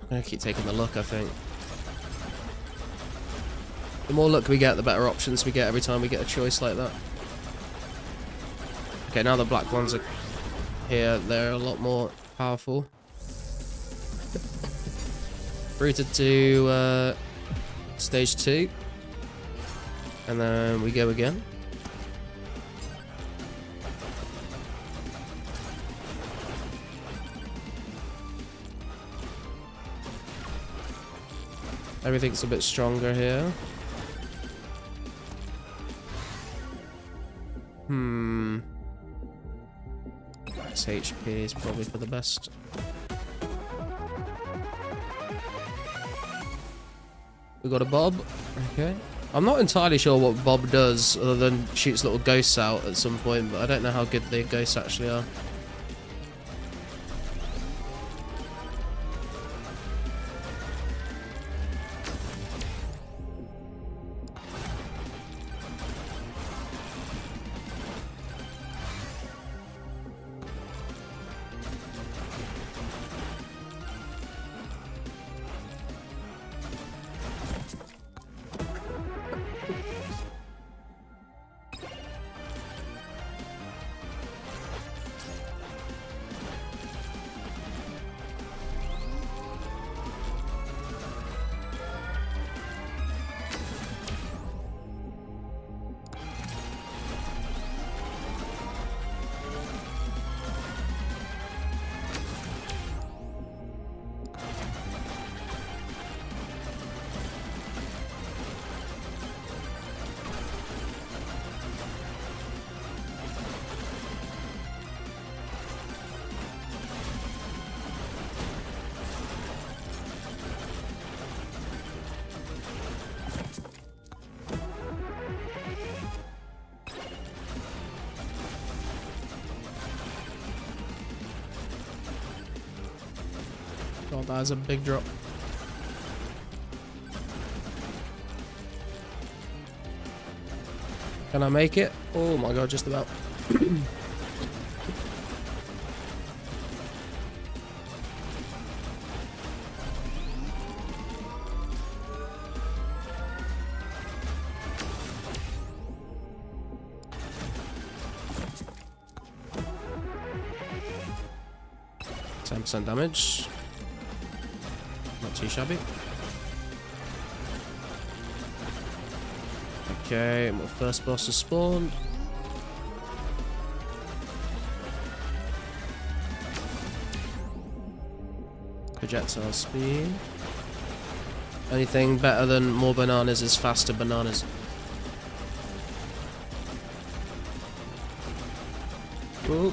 I'm gonna keep taking the luck, I think. The more luck we get, the better options we get every time we get a choice like that. Okay, now the black ones are here, they're a lot more powerful. Routed to stage 2. And then we go again. Everything's a bit stronger here. Max HP is probably for the best. We got a Bob. Okay. I'm not entirely sure what Bob does other than shoots little ghosts out at some point, but I don't know how good the ghosts actually are. God, that is a big drop. Can I make it? Oh my god, just about. %10 damage. Not too shabby. Okay, my first boss has spawned. Projectile speed. Only thing better than more bananas is faster bananas. Ooh.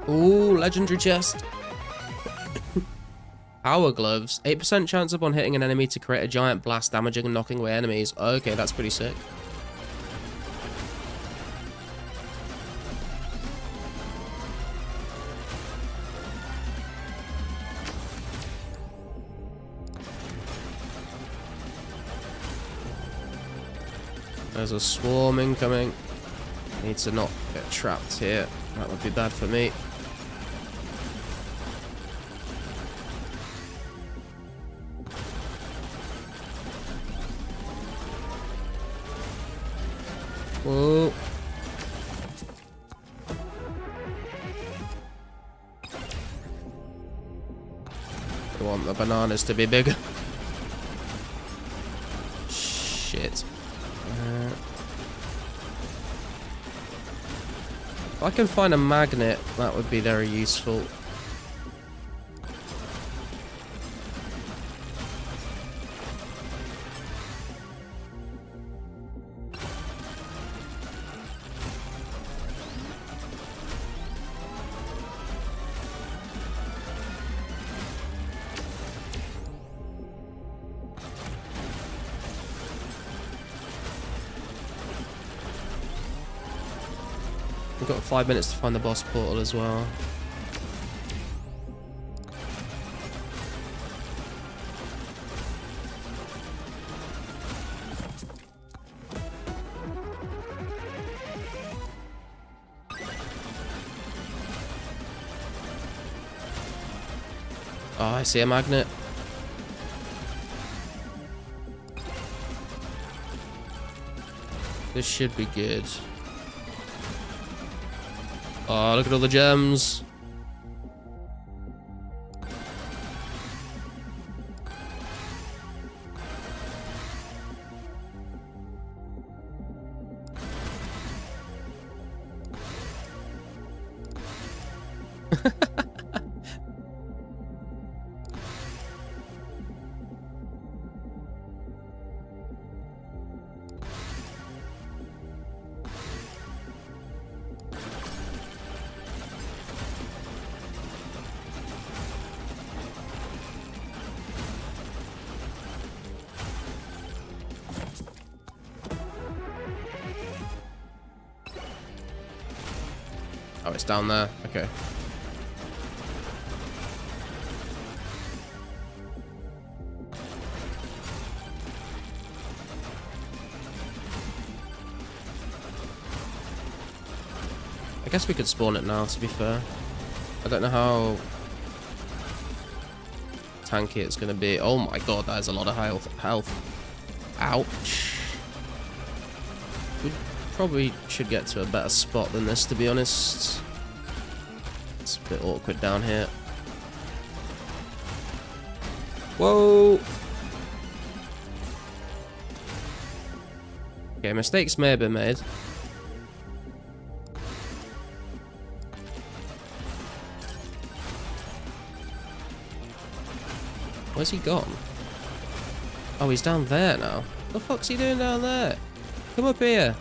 Ooh, legendary chest. Power gloves. 8% chance upon hitting an enemy to create a giant blast, damaging and knocking away enemies. Okay, that's pretty sick. There's a swarm incoming. Need to not get trapped here. That would be bad for me. Whoa. I want the bananas to be bigger. Shit. If I can find a magnet, that would be very useful. We've got 5 minutes to find the boss portal as well. Oh, I see a magnet. This should be good. Oh, look at all the gems. Oh, it's down there. Okay. I guess we could spawn it now, to be fair. I don't know how tanky it's going to be. Oh my god, that is a lot of health. Ouch. We probably should get to a better spot than this, to be honest. It's a bit awkward down here. Whoa! Okay, mistakes may have been made. Where's he gone? Oh, he's down there now. What the fuck's he doing down there? Come up here.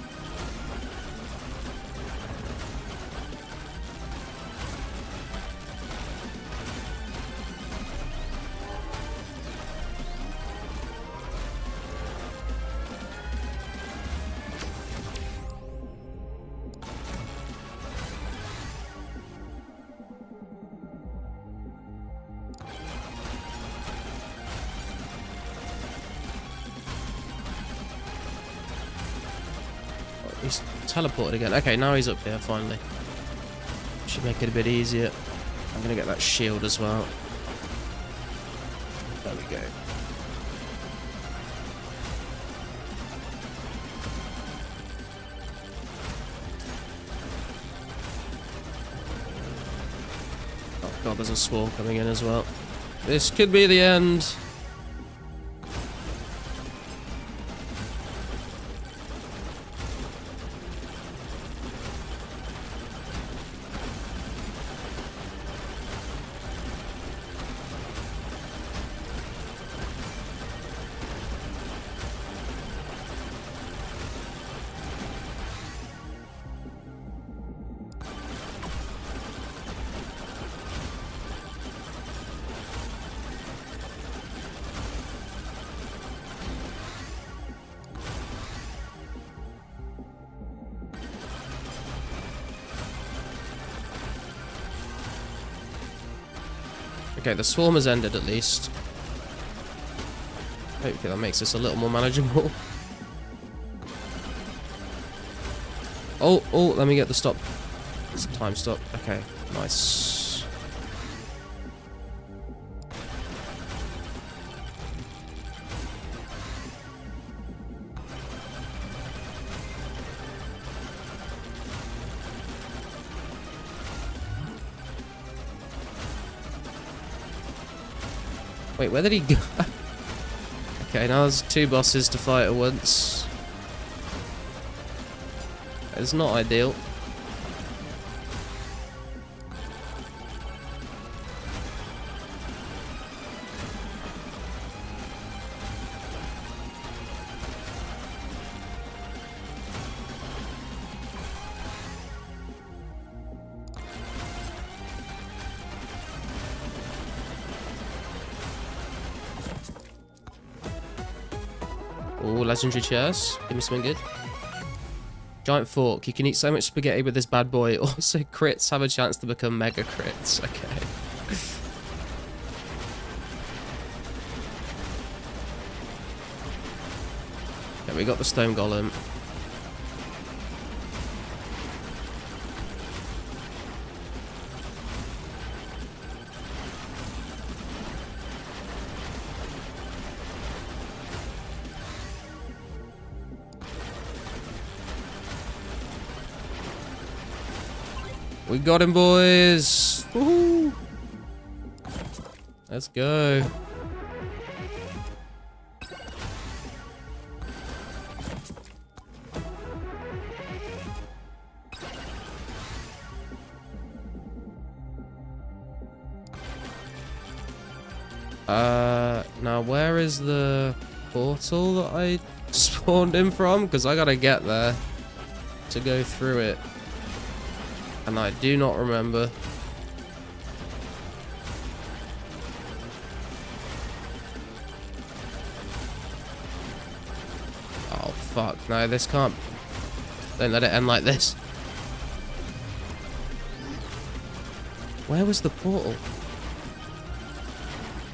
He's teleported again. Okay, now he's up here, finally. Should make it a bit easier. I'm gonna get that shield as well. There we go. Oh god, there's a swarm coming in as well. This could be the end. Okay, the swarm has ended at least. Hopefully that makes this a little more manageable. Oh, let me get the stop. It's a time stop. Okay, nice. Wait, where did he go? Okay, now there's two bosses to fight at once. It's not ideal. Oh, legendary chairs. Give me something good. Giant fork. You can eat so much spaghetti with this bad boy. Also, crits have a chance to become mega crits. Okay. Okay, we got the stone golem. We got him, boys! Woohoo! Let's go. Now where is the portal that I spawned in from? Because I gotta get there to go through it. And I do not remember. Oh, fuck. No, this can't... Don't let it end like this. Where was the portal?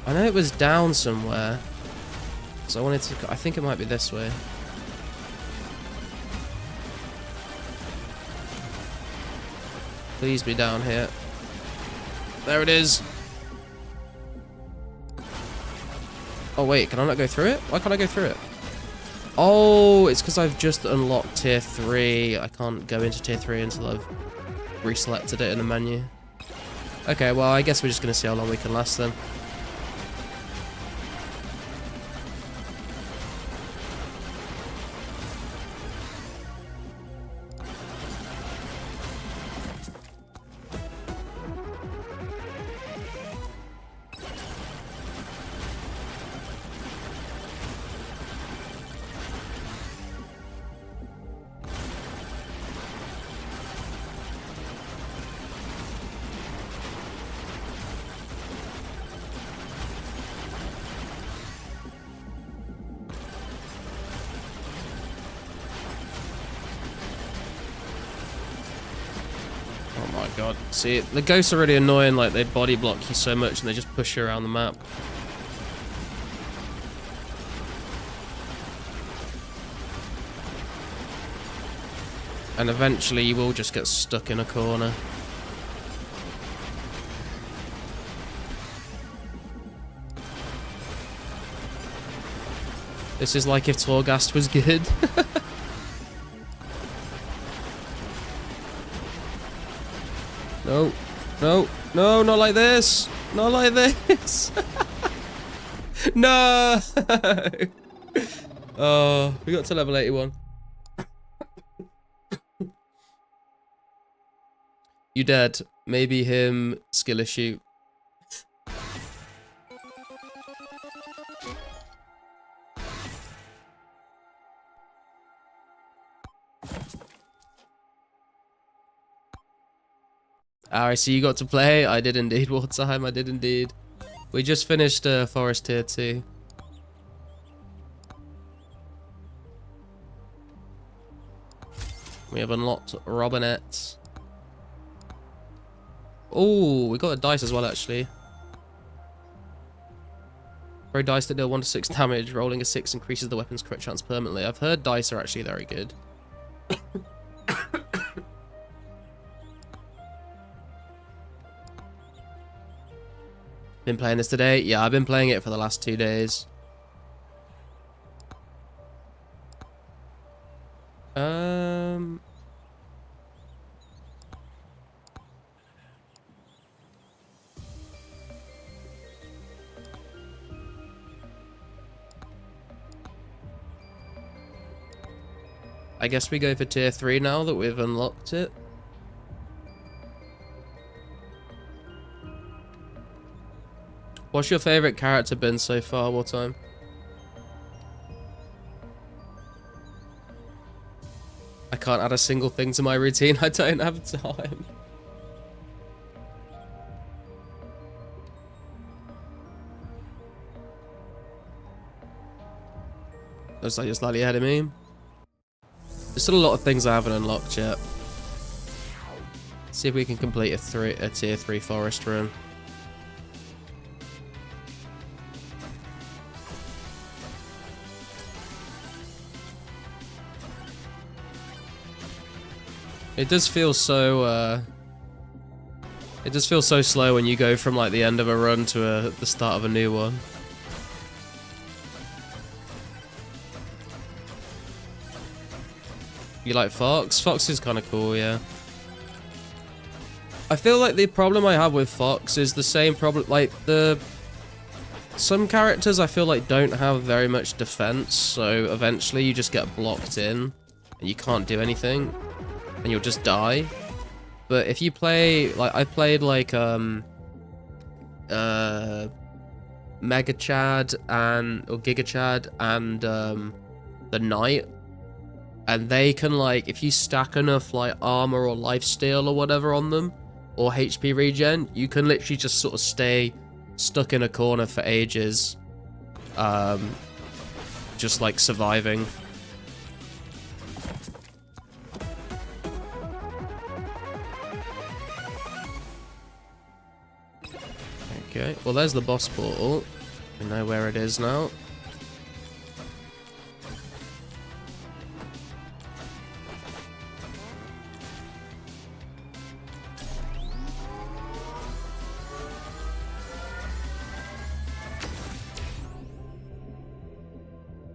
I know it was down somewhere. So I wanted to... I think it might be this way. Please be down here. There it is. Oh wait, can I not go through it? Why can't I go through it? Oh, it's because I've just unlocked tier 3. I can't go into tier 3 until I've reselected it in the menu. Okay, well, I guess we're just going to see how long we can last then. Oh my god. See, the ghosts are really annoying, like they body block you so much and they just push you around the map. And eventually you will just get stuck in a corner. This is like if Torghast was good. No, no, no, not like this. Not like this. No. Oh, we got to level 81. You dead. Maybe him skill issue. I see you got to play. I did indeed, Wartime. I did indeed. We just finished Forest Tier 2. We have unlocked Robinette. Oh, we got a dice as well, actually. Throw dice that deal 1 to 6 damage. Rolling a 6 increases the weapon's crit chance permanently. I've heard dice are actually very good. Been playing this today? Yeah, I've been playing it for the last 2 days. I guess we go for tier 3 now that we've unlocked it. What's your favourite character been so far? What time? I can't add a single thing to my routine. I don't have time. Looks like you're slightly ahead of me. There's still a lot of things I haven't unlocked yet. See if we can complete a tier 3 forest run. It does feel so slow when you go from like the end of a run to the start of a new one. You like Fox? Fox is kind of cool, yeah. I feel like the problem I have with Fox is the same problem, like some characters I feel like don't have very much defense, so eventually you just get blocked in and you can't do anything and you'll just die. But if you play, like I played like Mega Chad or Giga Chad and the Knight. And they can, like, if you stack enough, like, armor or lifesteal or whatever on them, or HP regen, you can literally just sort of stay stuck in a corner for ages. Just, like, surviving. well, there's the boss portal. We know where it is now.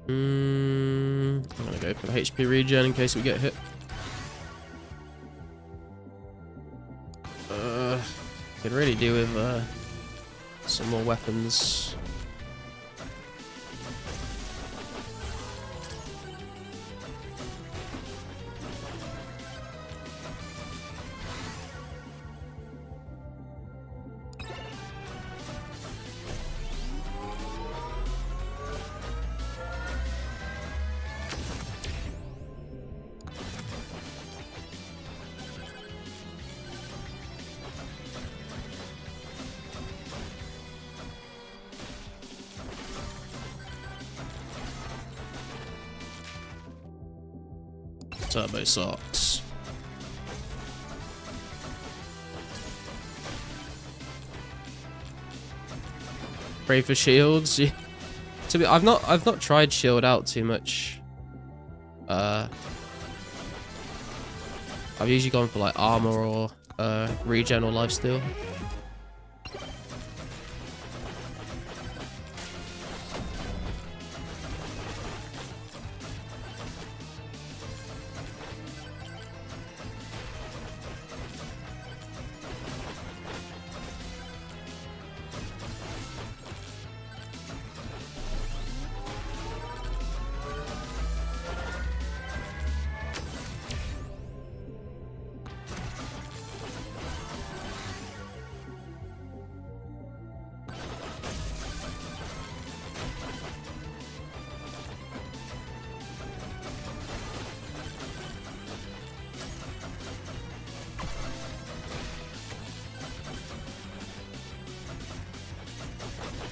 I'm gonna go for the HP regen in case we get hit. Could really do with some more weapons. Turbo socks. Pray for shields. To be, I've not tried shield out too much. I've usually gone for like armor or regen or lifesteal.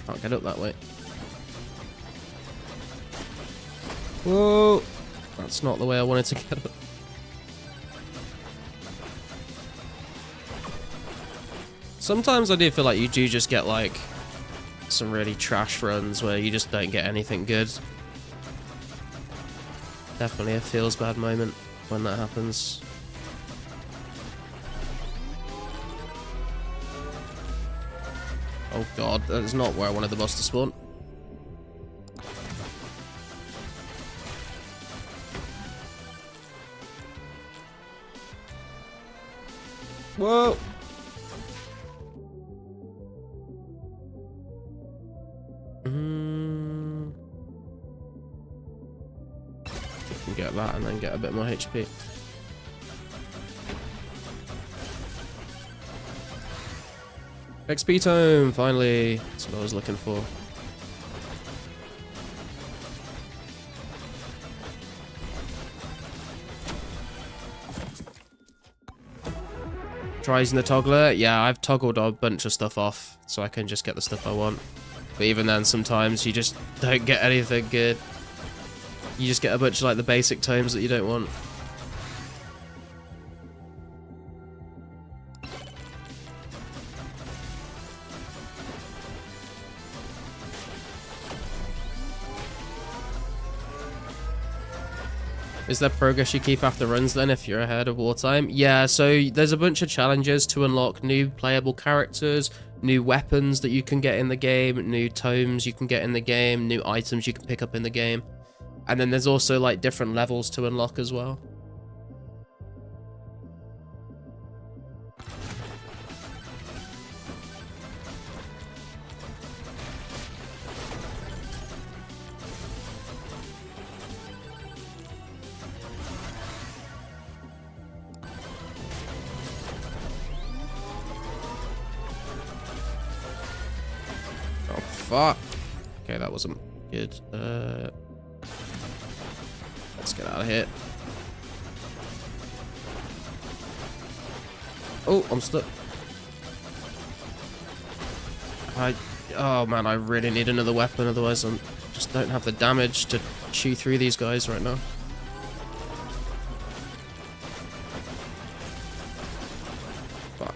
Can't get up that way. Whoa! That's not the way I wanted to get up. Sometimes I do feel like you do just get like some really trash runs where you just don't get anything good. Definitely a feels bad moment when that happens. Oh god, that's not where I wanted the boss to spawn. Whoa! You can get that and then get a bit more HP. XP tome, finally. That's what I was looking for. Try using the toggler. Yeah, I've toggled a bunch of stuff off so I can just get the stuff I want. But even then, sometimes you just don't get anything good. You just get a bunch of like the basic tomes that you don't want. Is there progress you keep after runs then if you're ahead of wartime? Yeah, so there's a bunch of challenges to unlock new playable characters, new weapons that you can get in the game, new tomes you can get in the game, new items you can pick up in the game. And then there's also like different levels to unlock as well. Oh, fuck. Okay, that wasn't good. Let's get out of here. Oh, I'm stuck. Oh man, I really need another weapon, otherwise I just don't have the damage to chew through these guys right now. Fuck.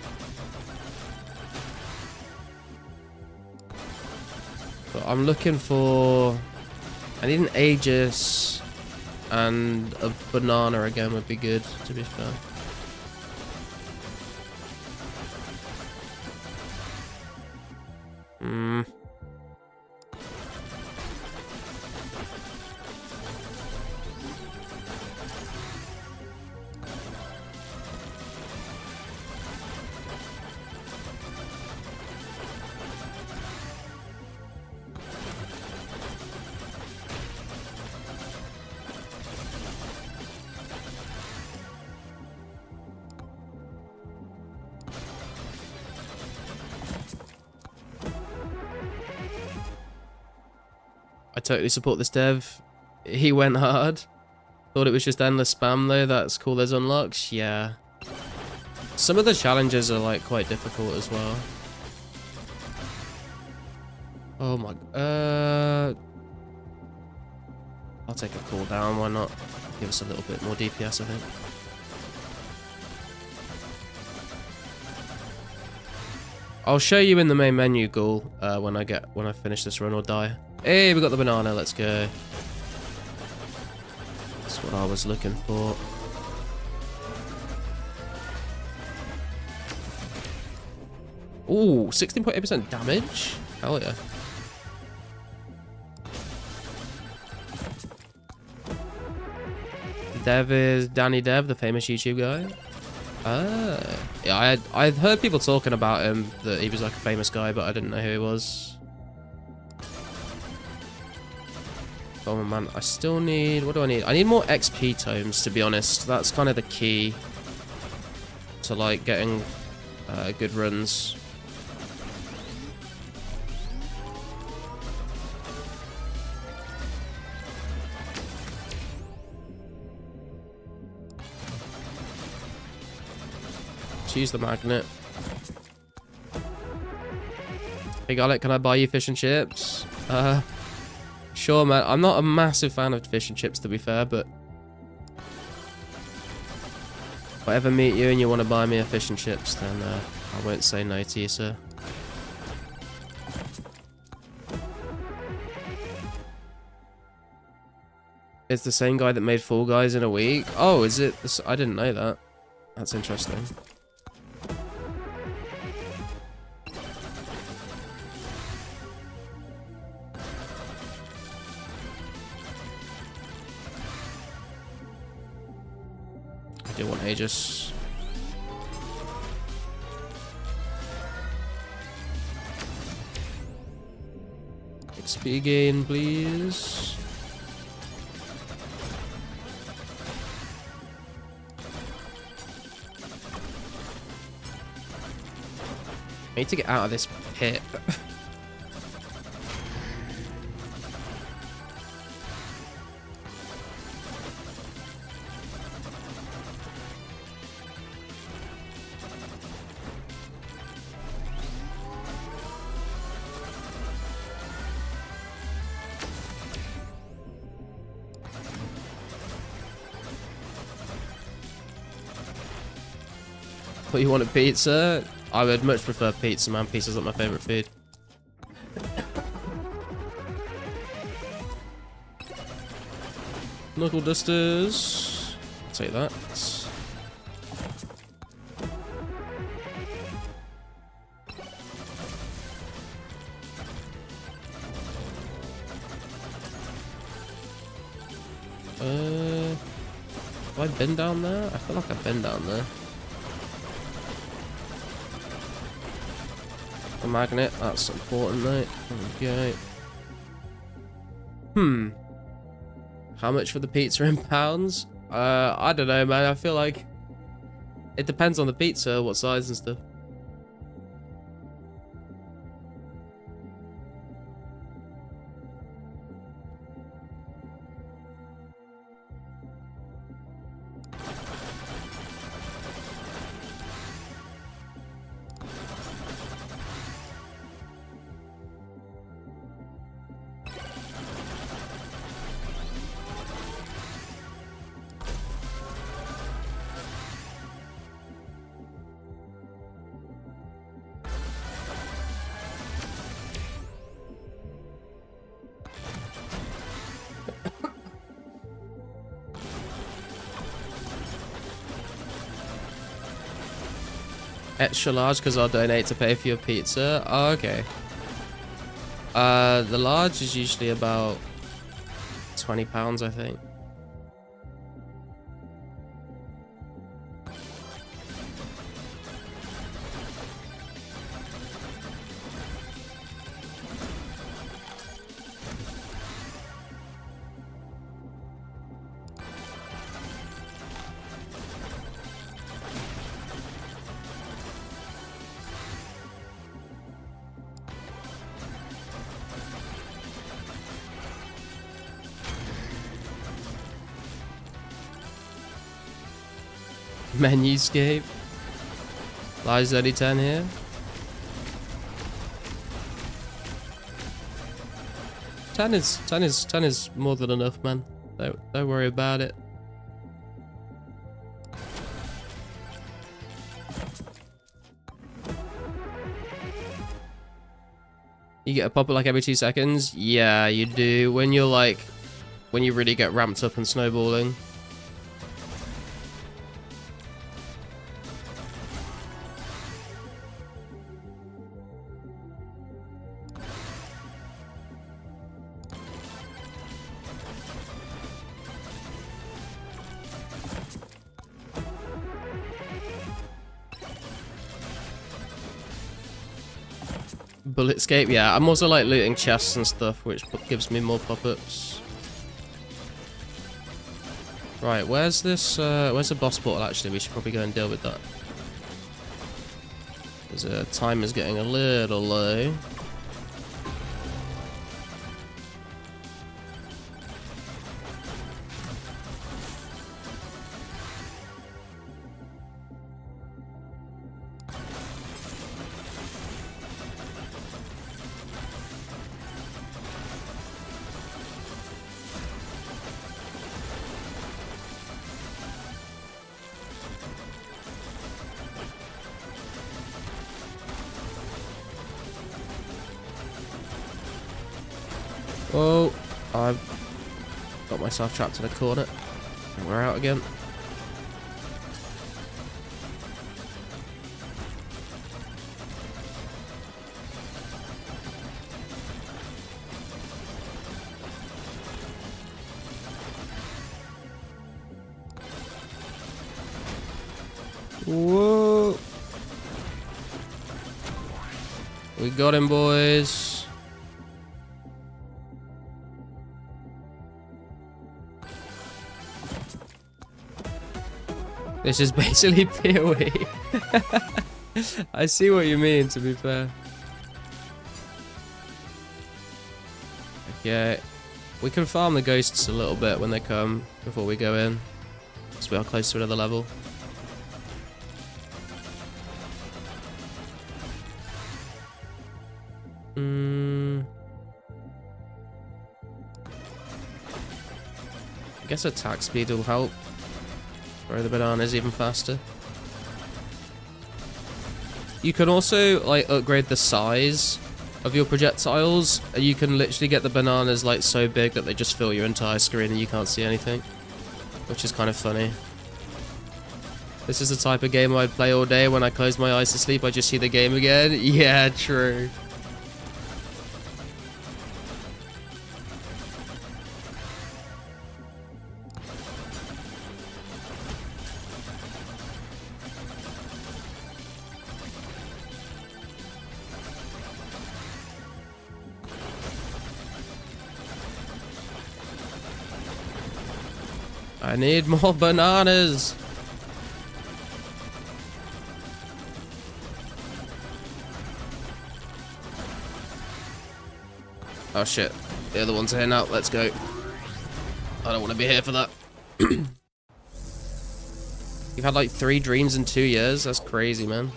But I'm looking for... I need an Aegis and a banana again would be good, to be fair. I totally support this dev. He went hard. Thought it was just endless spam though. That's cool. There's unlocks. Yeah. Some of the challenges are like quite difficult as well. Oh my. I'll take a cooldown. Why not? Give us a little bit more DPS, I think. I'll show you in the main menu, Ghoul, when I finish this run or die. Hey, we got the banana. Let's go. That's what I was looking for. Ooh, 16.8% damage. Hell yeah. Dev is Danny Dev, the famous YouTube guy. Ah, yeah, I'd heard people talking about him, that he was like a famous guy, but I didn't know who he was. Oh man, I still need, what do I need? I need more XP tomes, to be honest. That's kind of the key to like getting good runs. Use the magnet. Hey Garlic, can I buy you fish and chips? Sure man. I'm not a massive fan of fish and chips, to be fair, but if I ever meet you and you want to buy me a fish and chips, then I won't say no to you, sir. It's the same guy that made Fall Guys in a week? Oh, is it? I didn't know that. That's interesting. I do want Aegis. XP gain, please. I need to get out of this pit. What, you want a pizza? I would much prefer pizza, man. Pizza's like my favourite food. Knuckle dusters. I'll take that. Have I been down there? I feel like I've been down there. The magnet, that's important, mate. There we go. How much for the pizza in pounds? I don't know, man. I feel like it depends on the pizza, what size and stuff. Extra large because I'll donate to pay for your pizza. Oh, okay. The large is usually about £20, I think. Menuscape. Lies only 10 here. Ten is more than enough, man. Don't worry about it. You get a pop-up like every 2 seconds? Yeah, you do. When you're like, when you really get ramped up and snowballing. Bulletscape, yeah. I'm also like looting chests and stuff, which gives me more pop-ups. Right, where's this? Where's the boss portal? Actually, we should probably go and deal with that. Because time is getting a little low. Oh, I've got myself trapped in a corner. And we're out again. Whoa. We got him, boys. This is basically PoE. I see what you mean, to be fair. Okay. We can farm the ghosts a little bit when they come before we go in. Because we are close to another level. I guess attack speed will help. Throw the bananas even faster. You can also like upgrade the size of your projectiles. You can literally get the bananas like so big that they just fill your entire screen and you can't see anything, which is kind of funny. This is the type of game I'd play all day. When I close my eyes to sleep, I just see the game again. Yeah, true. I need more bananas. Oh shit. The other one's here now. Let's go. I don't want to be here for that. You've had like 3 dreams in 2 years? That's crazy, man.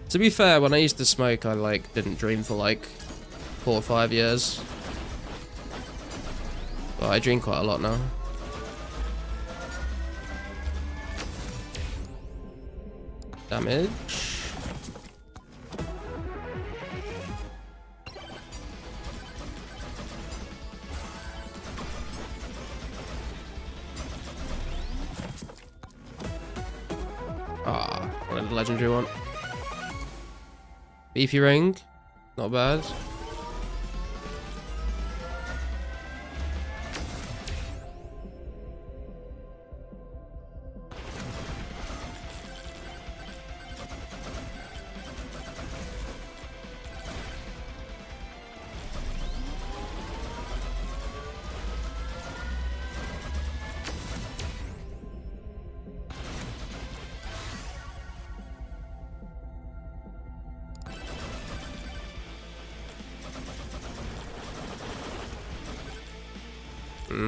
To be fair, when I used to smoke, I like didn't dream for like 4 or 5 years. But I dream quite a lot now. Damage. Ah, wanted the legendary one. Beefy ring. Not bad.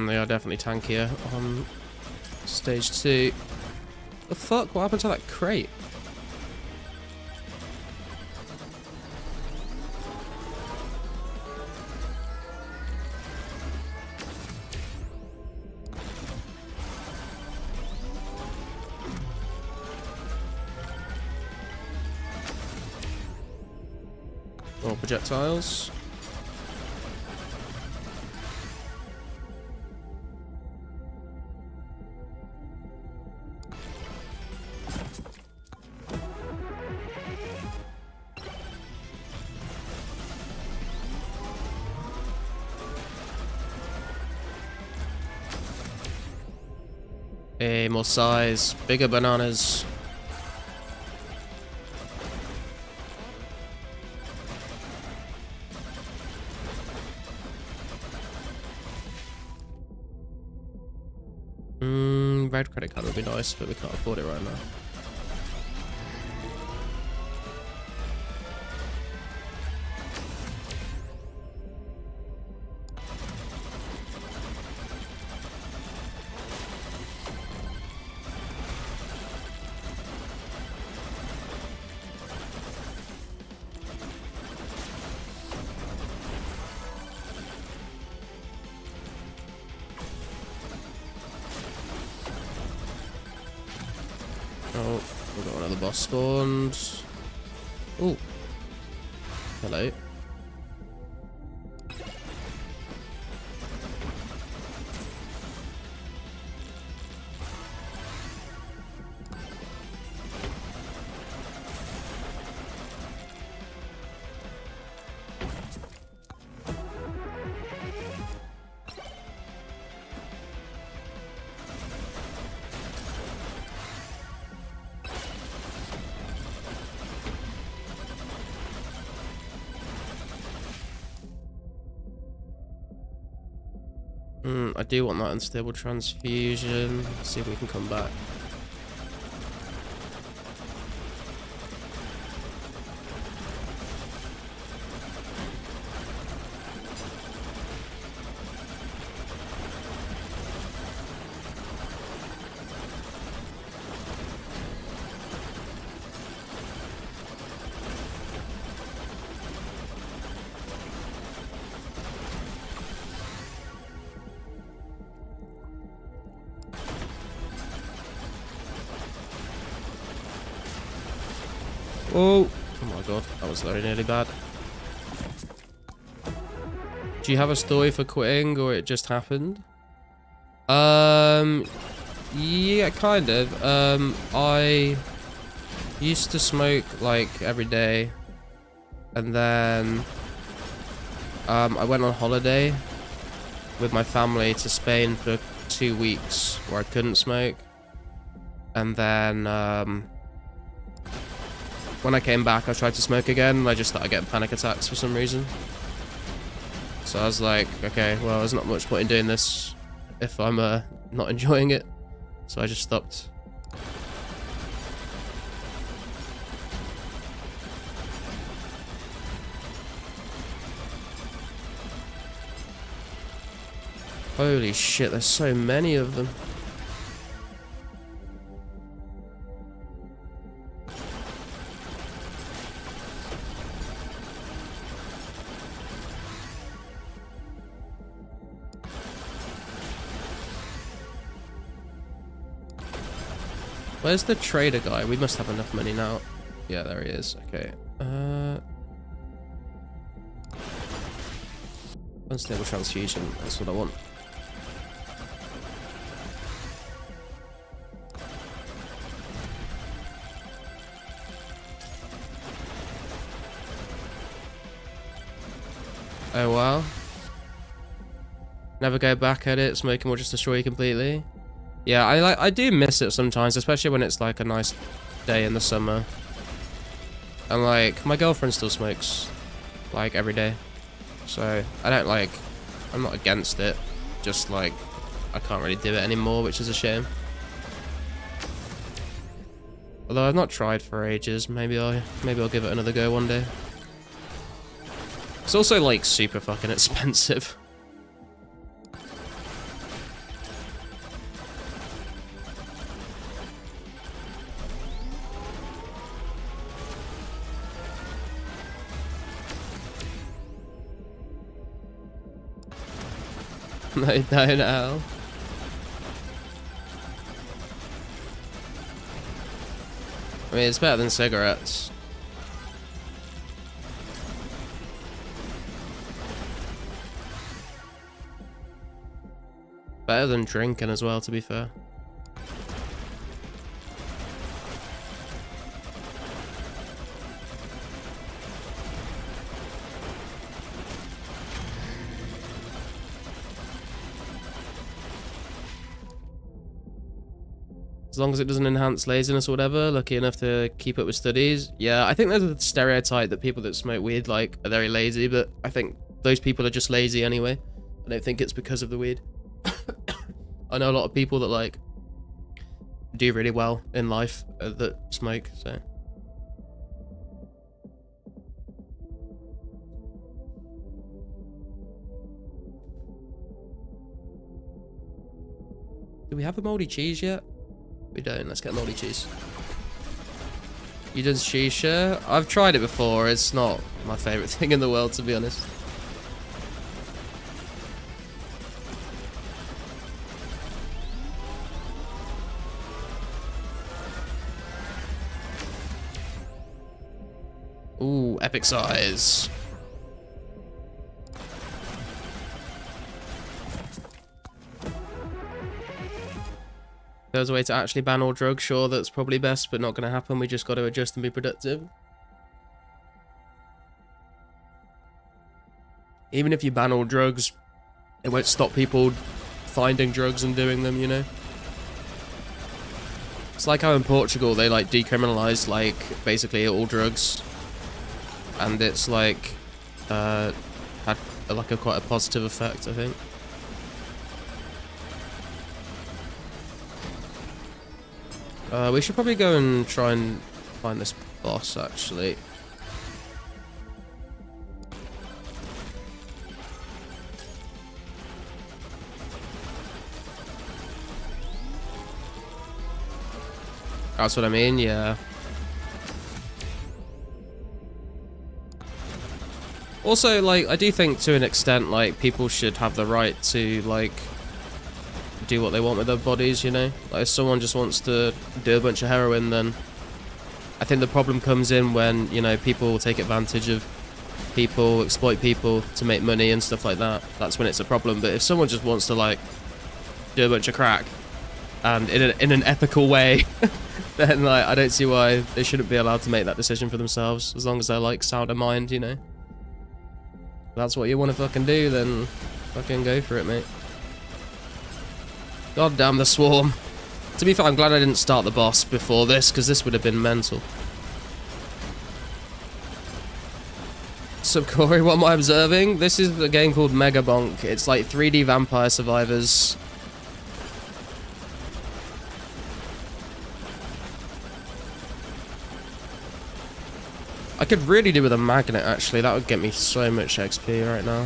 They are definitely tankier on stage 2. The fuck? What happened to that crate? More projectiles. Hey, more size, bigger bananas. Red credit card would be nice, but we can't afford it right now. Oh, we've got another boss spawned. Oh, hello. I do want that unstable transfusion. Let's see if we can come back. Oh my god, that was very nearly bad. Do you have a story for quitting, or it just happened? Yeah, kind of. I used to smoke like every day, and then I went on holiday with my family to Spain for 2 weeks where I couldn't smoke, and then when I came back, I tried to smoke again, and I just started getting panic attacks for some reason. So I was like, okay, well, there's not much point in doing this if I'm not enjoying it. So I just stopped. Holy shit, there's so many of them. Where's the trader guy? We must have enough money now. Yeah, there he is. Okay. Unstable transfusion. That's what I want. Oh wow. Never go back at it. Smoking will just destroy you completely. Yeah, I do miss it sometimes, especially when it's like a nice day in the summer. And like my girlfriend still smokes like every day. So I don't like, I'm not against it. Just like I can't really do it anymore, which is a shame. Although I've not tried for ages, maybe I'll give it another go one day. It's also like super fucking expensive. No, no. I mean, it's better than cigarettes. Better than drinking as well, to be fair. As long as it doesn't enhance laziness or whatever, lucky enough to keep up with studies. Yeah, I think there's a stereotype that people that smoke weed like are very lazy, but I think those people are just lazy anyway. I don't think it's because of the weed. I know a lot of people that like do really well in life that smoke, so. Do we have a moldy cheese yet? We don't. Let's get moldy cheese. You done shisha? I've tried it before. It's not my favorite thing in the world, to be honest. Ooh, epic size. There's a way to actually ban all drugs, sure, that's probably best, but not going to happen. We just got to adjust and be productive. Even if you ban all drugs, it won't stop people finding drugs and doing them, you know? It's like how in Portugal they like decriminalized like basically all drugs, and it's like had like quite a positive effect, I think. We should probably go and try and find this boss, actually. That's what I mean, yeah. Also, like, I do think to an extent, like, people should have the right to, like, do what they want with their bodies, you know? Like, if someone just wants to do a bunch of heroin, then I think the problem comes in when, you know, people take advantage of people, exploit people to make money and stuff like that. That's when it's a problem. But if someone just wants to, like, do a bunch of crack, and in an ethical way, then, like, I don't see why they shouldn't be allowed to make that decision for themselves, as long as they're, like, sound of mind, you know? If that's what you want to fucking do, then fucking go for it, mate. God damn the swarm. To be fair, I'm glad I didn't start the boss before this, because this would have been mental. So, Corey, what am I observing? This is a game called Megabonk. It's like 3D Vampire Survivors. I could really do with a magnet, actually. That would get me so much XP right now.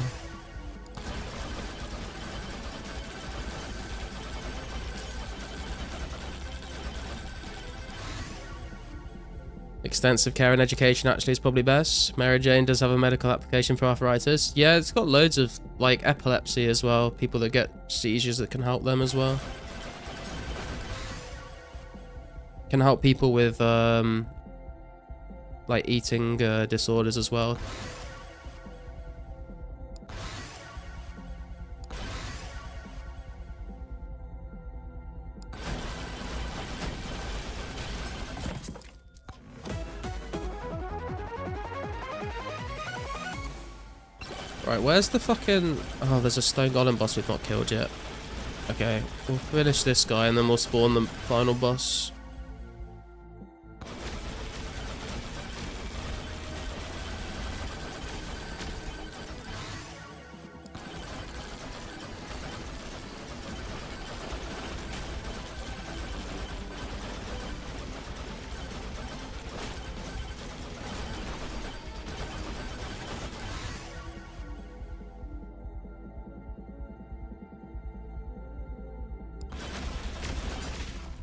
Extensive care and education actually is probably best. Mary Jane does have a medical application for arthritis. Yeah, it's got loads of, like, epilepsy as well. People that get seizures that can help them as well. Can help people with, like, eating disorders as well. Right, where's the fucking... Oh, there's a stone golem boss we've not killed yet. Okay, we'll finish this guy and then we'll spawn the final boss.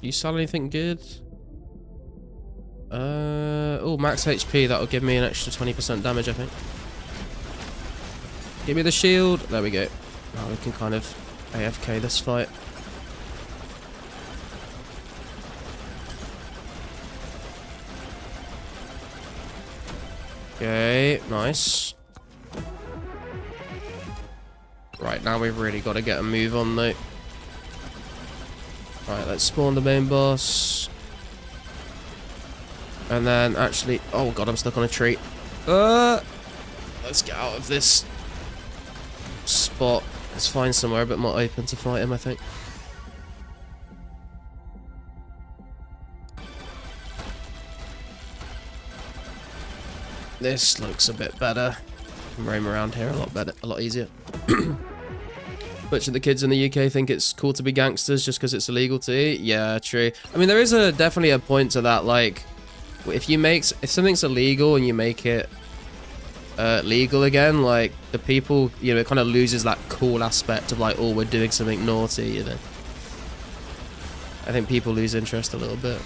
You sell anything good? Oh, max HP. That'll give me an extra 20% damage, I think. Give me the shield. There we go. Now we can kind of AFK this fight. Okay, nice. Right, now we've really got to get a move on, though. Right, let's spawn the main boss. And then actually... Oh god, I'm stuck on a tree. Let's get out of this spot. Let's find somewhere a bit more open to fight him, I think. This looks a bit better. I can roam around here a lot better, a lot easier. Much of the kids in the UK think it's cool to be gangsters just because it's illegal to eat. Yeah, true. I mean, there is definitely a point to that. Like, if something's illegal and you make it legal again, like the people, you know, it kind of loses that cool aspect of like, oh, we're doing something naughty, you know. I think people lose interest a little bit.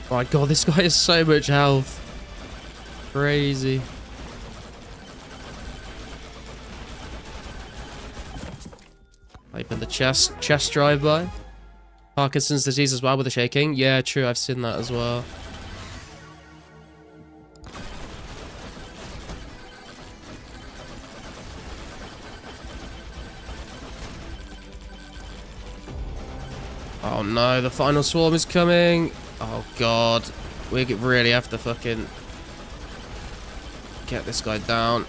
My god, this guy has so much health. Crazy. Open the chest drive-by. Parkinson's disease as well with the shaking. Yeah, true, I've seen that as well. Oh no, the final swarm is coming. Oh god, we really have to fucking get this guy down.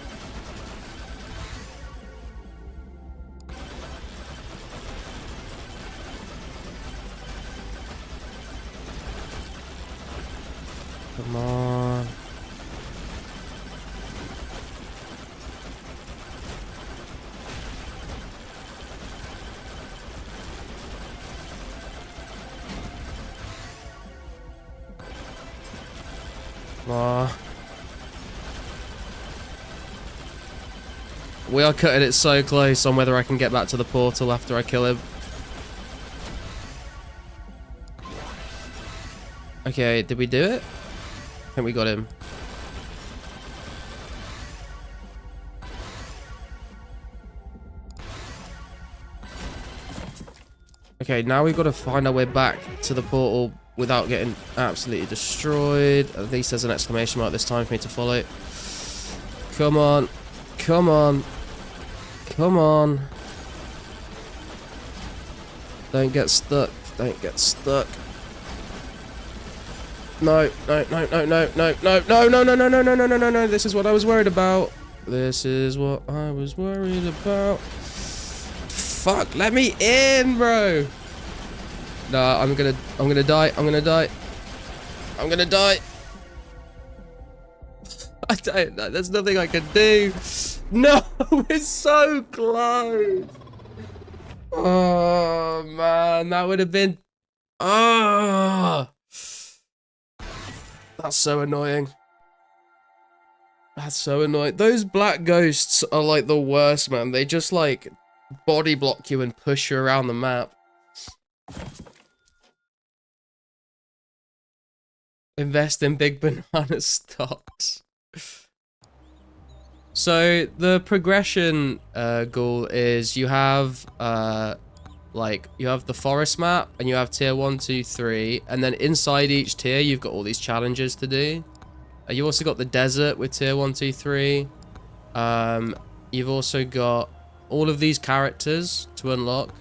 Come on. We are cutting it so close on whether I can get back to the portal after I kill him. Okay, did we do it? I think we got him. Okay, now we've got to find our way back to the portal without getting absolutely destroyed. At least there's an exclamation mark this time for me to follow. Come on. Come on. Come on. Don't get stuck. Don't get stuck. No, no, no, no, no, no, no, no, no, no, no, no, no, no, no, no, no. This is what I was worried about. This is what I was worried about. Fuck, let me in, bro. Nah, I'm gonna die. I'm gonna die. I'm gonna die. I don't know. There's nothing I can do. No, it's so close. Oh man, that would have been. Oh, that's so annoying. That's so annoying. Those black ghosts are like the worst, man. They just like body block you and push you around the map. Invest in big banana stocks. So the progression goal is you have like, you have the forest map, and you have tier 1, 2, 3, and then inside each tier, you've got all these challenges to do. You also got the desert with tier 1, 2, 3. You've also got all of these characters to unlock.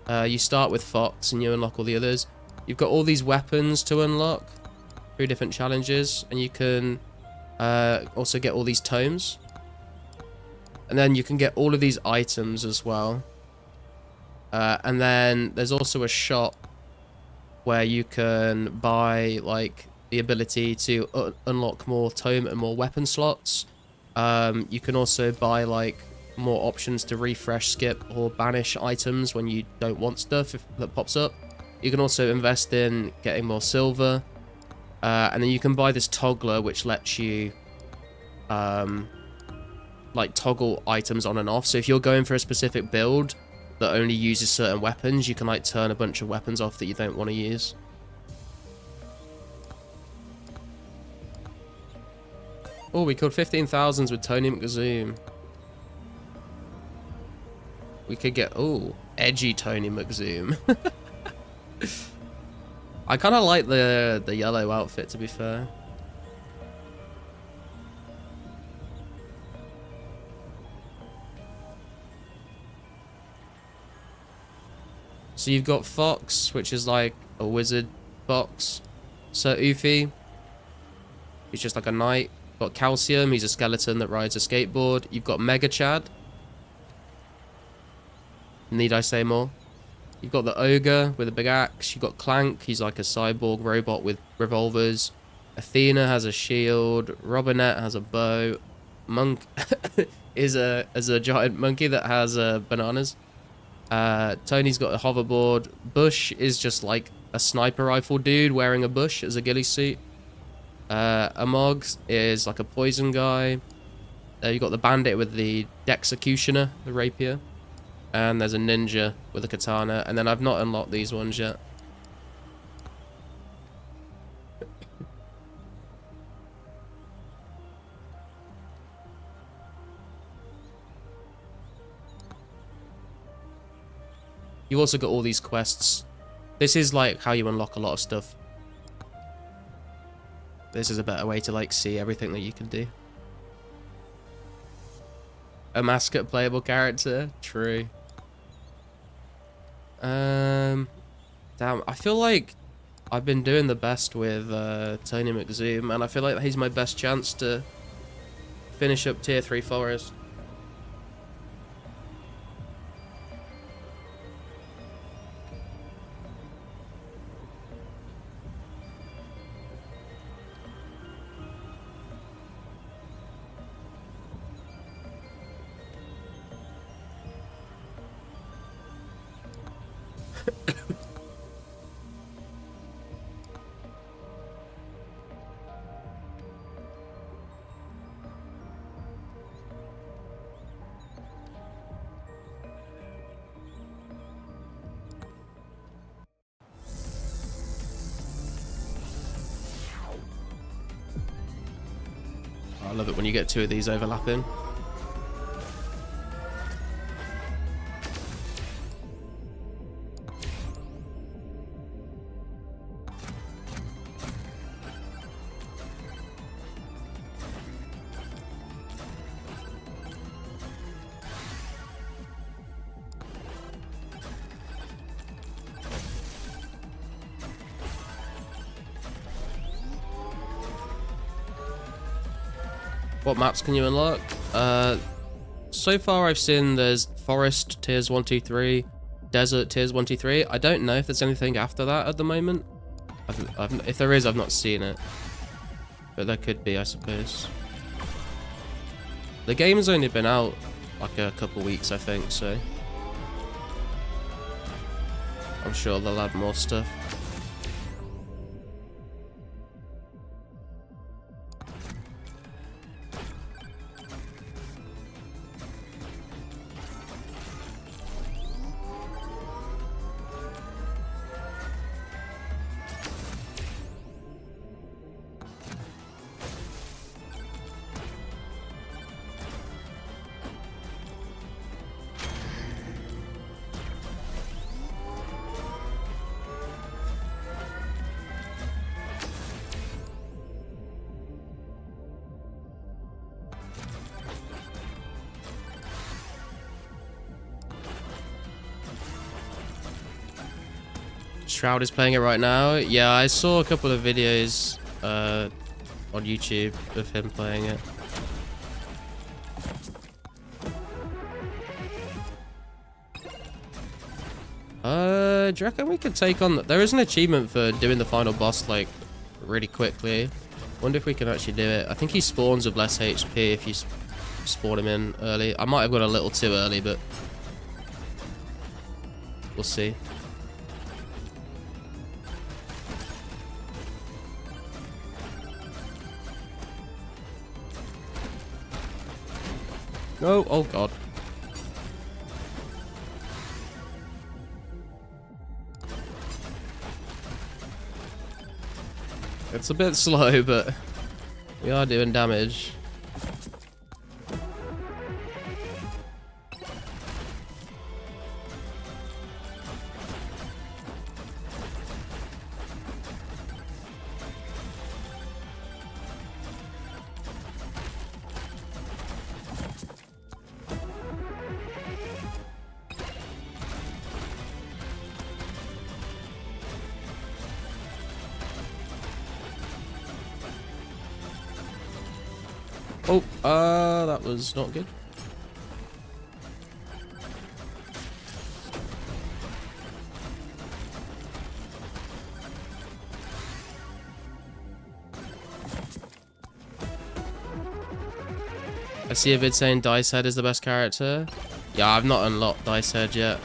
You start with Fox, and you unlock all the others. You've got all these weapons to unlock through different challenges, and you can also get all these tomes. And then you can get all of these items as well. And then there's also a shop where you can buy, like, the ability to unlock more tome and more weapon slots. You can also buy, like, more options to refresh, skip, or banish items when you don't want stuff that pops up. You can also invest in getting more silver. And then you can buy this toggler, which lets you, like, toggle items on and off. So if you're going for a specific build that only uses certain weapons, you can, like, turn a bunch of weapons off that you don't want to use. Oh, we killed 15,000s with Tony McZoom. We could get, oh, edgy Tony McZoom. I kind of like the yellow outfit, to be fair. So you've got Fox, which is like a wizard box. Sir Ufi, he's just like a knight. Got Calcium, he's a skeleton that rides a skateboard. You've got Mega Chad. Need I say more? You've got the Ogre with a big axe. You've got Clank, he's like a cyborg robot with revolvers. Athena has a shield. Robinette has a bow. Monk is a giant monkey that has bananas. Tony's got a hoverboard. Bush is just like a sniper rifle dude wearing a bush as a ghillie suit. Amog is like a poison guy. You got the bandit with the Dexecutioner, the rapier. And there's a ninja with a katana. And then I've not unlocked these ones yet. You've also got all these quests. This is like how you unlock a lot of stuff. This is a better way to, like, see everything that you can do. A mascot playable character? True. Damn, I feel like I've been doing the best with Tony McZoom, and I feel like he's my best chance to finish up tier 3 forest. I love it when you get two of these overlapping. What maps can you unlock? So far I've seen there's Forest tiers 1, 2, 3, Desert tiers 1, 2, 3. I don't know if there's anything after that at the moment. If there is, I've not seen it. But there could be, I suppose. The game's only been out like a couple weeks, I think, so I'm sure they'll add more stuff. Shroud is playing it right now. Yeah, I saw a couple of videos on YouTube of him playing it. Do you reckon we could take on... There is an achievement for doing the final boss, like, really quickly. Wonder if we can actually do it. I think he spawns with less HP if you spawn him in early. I might have gone a little too early, but... we'll see. No, oh god. It's a bit slow, but we are doing damage. Oh, that was not good. I see a vid saying Dice Head is the best character. Yeah, I've not unlocked Dice Head yet.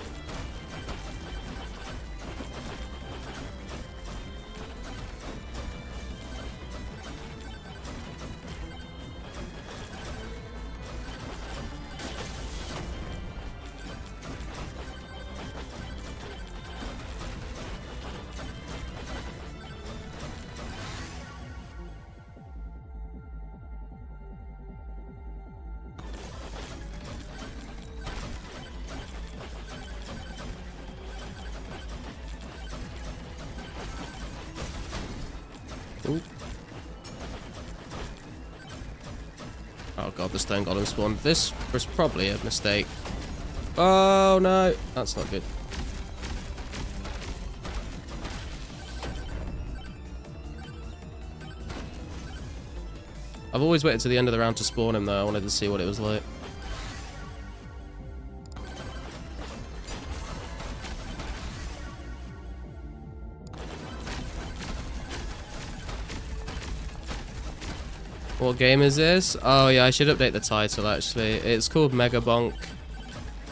Ooh. Oh god, the stone golem spawned. This was probably a mistake. Oh no, that's not good. I've always waited to the end of the round to spawn him though. I wanted to see what it was like. What game is this? Oh yeah, I should update the title actually. It's called Megabonk.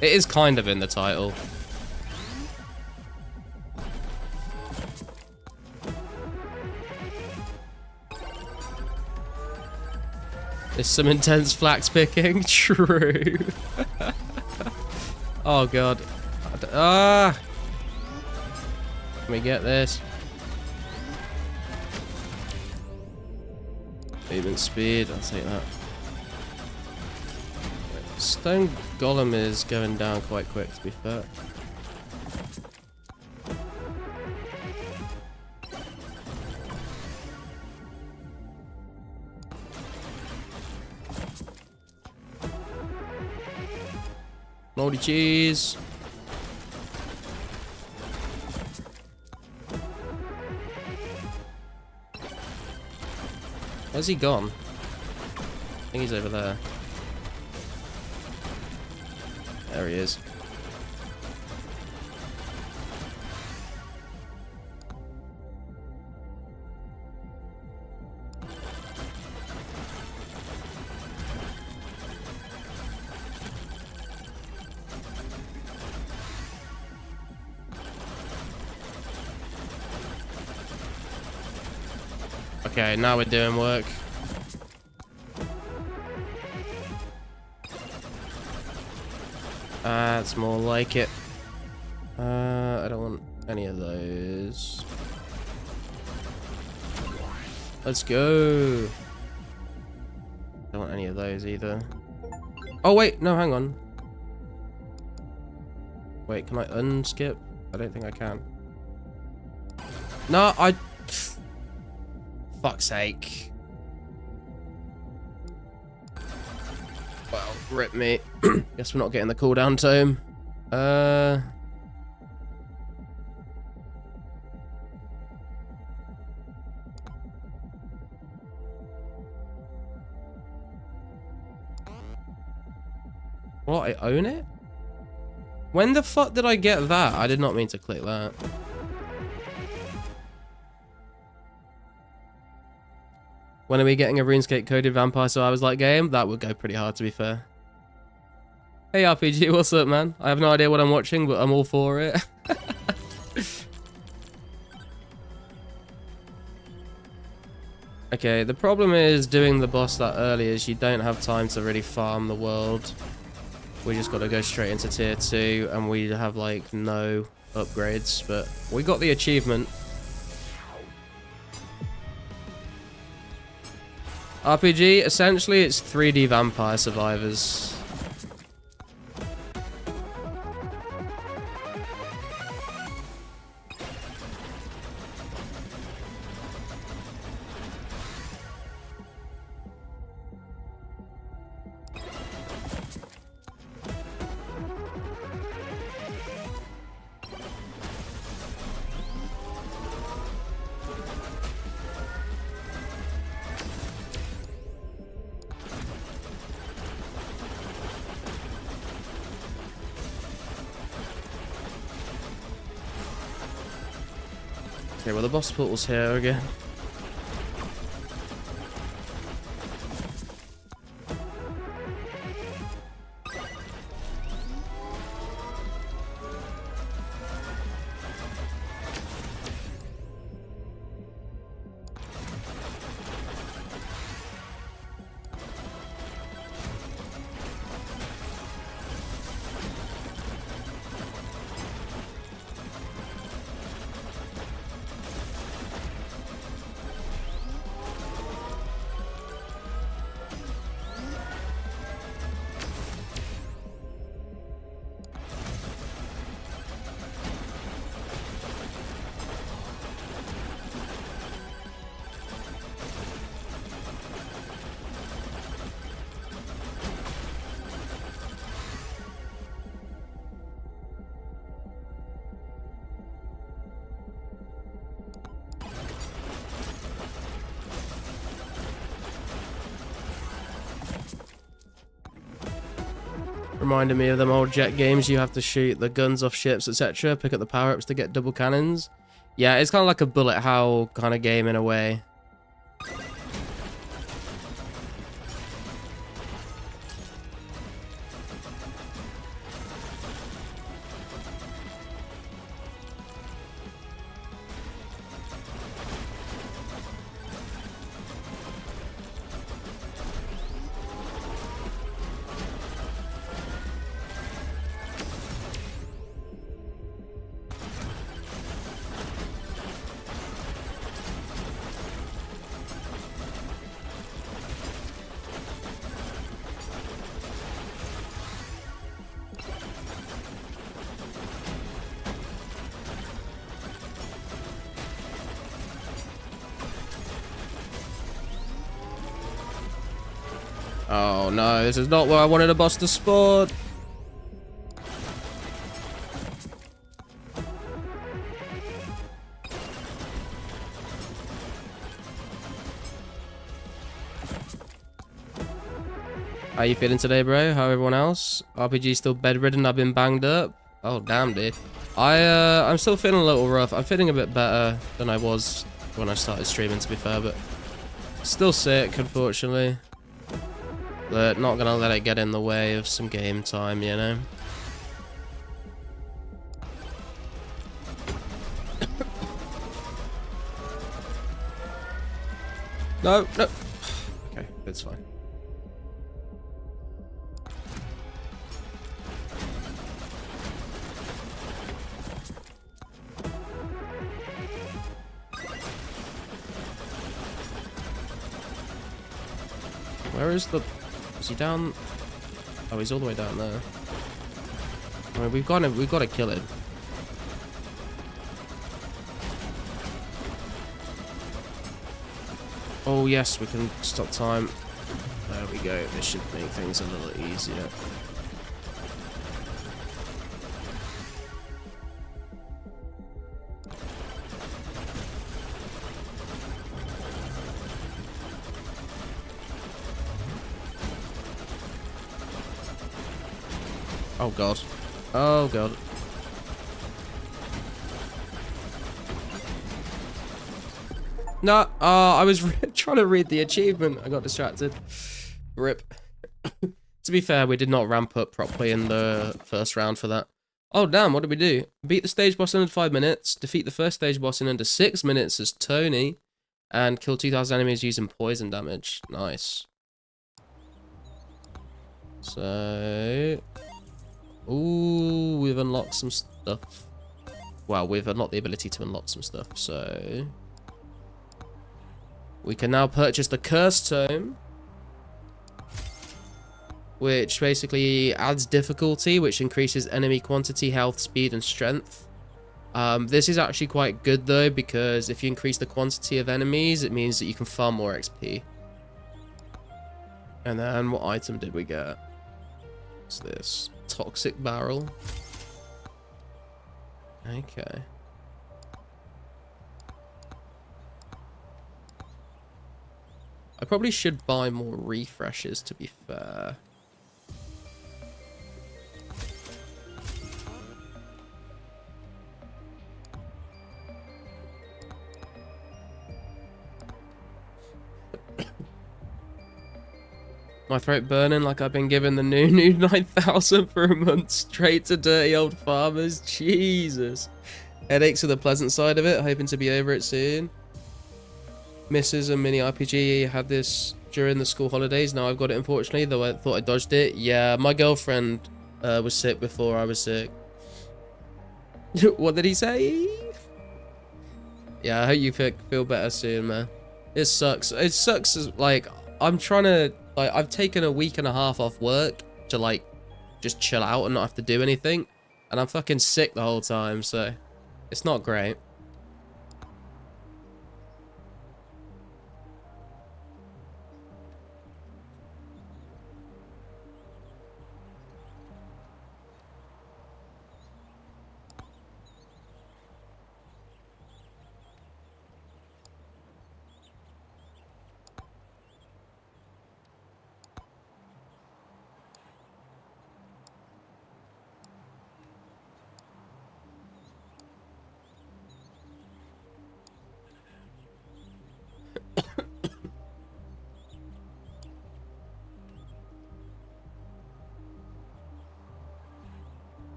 It is kind of in the title. There's some intense flax picking. True. Oh god. Ah! Can we get this? Movement speed, I'll take that. Stone Golem is going down quite quick, to be fair. Moldy cheese. Where's he gone? I think he's over there. There he is. Okay, now we're doing work. That's more like it. I don't want any of those. Let's go. Don't want any of those either. Oh wait, no, hang on. Wait, can I unskip? I don't think I can. No, I... Fuck's sake. Well, rip me. Guess we're not getting the cooldown tome. What, I own it? When the fuck did I get that? I did not mean to click that. When are we getting a RuneScape coded Vampire Survivors like game? That would go pretty hard, to be fair. Hey RPG, what's up, man? I have no idea what I'm watching, but I'm all for it. Okay, the problem is doing the boss that early is you don't have time to really farm the world. We just got to go straight into tier 2 and we have like no upgrades, but we got the achievement. RPG, essentially it's 3D Vampire Survivors. Okay, well the boss portal's here again. Reminded me of them old jet games. You have to shoot the guns off ships, etc. Pick up the power-ups to get double cannons. Yeah, it's kind of like a bullet hell kind of game in a way. Oh no, this is not where I wanted a boss to spawn. How you feeling today, bro? How everyone else? RPG still bedridden, I've been banged up. Oh damn, dude. I'm still feeling a little rough. I'm feeling a bit better than I was when I started streaming, to be fair, but still sick, unfortunately. But not gonna let it get in the way of some game time, you know? No, no. Okay, that's fine. Where is the... Is he down? Oh, he's all the way down there. I mean, we've got to kill him. Oh yes, we can stop time. There we go. This should make things a little easier. Oh god. Oh god. No, I was trying to read the achievement. I got distracted. Rip. To be fair, we did not ramp up properly in the first round for that. Oh damn, what did we do? Beat the stage boss in under 5 minutes, defeat the first stage boss in under 6 minutes as Tony, and kill 2,000 enemies using poison damage. Nice. So... Ooh, we've unlocked some stuff. Well, we've unlocked the ability to unlock some stuff, so... We can now purchase the Cursed Tome, which basically adds difficulty, which increases enemy quantity, health, speed, and strength. This is actually quite good, though, because if you increase the quantity of enemies, it means that you can farm more XP. And then, what item did we get? What's this? Toxic Barrel. Okay. I probably should buy more refreshes, to be fair. My throat burning like I've been given the new 9,000 for a month straight to dirty old farmers. Jesus. Headaches are the pleasant side of it. Hoping to be over it soon. Mrs. and Mini RPG had this during the school holidays. Now I've got it, unfortunately, though I thought I dodged it. Yeah, my girlfriend was sick before I was sick. What did he say? Yeah, I hope you feel better soon, man. It sucks. It sucks, like, I'm trying to, like, I've taken a week and a half off work to, like, just chill out and not have to do anything. And I'm fucking sick the whole time, so it's not great.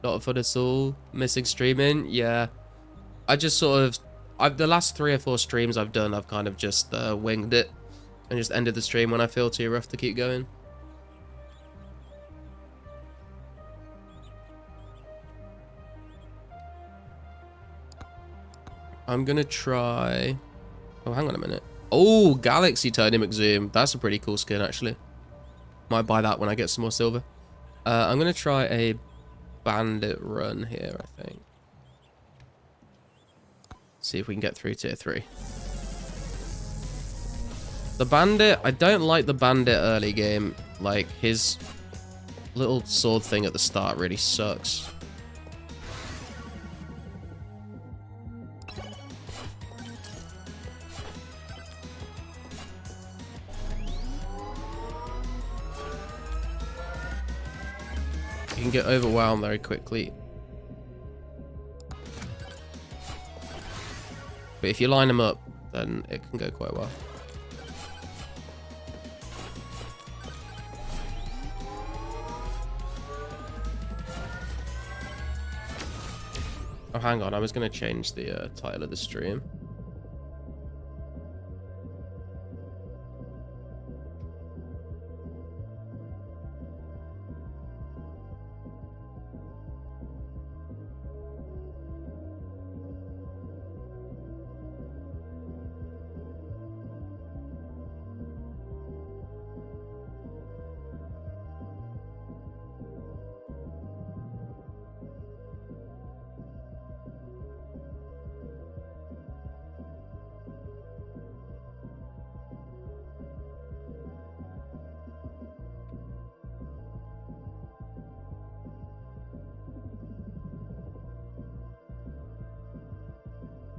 Not fun at all. Missing streaming. Yeah. I just sort of... the last 3 or 4 streams I've done, I've kind of just winged it. And just ended the stream when I feel too rough to keep going. I'm gonna try... Oh, hang on a minute. Oh, Galaxy Dynamic Zoom. That's a pretty cool skin, actually. Might buy that when I get some more silver. I'm gonna try a bandit run here, I think. See if we can get through tier 3. The bandit, I don't like the bandit early game. Like, his little sword thing at the start really sucks. You can get overwhelmed very quickly. But if you line them up, then it can go quite well. Oh, hang on. I was going to change the title of the stream.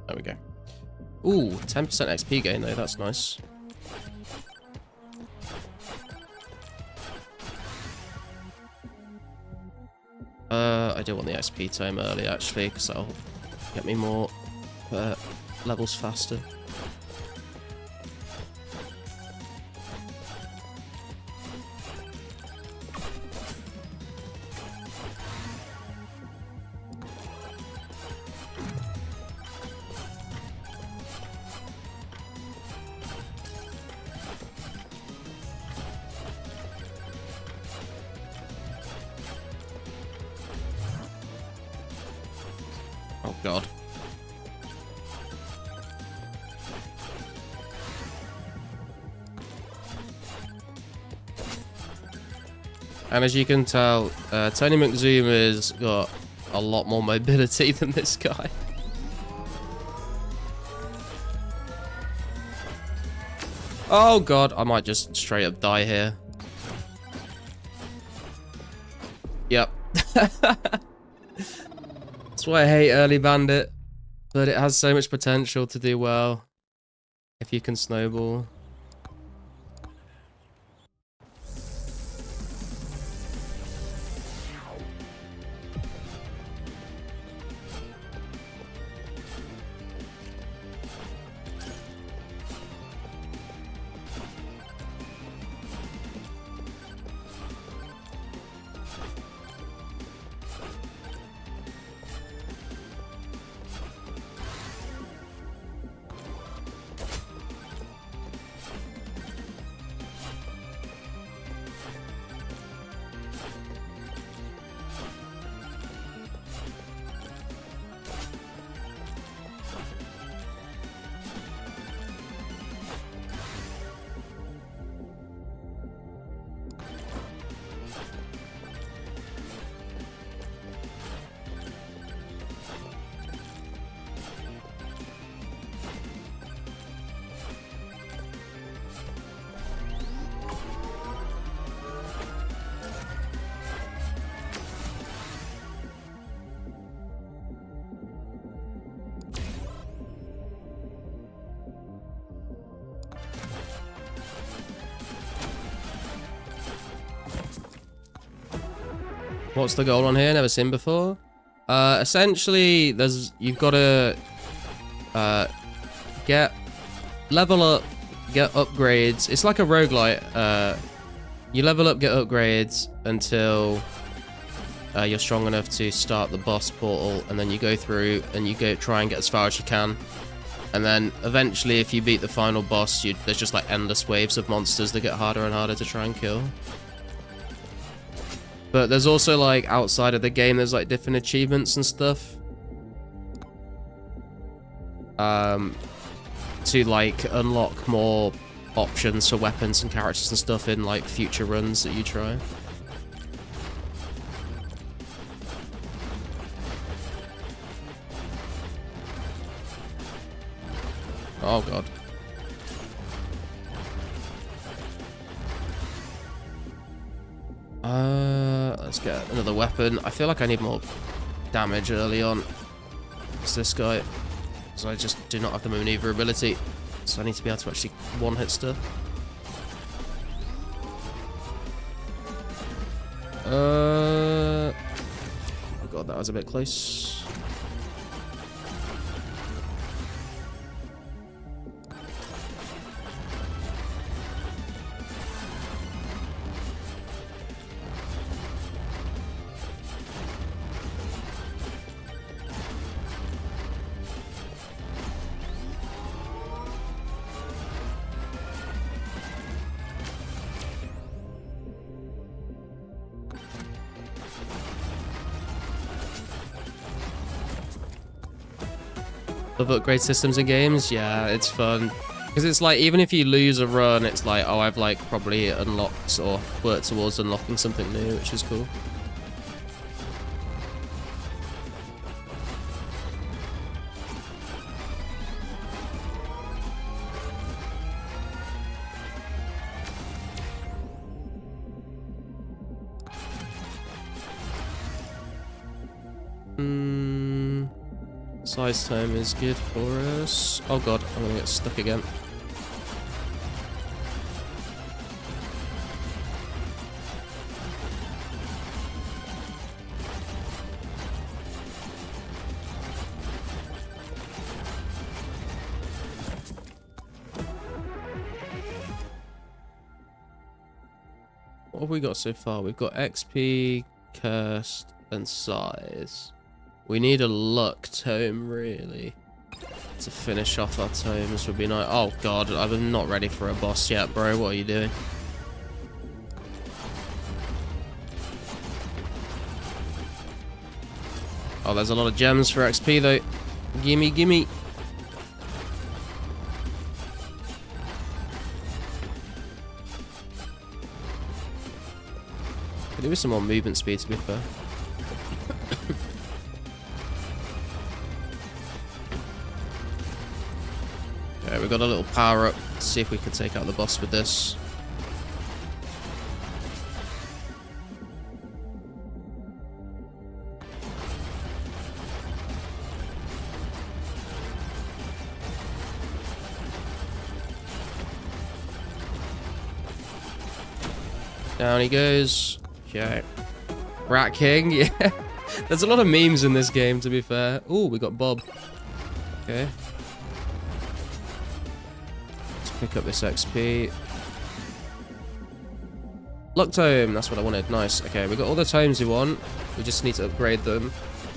There we go. Ooh, 10% XP gain though, that's nice. I do want the XP tome early, actually, because that'll get me more levels faster. Oh god. And as you can tell, Tony McZuma's got a lot more mobility than this guy. Oh god, I might just straight up die here. Yep. That's why I hate early Bandit. But it has so much potential to do well if you can snowball. What's the goal on here? Never seen before. Essentially, you've got to level up, get upgrades. It's like a roguelite. You level up, get upgrades until you're strong enough to start the boss portal, and then you go through and you try and get as far as you can. And then eventually, if you beat the final boss, there's just like endless waves of monsters that get harder and harder to try and kill. But there's also, like, outside of the game, there's, like, different achievements and stuff. To, like, unlock more options for weapons and characters and stuff in, like, future runs that you try. Oh, God. Let's get another weapon. I feel like I need more damage early on. It's this guy. So I just do not have the maneuverability. So I need to be able to actually one-hit stuff. Oh god, that was a bit close. Love upgrade systems in games. Yeah, it's fun. Because it's like, even if you lose a run, it's like, oh, I've like probably unlocked or worked towards unlocking something new, which is cool. Size time is good for us. Oh god, I'm gonna get stuck again. What have we got so far? We've got XP, Cursed, and Size. We need a Luck Tome, really, to finish off our tomes would be nice. Oh god, I'm not ready for a boss yet, bro. What are you doing? Oh, there's a lot of gems for XP, though. Gimme, gimme. Could do with some more movement speed, to be fair. Okay, we got a little power up. Let's see if we can take out the boss with this. Down he goes. Okay. Rat King, yeah. There's a lot of memes in this game, to be fair. Ooh, we got Bob. Okay. Let's pick up this XP. Luck Tome, that's what I wanted. Nice. Okay, we got all the tomes we want. We just need to upgrade them.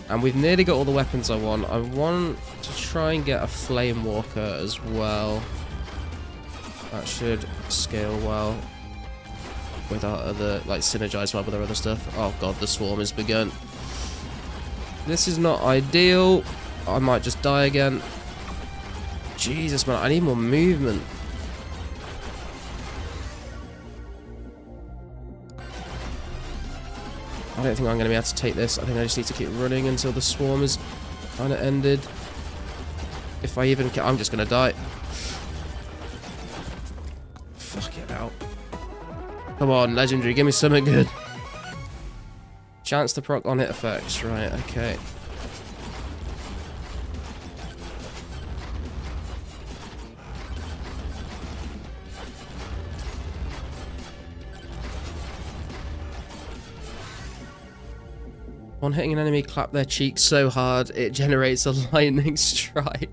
And we've nearly got all the weapons I want. I want to try and get a Flame Walker as well. That should scale well with our other, like, synergize well with our other stuff. Oh god, the swarm has begun. This is not ideal. I might just die again. Jesus, man, I need more movement. I don't think I'm going to be able to take this. I think I just need to keep running until the swarm is kind of ended. If I even can, I'm just going to die. Fuck it out. Come on, legendary, give me something good. Chance to proc on hit effects, right, okay. On hitting an enemy, clap their cheek so hard it generates a lightning strike.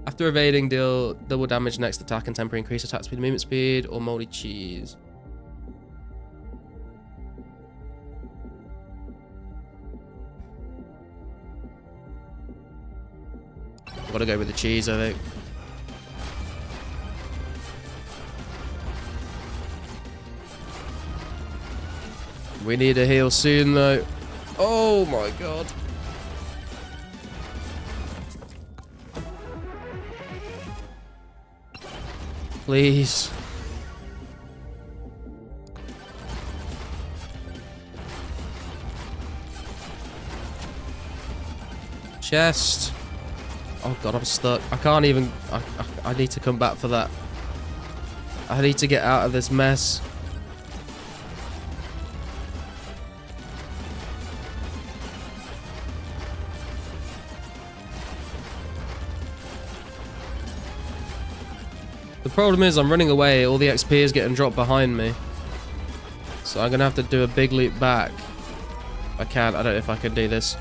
After evading, deal double damage next attack and temporary increase attack speed, movement speed, or moldy cheese. Gotta go with the cheese, I think. We need a heal soon, though. Oh my god. Please. Chest. Oh god, I'm stuck. I can't even... I need to come back for that. I need to get out of this mess. The problem is I'm running away, all the XP is getting dropped behind me. So I'm going to have to do a big loop back. I can't, I don't know if I can do this.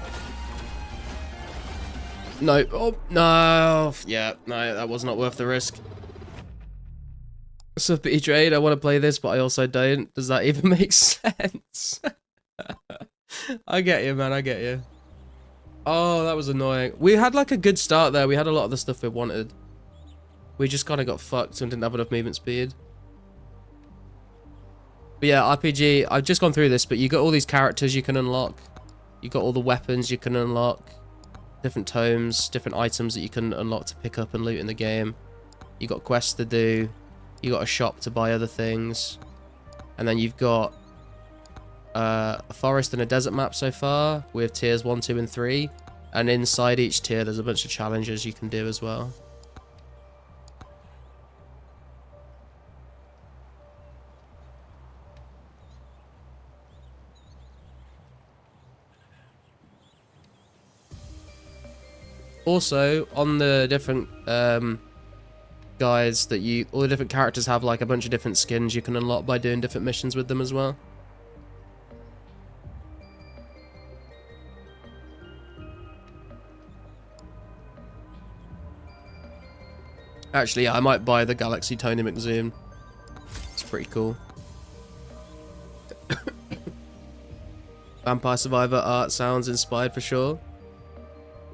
No, oh, no. Yeah, no, that was not worth the risk. So betrayed, I want to play this, but I also don't. Does that even make sense? I get you, man, I get you. Oh, that was annoying. We had like a good start there. We had a lot of the stuff we wanted. We just kind of got fucked and didn't have enough movement speed. But yeah, RPG, I've just gone through this, but you got all these characters you can unlock. You got all the weapons you can unlock. Different tomes, different items that you can unlock to pick up and loot in the game. You got quests to do. You got a shop to buy other things. And then you've got a forest and a desert map so far with tiers 1, 2, and 3. And inside each tier, there's a bunch of challenges you can do as well. Also, on the different guides that all the different characters have like a bunch of different skins you can unlock by doing different missions with them as well. Actually, yeah, I might buy the Galaxy Tony McZoom. It's pretty cool. Vampire Survivor art sounds inspired for sure.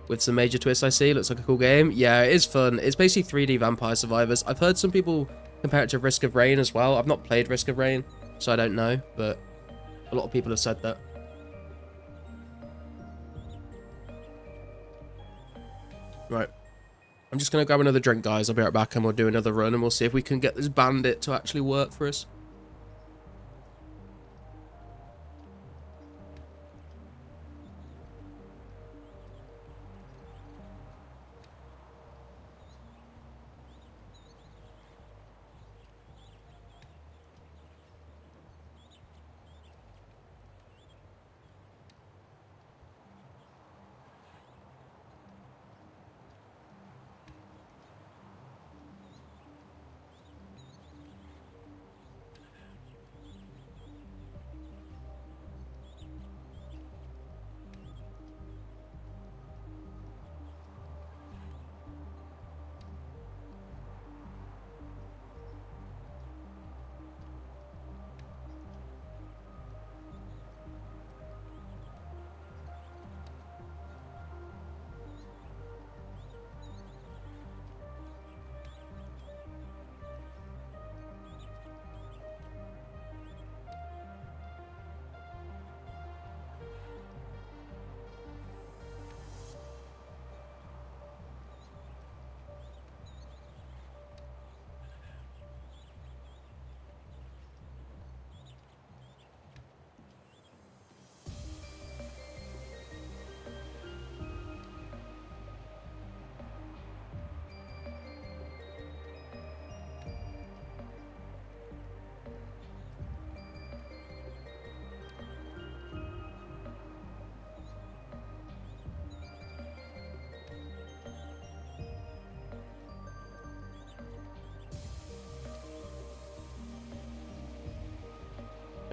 With some major twists I see. Looks like a cool game. Yeah, it is fun. It's basically 3D Vampire Survivors. I've heard some people compare it to Risk of Rain as well. I've not played Risk of Rain, so I don't know, but a lot of people have said that. Right. I'm just going to grab another drink, guys. I'll be right back and we'll do another run and we'll see if we can get this bandit to actually work for us.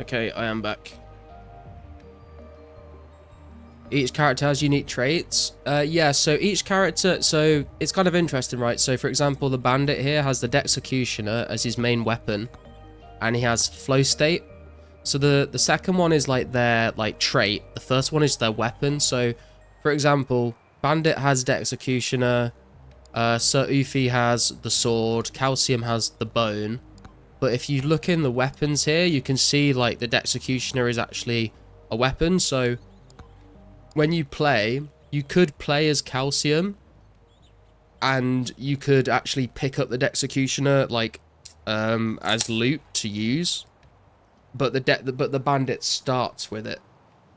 Okay, I am back. Each character has unique traits. Yeah, so each character, so it's kind of interesting, right? So for example, the bandit here has the Dexecutioner as his main weapon, and he has flow state. So the second one is like their trait. The first one is their weapon. So for example, bandit has Dexecutioner, Sir Ufi has the sword, Calcium has the bone. But if you look in the weapons here, you can see like the Dexecutioner is actually a weapon. So when you play, you could play as Calcium, and you could actually pick up the Dexecutioner like as loot to use. But the bandit starts with it.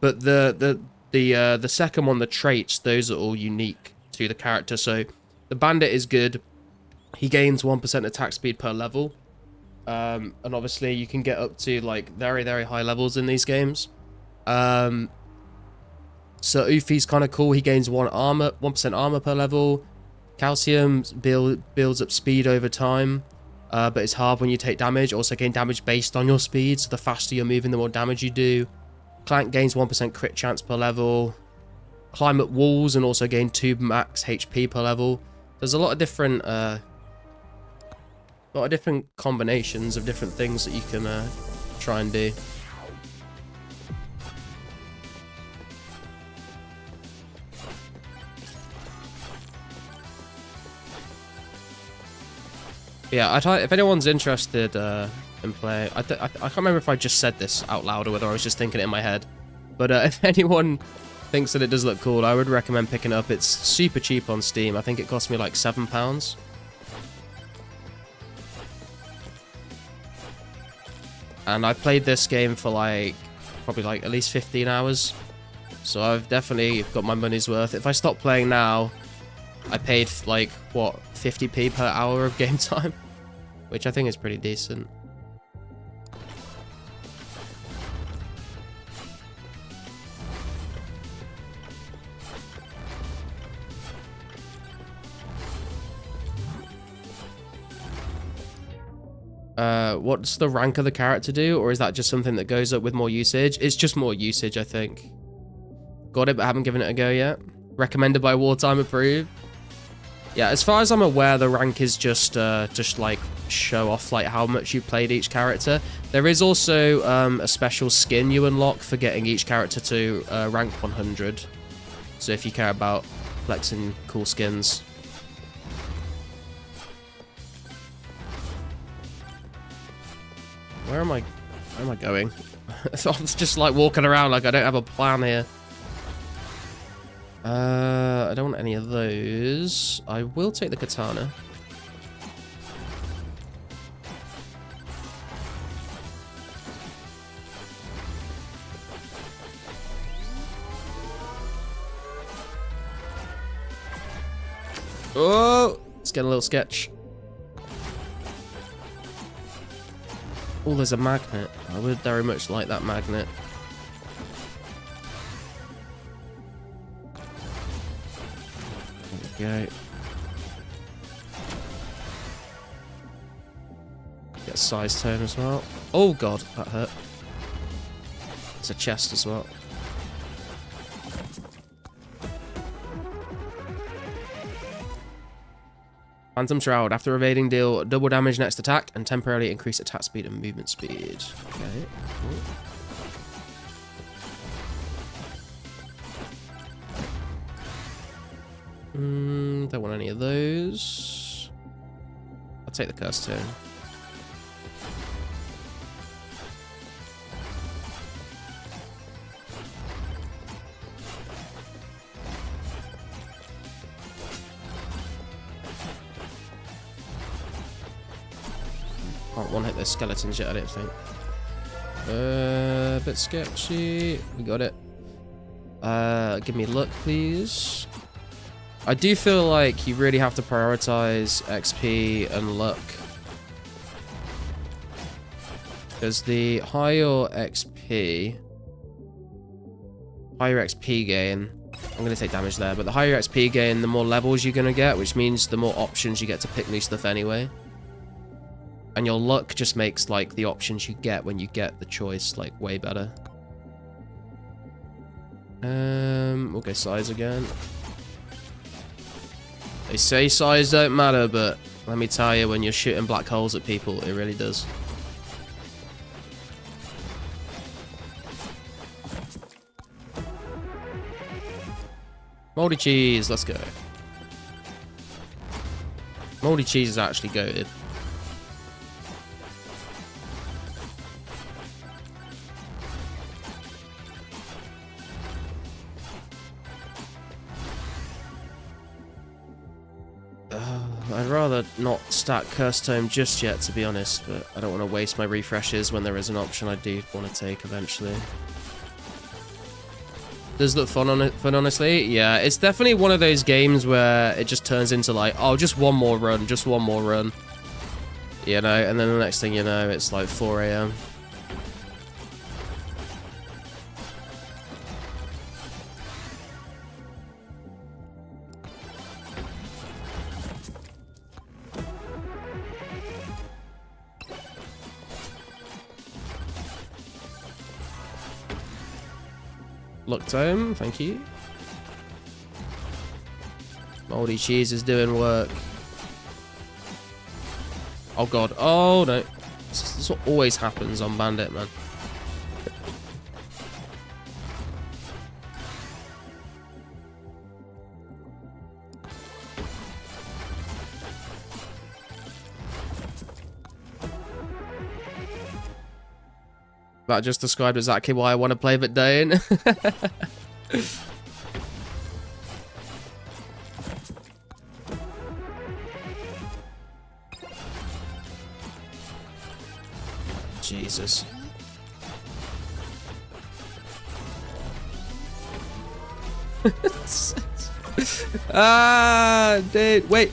But the second one, the traits, those are all unique to the character. So the bandit is good. He gains 1% attack speed per level. And obviously you can get up to like very, very high levels in these games. So Ufi's kind of cool. He gains 1% armor per level. Calcium builds up speed over time, but it's hard when you take damage. Also gain damage based on your speed, so the faster you're moving, the more damage you do. Clank gains 1% crit chance per level. Climb up walls and also gain 2 max HP per level. There's a lot of different combinations of different things that you can try and do. Yeah, if anyone's interested in playing, I can't remember if I just said this out loud or whether I was just thinking it in my head. But if anyone thinks that it does look cool, I would recommend picking it up. It's super cheap on Steam. I think it cost me like £7. And I played this game for probably at least 15 hours. So I've definitely got my money's worth. If I stop playing now, I paid like, what, 50p per hour of game time? Which I think is pretty decent. What's the rank of the character do? Or is that just something that goes up with more usage? It's just more usage, I think. Got it, but haven't given it a go yet. Recommended by Wartime, approved. Yeah, as far as I'm aware, the rank is just like show off like how much you played each character. There is also a special skin you unlock for getting each character to rank 100. So if you care about flexing cool skins. Where am I going? So I'm just like walking around like I don't have a plan here. I don't want any of those. I will take the katana. Oh, let's get a little sketch. Oh, there's a magnet. I would very much like that magnet. There we go. Get a size tone as well. Oh god, that hurt. It's a chest as well. Phantom Shroud. After evading, deal double damage next attack and temporarily increase attack speed and movement speed. Okay. Cool. Don't want any of those. I'll take the curse tone. Can't one-hit those skeletons yet, I don't think. A bit sketchy. We got it. Give me luck, please. I do feel like you really have to prioritize XP and luck. Because the higher XP gain, I'm going to take damage there, but the higher XP gain, the more levels you're going to get, which means the more options you get to pick new stuff anyway. And your luck just makes, like, the options you get when you get the choice, like, way better. We'll go size again. They say size don't matter, but let me tell you, when you're shooting black holes at people, it really does. Moldy cheese, let's go. Moldy cheese is actually goated. I'd rather not stack Curse Tome just yet, to be honest, but I don't want to waste my refreshes when there is an option I do want to take eventually. Does look fun, honestly? Yeah, it's definitely one of those games where it just turns into like, oh, just one more run, just one more run. You know, and then the next thing you know, it's like 4 AM. Look tome, thank you. Moldy cheese is doing work. Oh god, oh no. This is what always happens on Bandit, man. That just described exactly why I want to play Verdane. Jesus. Dude, wait.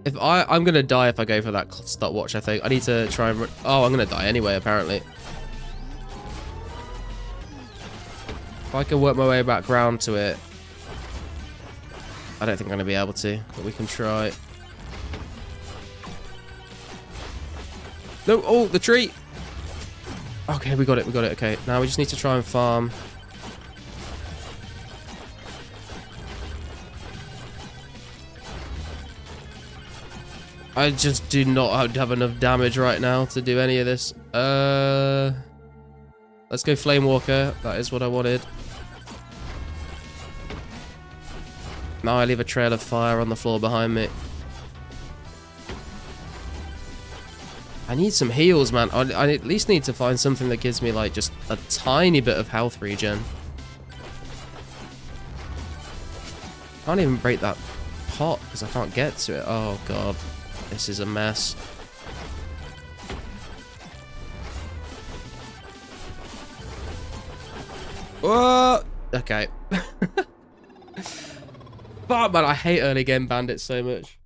If I'm gonna die if I go for that stopwatch, I think. I need to try and... Oh, I'm gonna die anyway, apparently. If I can work my way back round to it... I don't think I'm gonna be able to, but we can try. No, oh, the tree! Okay, we got it, okay. Now we just need to try and farm. I just do not have enough damage right now to do any of this. Let's go Flame Walker. That is what I wanted. Now I leave a trail of fire on the floor behind me. I need some heals, man. I at least need to find something that gives me, like, just a tiny bit of health regen. Can't even break that pot because I can't get to it. Oh, God. This is a mess. Whoa! Okay. But, man, I hate early game bandits so much.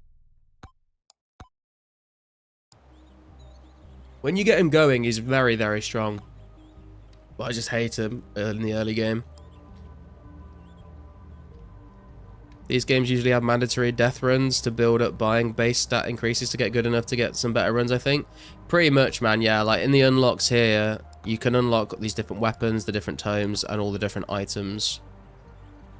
When you get him going, he's very, very strong. But I just hate him in the early game. These games usually have mandatory death runs to build up buying base stat increases to get good enough to get some better runs, I think. Pretty much, man, yeah. Like, in the unlocks here, you can unlock these different weapons, the different tomes, and all the different items.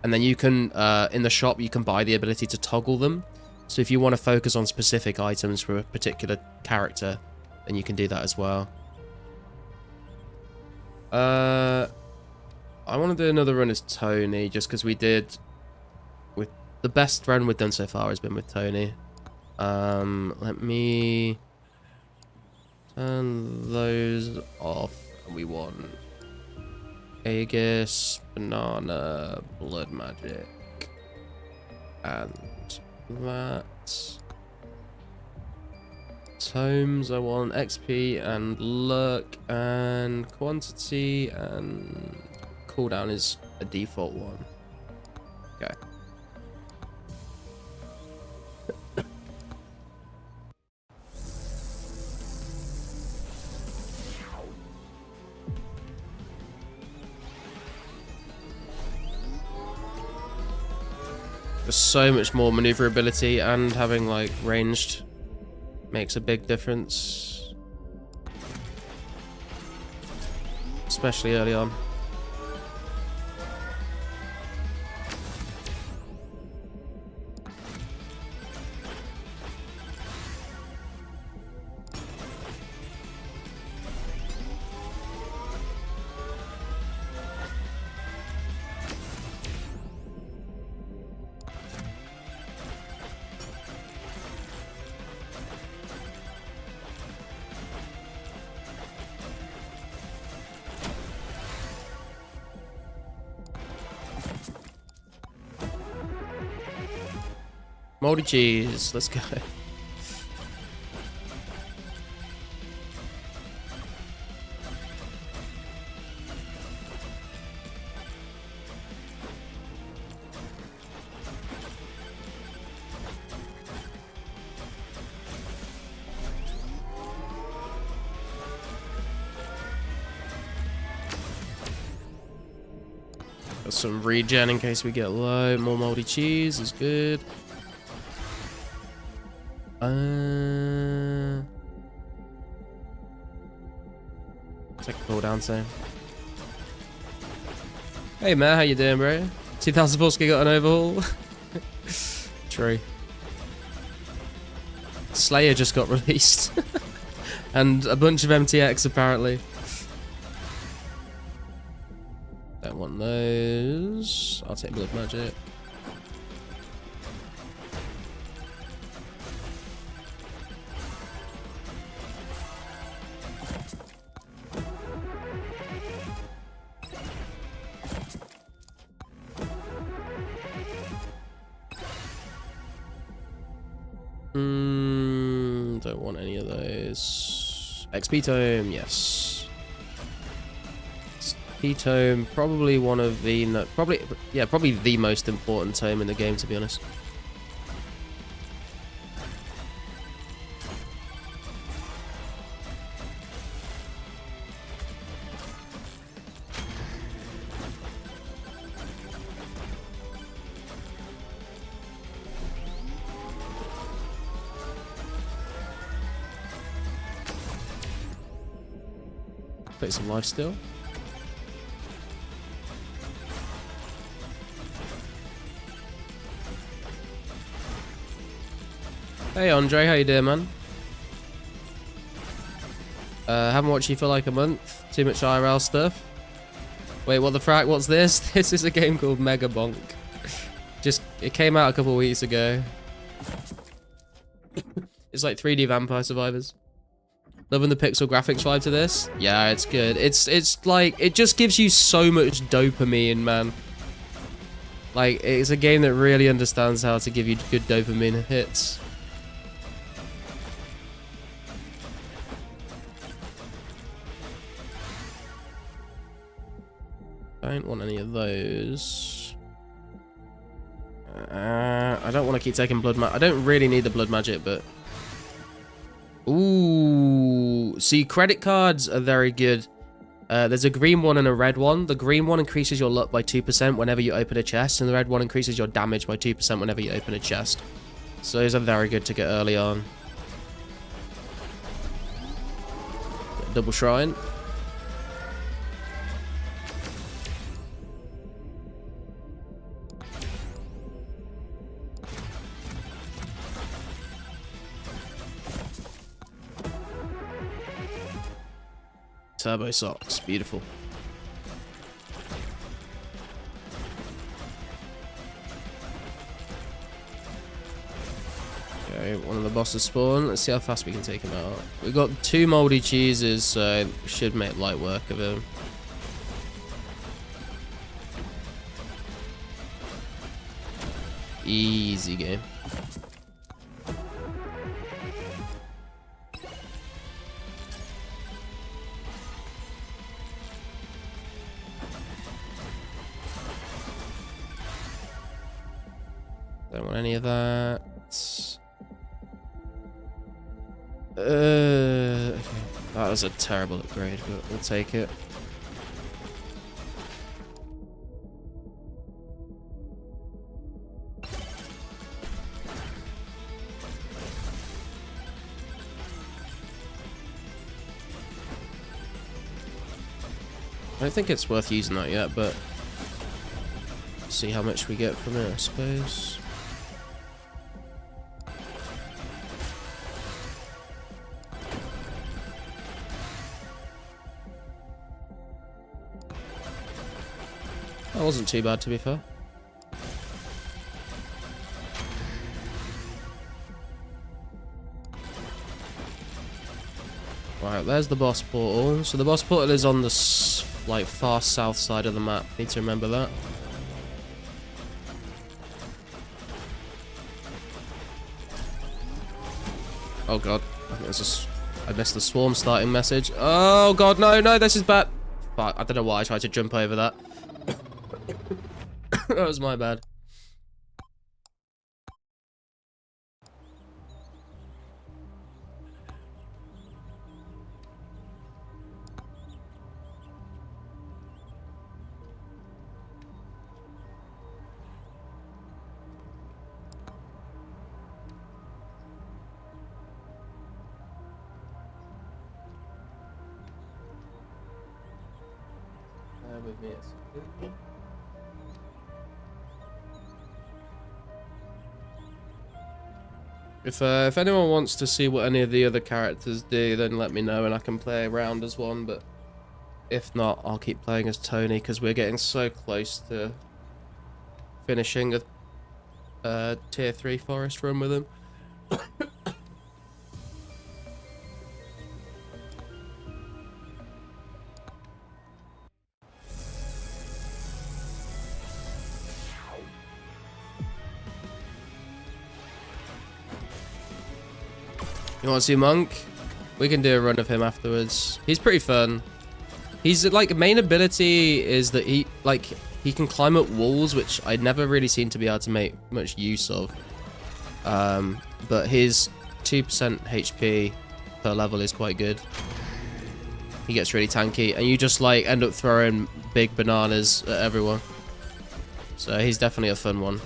And then you can, in the shop, you can buy the ability to toggle them. So if you want to focus on specific items for a particular character, then you can do that as well. I want to do another run as Tony, just because we did... with the best run we've done so far has been with Tony. Let me... turn those off. And we want... Aegis, Banana, Blood Magic, and that. Tomes, I want XP and Luck and Quantity, and cooldown is a default one. Okay. There's so much more maneuverability, and having like ranged makes a big difference, especially early on. Moldy cheese, let's go. Got some regen in case we get low. More moldy cheese is good. Take a cooldown soon. Hey man, how you doing, bro? 2000 Polsky got an overhaul. True. Slayer just got released. And a bunch of MTX apparently. Don't want those. I'll take Blood Magic. Don't want any of those. XP Tome, yes. XP Tome, probably one of the... probably the most important tome in the game, to be honest. Take some life still. Hey Andre, how you doing, man? Haven't watched you for like a month. Too much IRL stuff. Wait, what the frack? What's this? This is a game called Megabonk. It came out a couple weeks ago. It's like 3D Vampire Survivors. Loving the pixel graphics vibe to this. Yeah, it's good. It's like, it just gives you so much dopamine, man. Like, it's a game that really understands how to give you good dopamine hits. I don't want any of those. I don't want to keep taking blood magic. I don't really need the blood magic, but... Ooh. See, credit cards are very good. There's a green one and a red one. The green one increases your luck by 2% whenever you open a chest, and the red one increases your damage by 2% whenever you open a chest. So those are very good to get early on. Double shrine. Turbo socks, beautiful. Okay, one of the bosses spawn. Let's see how fast we can take him out. We've got 2 moldy cheeses, so we should make light work of him. Easy game. Don't want any of that. Okay. That was a terrible upgrade, but we'll take it. I don't think it's worth using that yet, but see how much we get from it, I suppose. That wasn't too bad, to be fair. Right, there's the boss portal. So the boss portal is on the like far south side of the map. Need to remember that. Oh god, I missed the swarm starting message. Oh god, no, this is bad. Fuck, I don't know why I tried to jump over that. That was my bad. With me, if anyone wants to see what any of the other characters do, then let me know and I can play around as one, but if not, I'll keep playing as Tony because we're getting so close to finishing a tier 3 forest run with him. You want to see Monk? We can do a run of him afterwards. He's pretty fun. He's like, main ability is that he can climb up walls, which I'd never really seen to be able to make much use of. But his 2% HP per level is quite good. He gets really tanky, and you just like end up throwing big bananas at everyone. So he's definitely a fun one.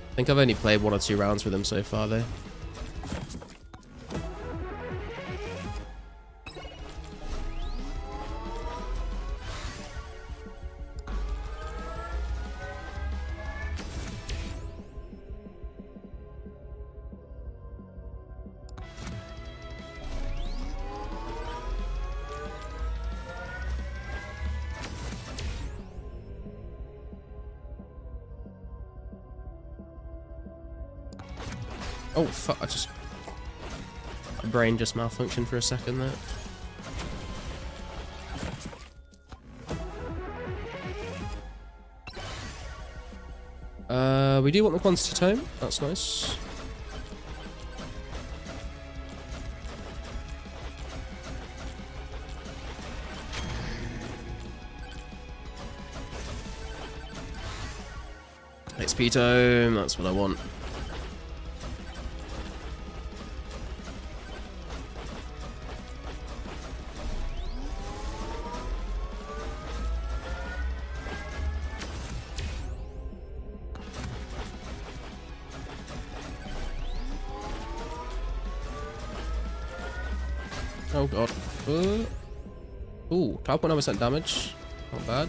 I think I've only played 1 or 2 rounds with him so far, though. Oh, fuck. My brain just malfunctioned for a second there. We do want the quantity tome. That's nice. XP tome, that's what I want. Oh god. Ooh, 12.9% damage. Not bad.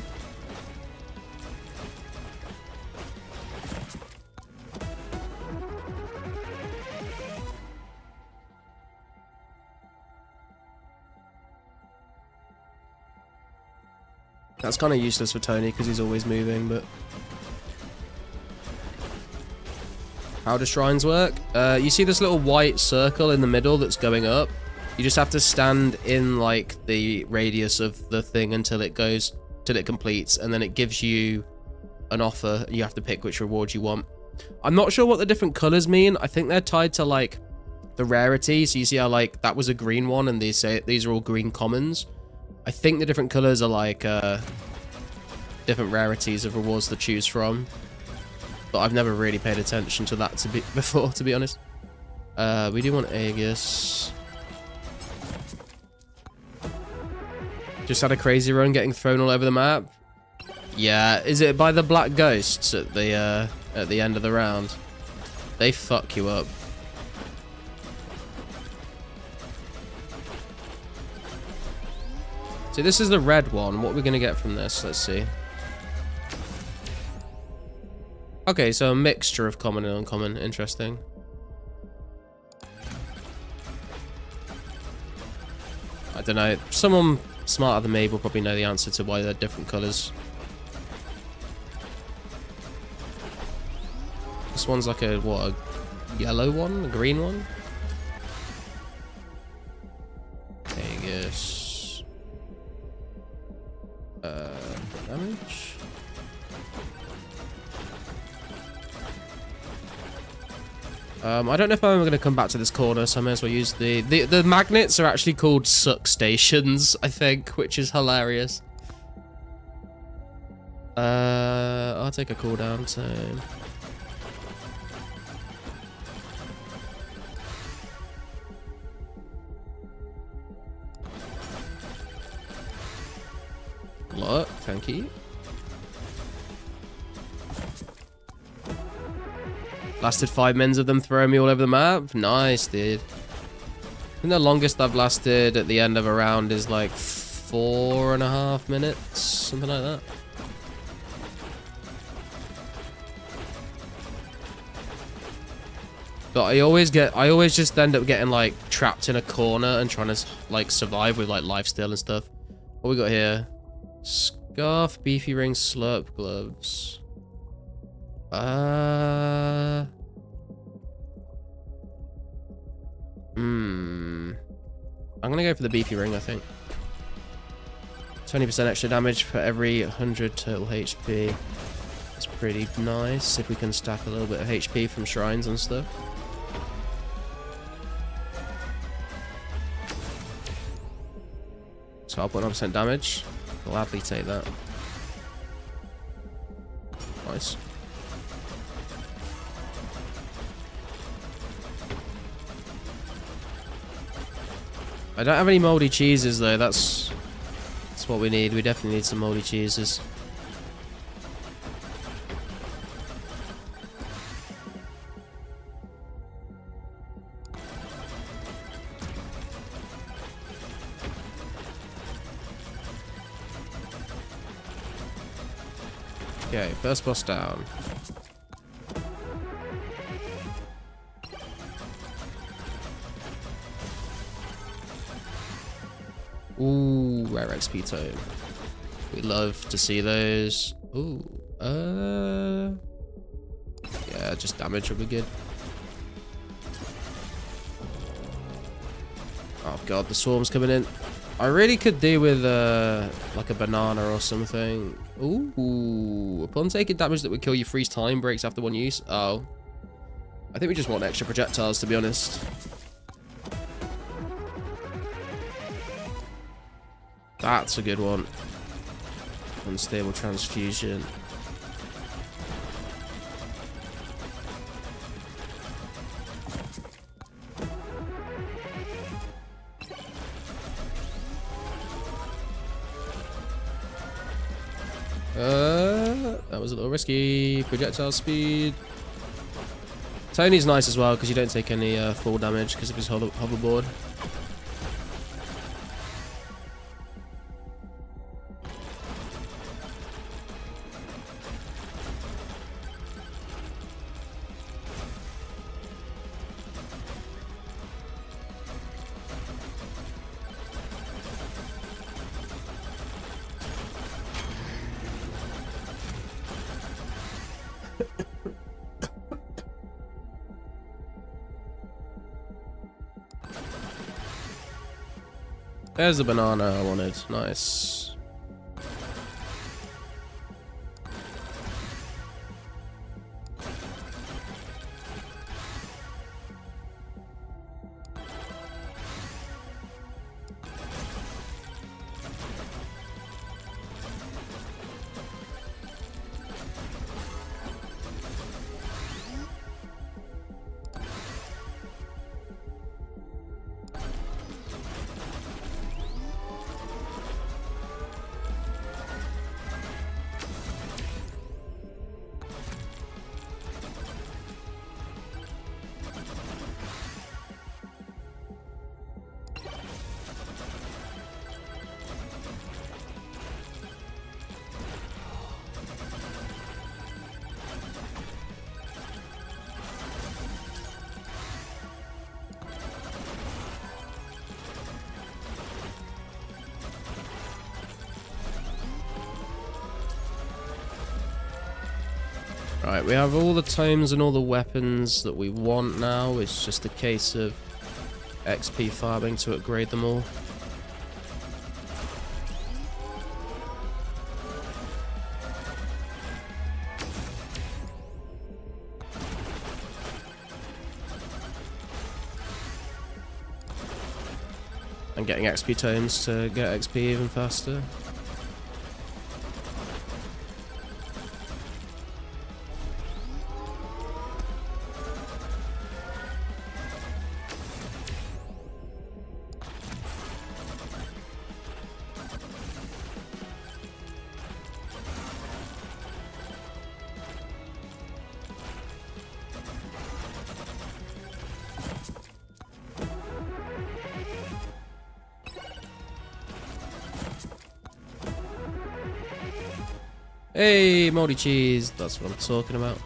That's kind of useless for Tony because he's always moving, but... How do shrines work? You see this little white circle in the middle that's going up? You just have to stand in, like, the radius of the thing until it goes... till it completes, and then it gives you an offer. You have to pick which reward you want. I'm not sure what the different colors mean. I think they're tied to, like, the rarity. So you see how, like, that was a green one, and these are all green commons. I think the different colors are like different rarities of rewards to choose from, but I've never really paid attention to that before, to be honest. We do want Aegis. Just had a crazy run getting thrown all over the map. Yeah, is it by the black ghosts at the end of the round? They fuck you up. So this is the red one. What are we going to get from this? Let's see. Okay, so a mixture of common and uncommon. Interesting. I don't know. Someone smarter than me will probably know the answer to why they're different colours. This one's like a, what, a yellow one? A green one? Aegis. Damage. I don't know if I'm going to come back to this corner, so I may as well use the magnets are actually called suck stations, I think, which is hilarious. I'll take a cooldown, so... Look, thank you. Lasted 5 mins of them throwing me all over the map. Nice, dude. I think the longest I've lasted at the end of a round is like 4.5 minutes, something like that. But I always just end up getting like trapped in a corner and trying to like survive with like lifesteal and stuff. What we got here? Scarf, beefy ring, slurp gloves. I'm gonna go for the beefy ring, I think. 20% extra damage for every 100 total HP. That's pretty nice if we can stack a little bit of HP from shrines and stuff. So 12.9% damage. Gladly take that. Nice. I don't have any moldy cheeses though. That's what we need. We definitely need some moldy cheeses. Okay, first boss down. Ooh, rare XP tome. We love to see those. Ooh, yeah, just damage will be good. god, the swarm's coming in. I really could do with like a banana or something. Ooh, upon taking damage that would kill you, freeze time breaks after one use. Oh, I think we just want extra projectiles, to be honest. That's a good one. Unstable transfusion. That was a little risky. Projectile speed. Tony's nice as well because you don't take any fall damage because of his hoverboard. There's the banana I wanted. Nice. Right, we have all the tomes and all the weapons that we want now. It's just a case of XP farming to upgrade them all. And getting XP tomes to get XP even faster. Hey, moldy cheese. That's what I'm talking about.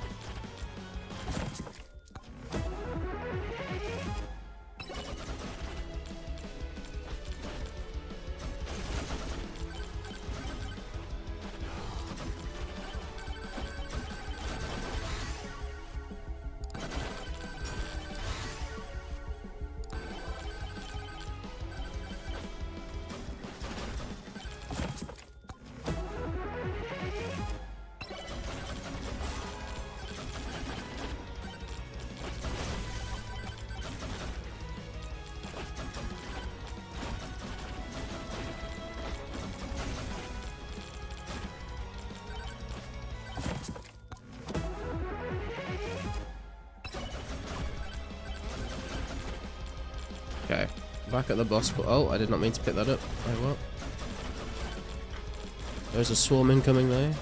Okay, back at the boss. Oh, I did not mean to pick that up. Oh well. There's a swarm incoming there.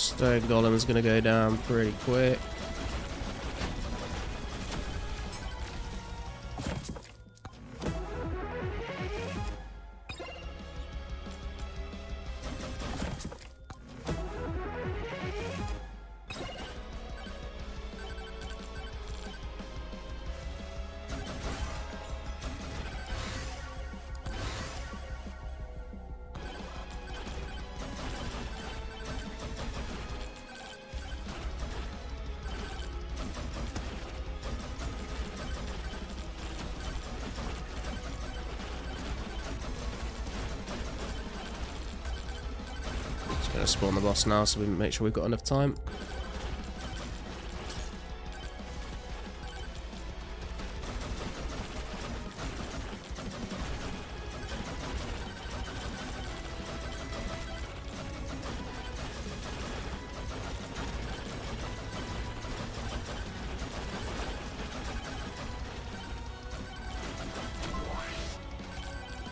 Stone Golem's gonna go down pretty quick. Gonna spawn the boss now so we make sure we've got enough time.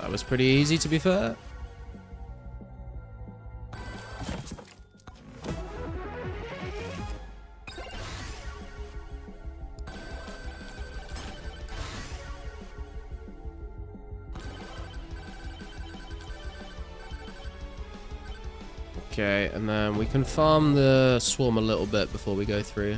That was pretty easy, to be fair. Okay, and then we can farm the swarm a little bit before we go through.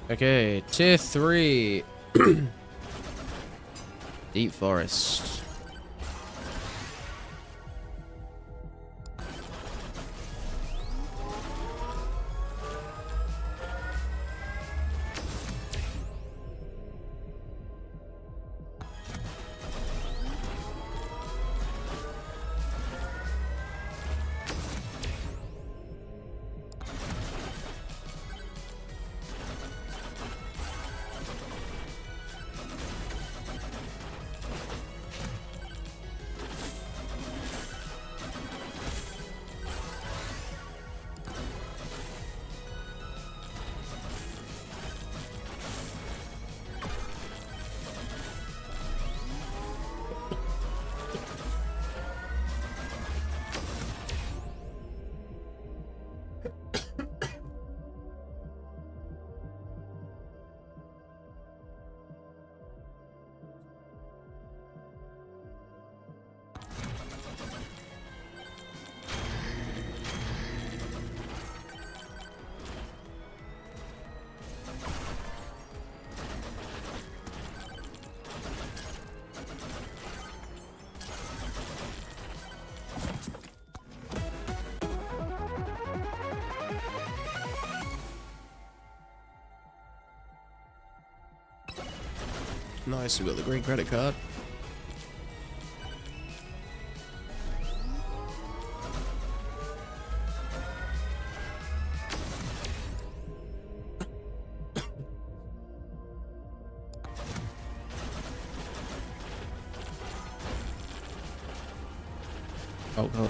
Okay, tier 3. Deep Forest. Nice, we got the green credit card. Oh god.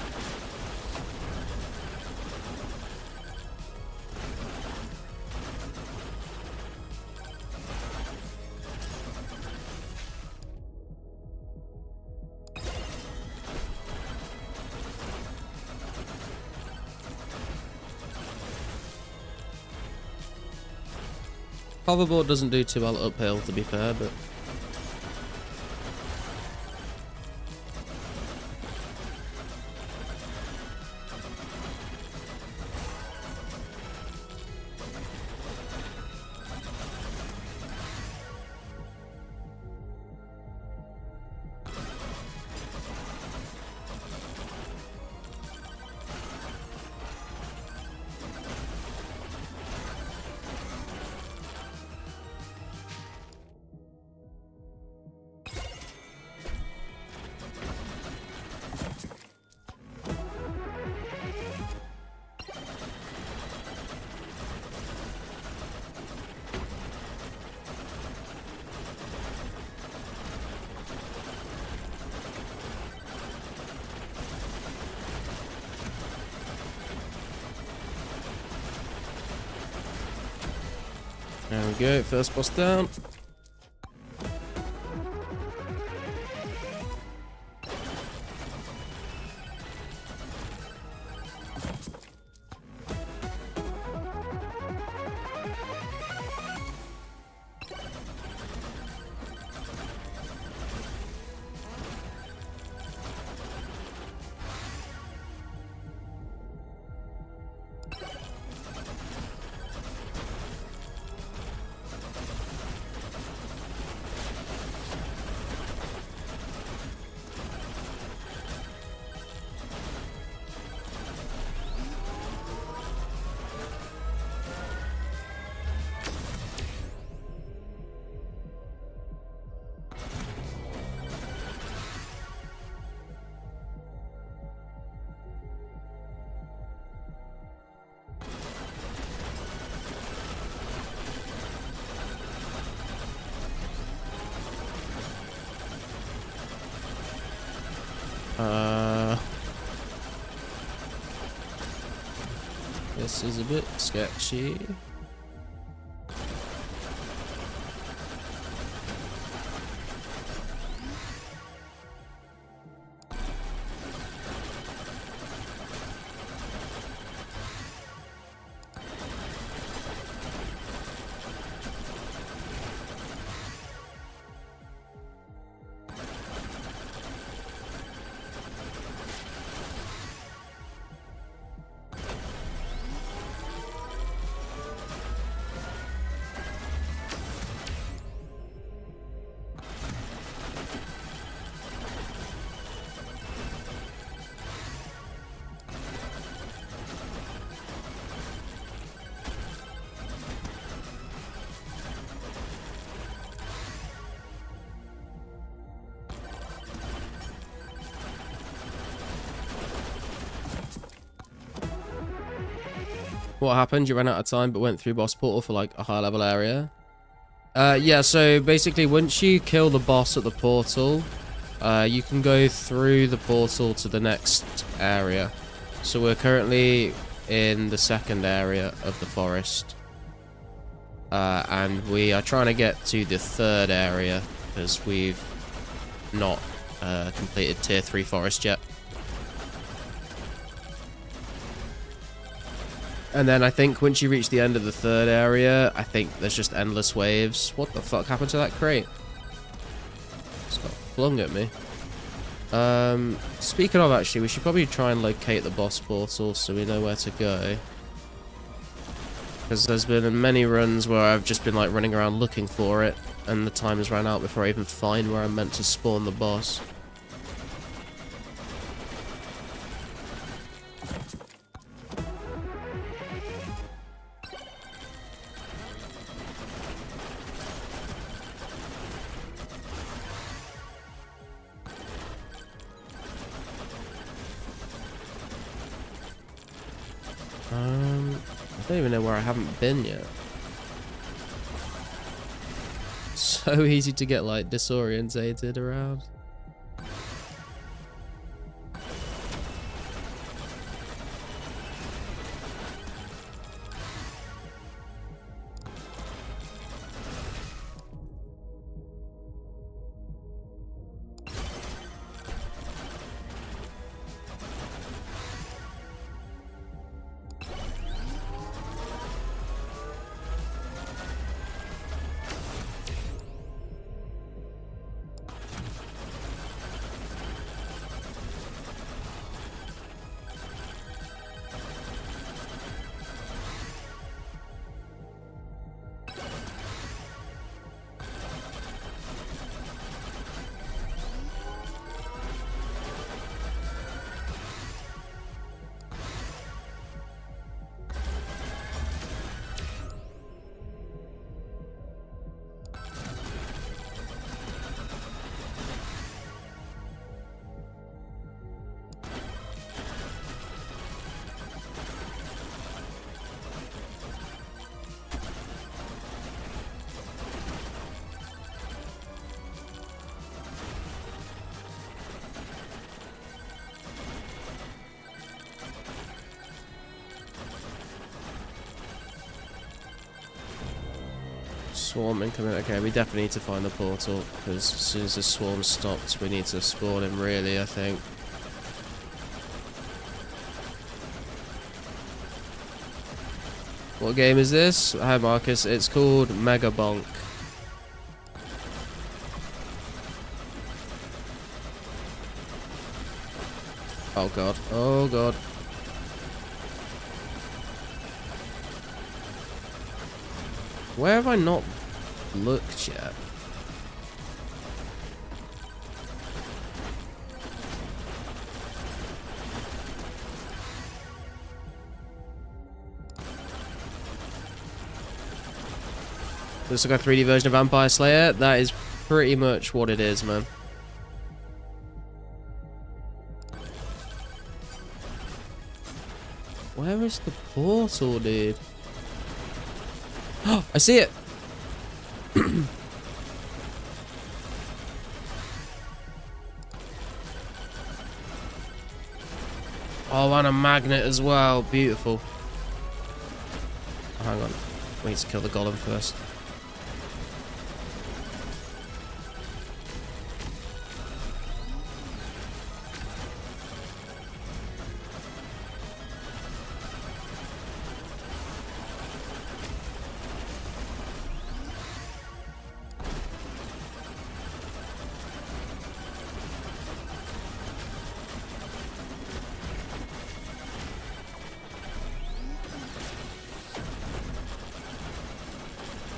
Hoverboard doesn't do too well uphill, to be fair, but... There we go, first boss down. This is a bit sketchy. What happened? You ran out of time but went through boss portal for like a high level area? Yeah, so basically once you kill the boss at the portal, you can go through the portal to the next area. So we're currently in the second area of the forest. And we are trying to get to the third area because we've not completed tier 3 forest yet. And then I think once you reach the end of the third area, I think there's just endless waves. What the fuck happened to that crate? It's got flung at me. Speaking of, actually, we should probably try and locate the boss portal so we know where to go. Because there's been many runs where I've just been like running around looking for it, and the time has ran out before I even find where I'm meant to spawn the boss. I don't even know where I haven't been yet. So easy to get like disorientated around. Swarm incoming. Okay, we definitely need to find the portal, because as soon as the swarm stops, we need to spawn him, really, I think. What game is this? Hi, Marcus. It's called Megabonk. Oh, God. Oh, God. Where have I not looked yet? Looks like a 3D version of Vampire Slayer. That is pretty much what it is, man. Where is the portal, dude? Oh, I see it! Oh, and a magnet as well. Beautiful. Oh, hang on. We need to kill the golem first.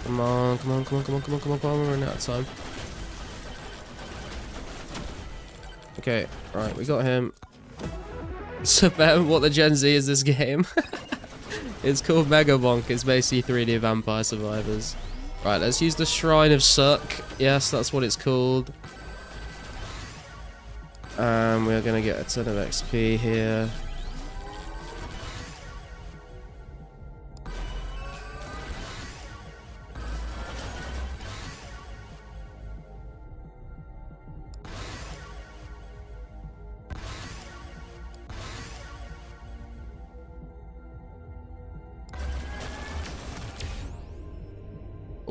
Come on, come on, come on, come on, come on, come on, come on, we're running out of time. Okay, right, we got him. So Ben, what the Gen Z is this game? It's called Megabonk, it's basically 3D Vampire Survivors. Right, let's use the Shrine of Suck. Yes, that's what it's called. We're gonna get a ton of XP here.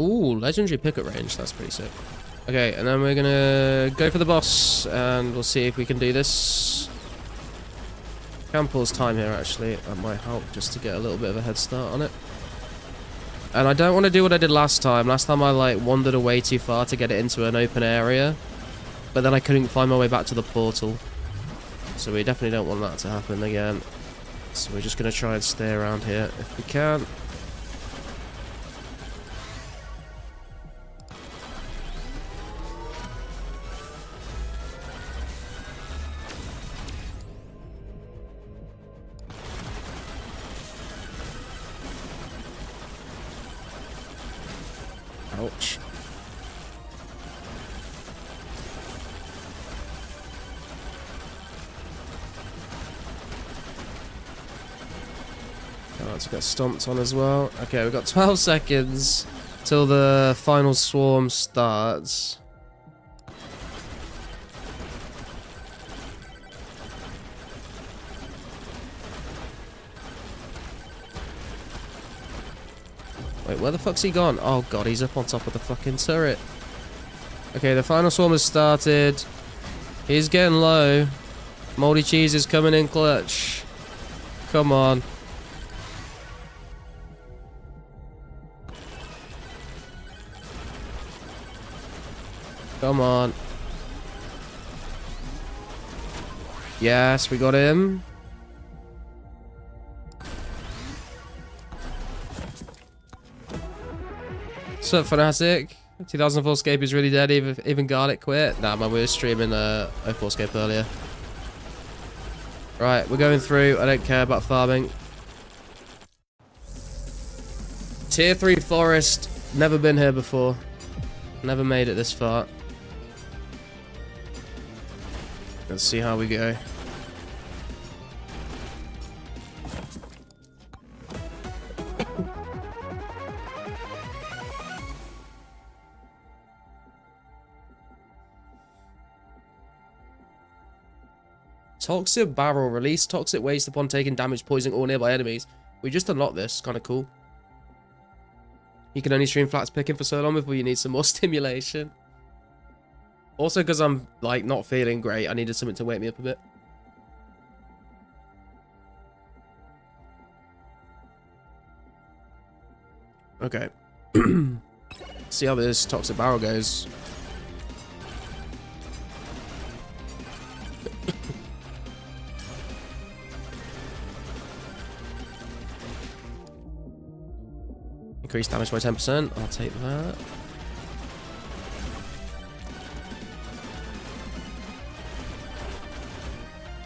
Ooh, legendary picket range. That's pretty sick. Okay, and then we're gonna go for the boss, and we'll see if we can do this. Can pause time here, actually. That might help just to get a little bit of a head start on it. And I don't want to do what I did last time. Last time I, like, wandered away too far to get it into an open area. But then I couldn't find my way back to the portal. So we definitely don't want that to happen again. So we're just gonna try and stay around here if we can. Ouch. Oh, to get stomped on as well. Okay, we've got 12 seconds till the final swarm starts. Wait, where the fuck's he gone? Oh god, he's up on top of the fucking turret. Okay, the final swarm has started. He's getting low. Moldy cheese is coming in clutch. Come on. Come on. Yes, we got him. What's up, Fanatic? 2004 Scape is really dead, even Garlic quit. Nah, man, we were streaming 04 Scape earlier. Right, we're going through. I don't care about farming. Tier 3 forest. Never been here before. Never made it this far. Let's see how we go. Toxic barrel. Release toxic waste upon taking damage, poisoning all nearby enemies. We just unlocked this. Kind of cool. You can only stream flats picking for so long before you need some more stimulation. Also, because I'm, like, not feeling great, I needed something to wake me up a bit. Okay. See how this toxic barrel goes. Increase damage by 10%. I'll take that.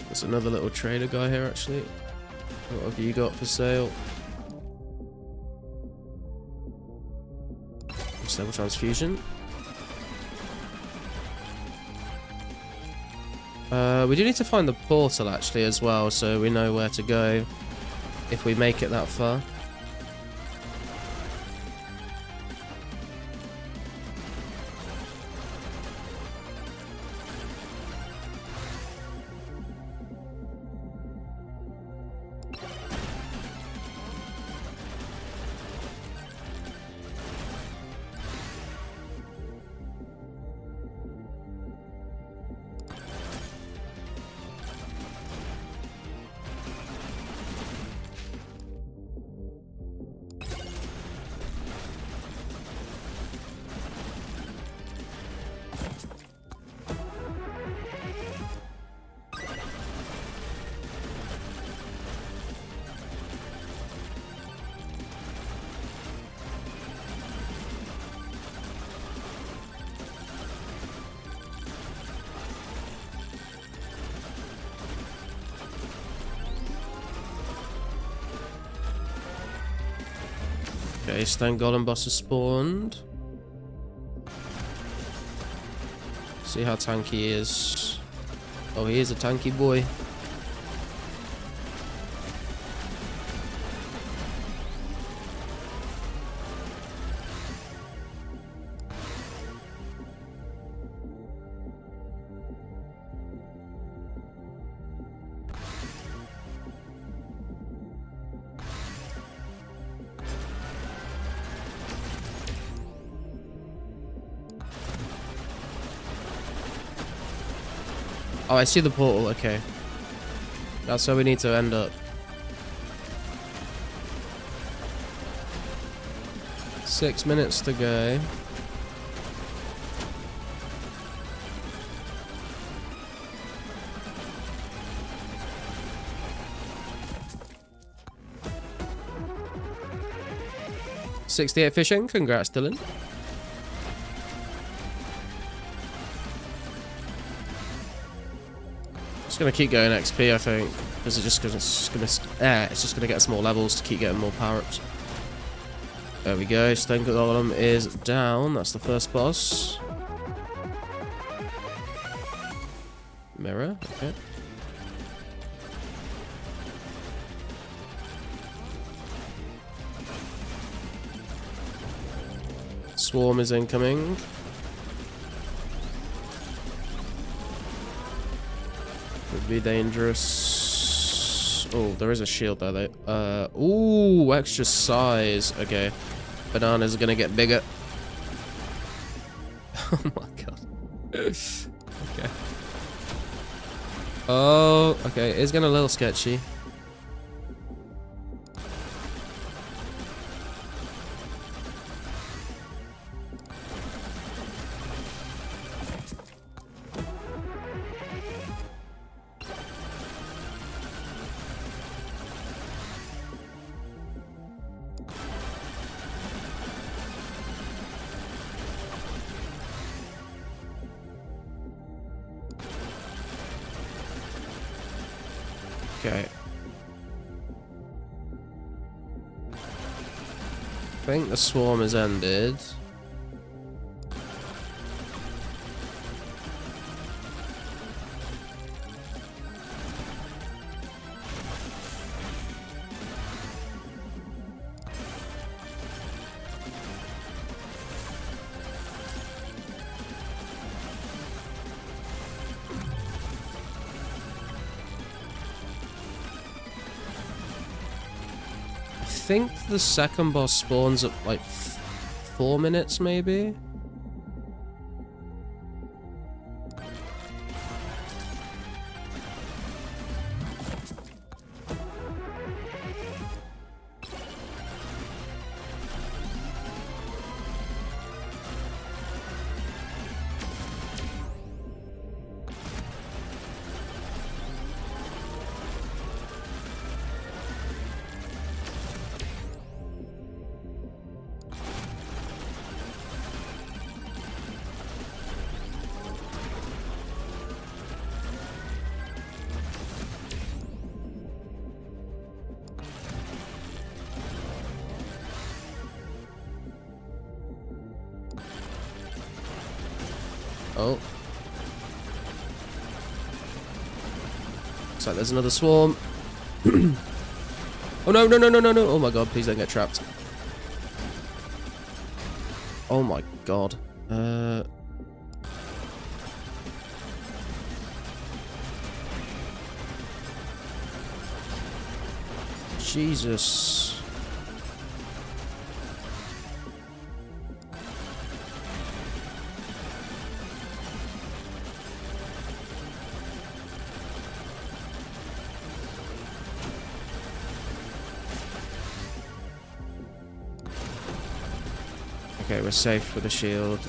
There's another little trader guy here, actually. What have you got for sale? Stable transfusion. We do need to find the portal, actually, as well, so we know where to go if we make it that far. Okay, stone golem boss has spawned. See how tanky he is. Oh, he is a tanky boy. Oh, I see the portal, okay. That's where we need to end up. 6 minutes to go. $68 fishing, congrats Dylan. Just gonna keep going XP, I think, because it's just gonna get us more levels to keep getting more power-ups. There we go. Stone Golem is down. That's the first boss. Mirror. Okay. Swarm is incoming. Could be dangerous. Oh, there is a shield there, though. Ooh, extra size. Okay. Bananas are gonna get bigger. Oh my god. Okay. Oh, okay. It's getting a little sketchy. Okay. I think the swarm has ended. I think the second boss spawns at like 4 minutes, maybe? Oh. Looks like there's another swarm. Oh no, no, no, no, no, no. Oh my god, please don't get trapped. Oh my god. Jesus. Okay, we're safe with the shield.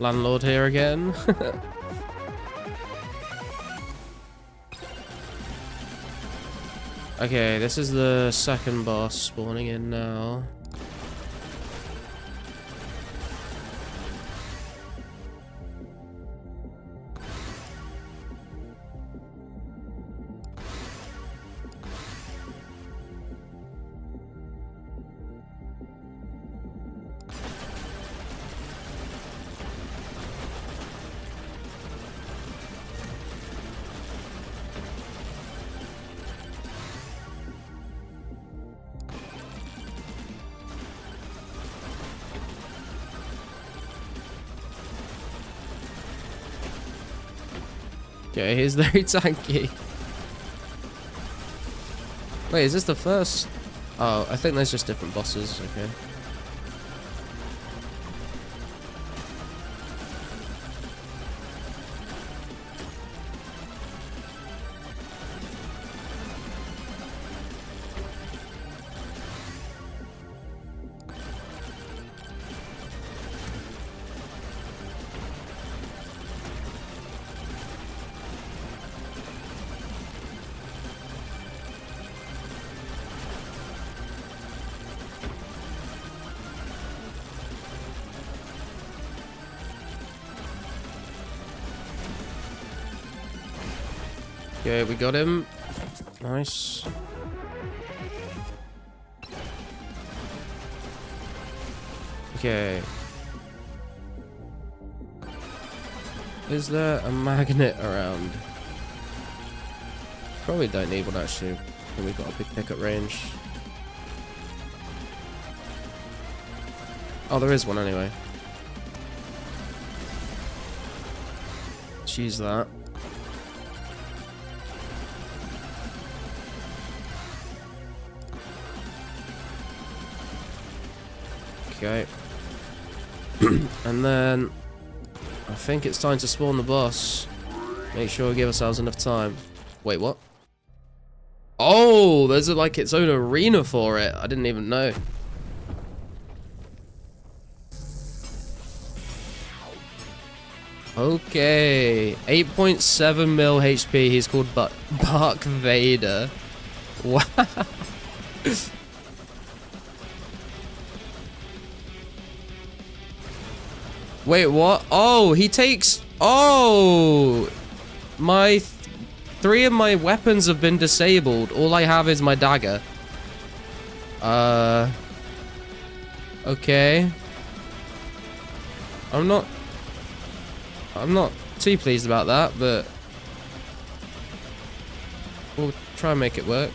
Landlord here again. Okay, this is the second boss spawning in now. Okay, he's very tanky. Wait, is this the first? Oh, I think there's just different bosses. Okay. Okay, we got him. Nice. Okay. Is there a magnet around? Probably don't need one actually. And we've got a big pickup range. Oh, there is one anyway. Let's use that. Okay. And then I think it's time to spawn the boss. Make sure we give ourselves enough time. Wait, what? Oh, there's like its own arena for it. I didn't even know. Okay. 8.7 mil HP. He's called Bark Vader. Wow. Wait, what? Oh, he takes... Oh! My... 3 of my weapons have been disabled. All I have is my dagger. Okay. I'm not too pleased about that, but... We'll try and make it work.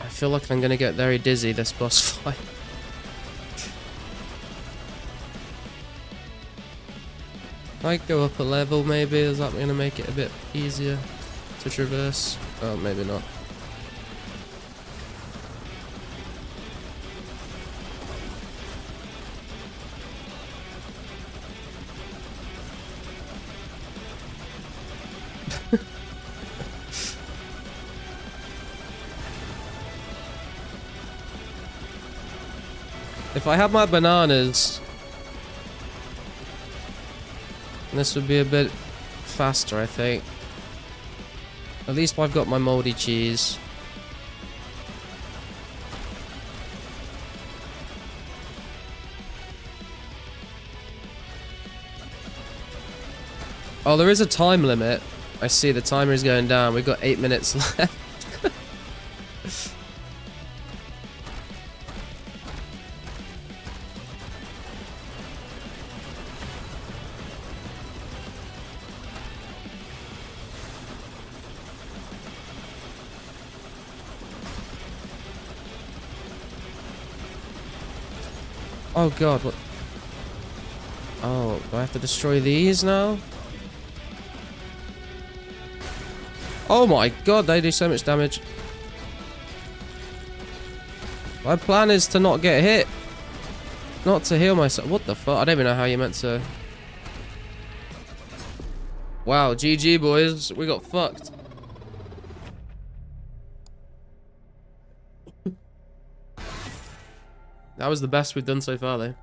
I feel like I'm gonna get very dizzy this boss fight. Might go up a level maybe, is that gonna make it a bit easier to traverse? Oh, maybe not. If I had my bananas, this would be a bit faster, I think. At least I've got my moldy cheese. Oh, there is a time limit. I see the timer is going down. We've got 8 minutes left. Oh god, what? Oh, do I have to destroy these now? Oh my god, they do so much damage. My plan is to not get hit. Not to heal myself. What the fuck? I don't even know how you meant to... Wow, GG boys. We got fucked. That was the best we've done so far, though.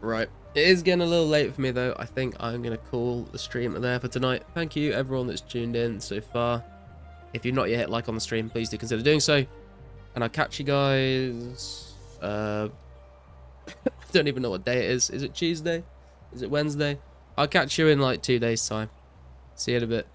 Right. It is getting a little late for me, though. I think I'm going to call the stream there for tonight. Thank you, everyone that's tuned in so far. If you've not yet hit like on the stream, please do consider doing so. And I'll catch you guys... I don't even know what day it is. Is it Tuesday? Is it Wednesday? I'll catch you in like 2 days' time. See you in a bit.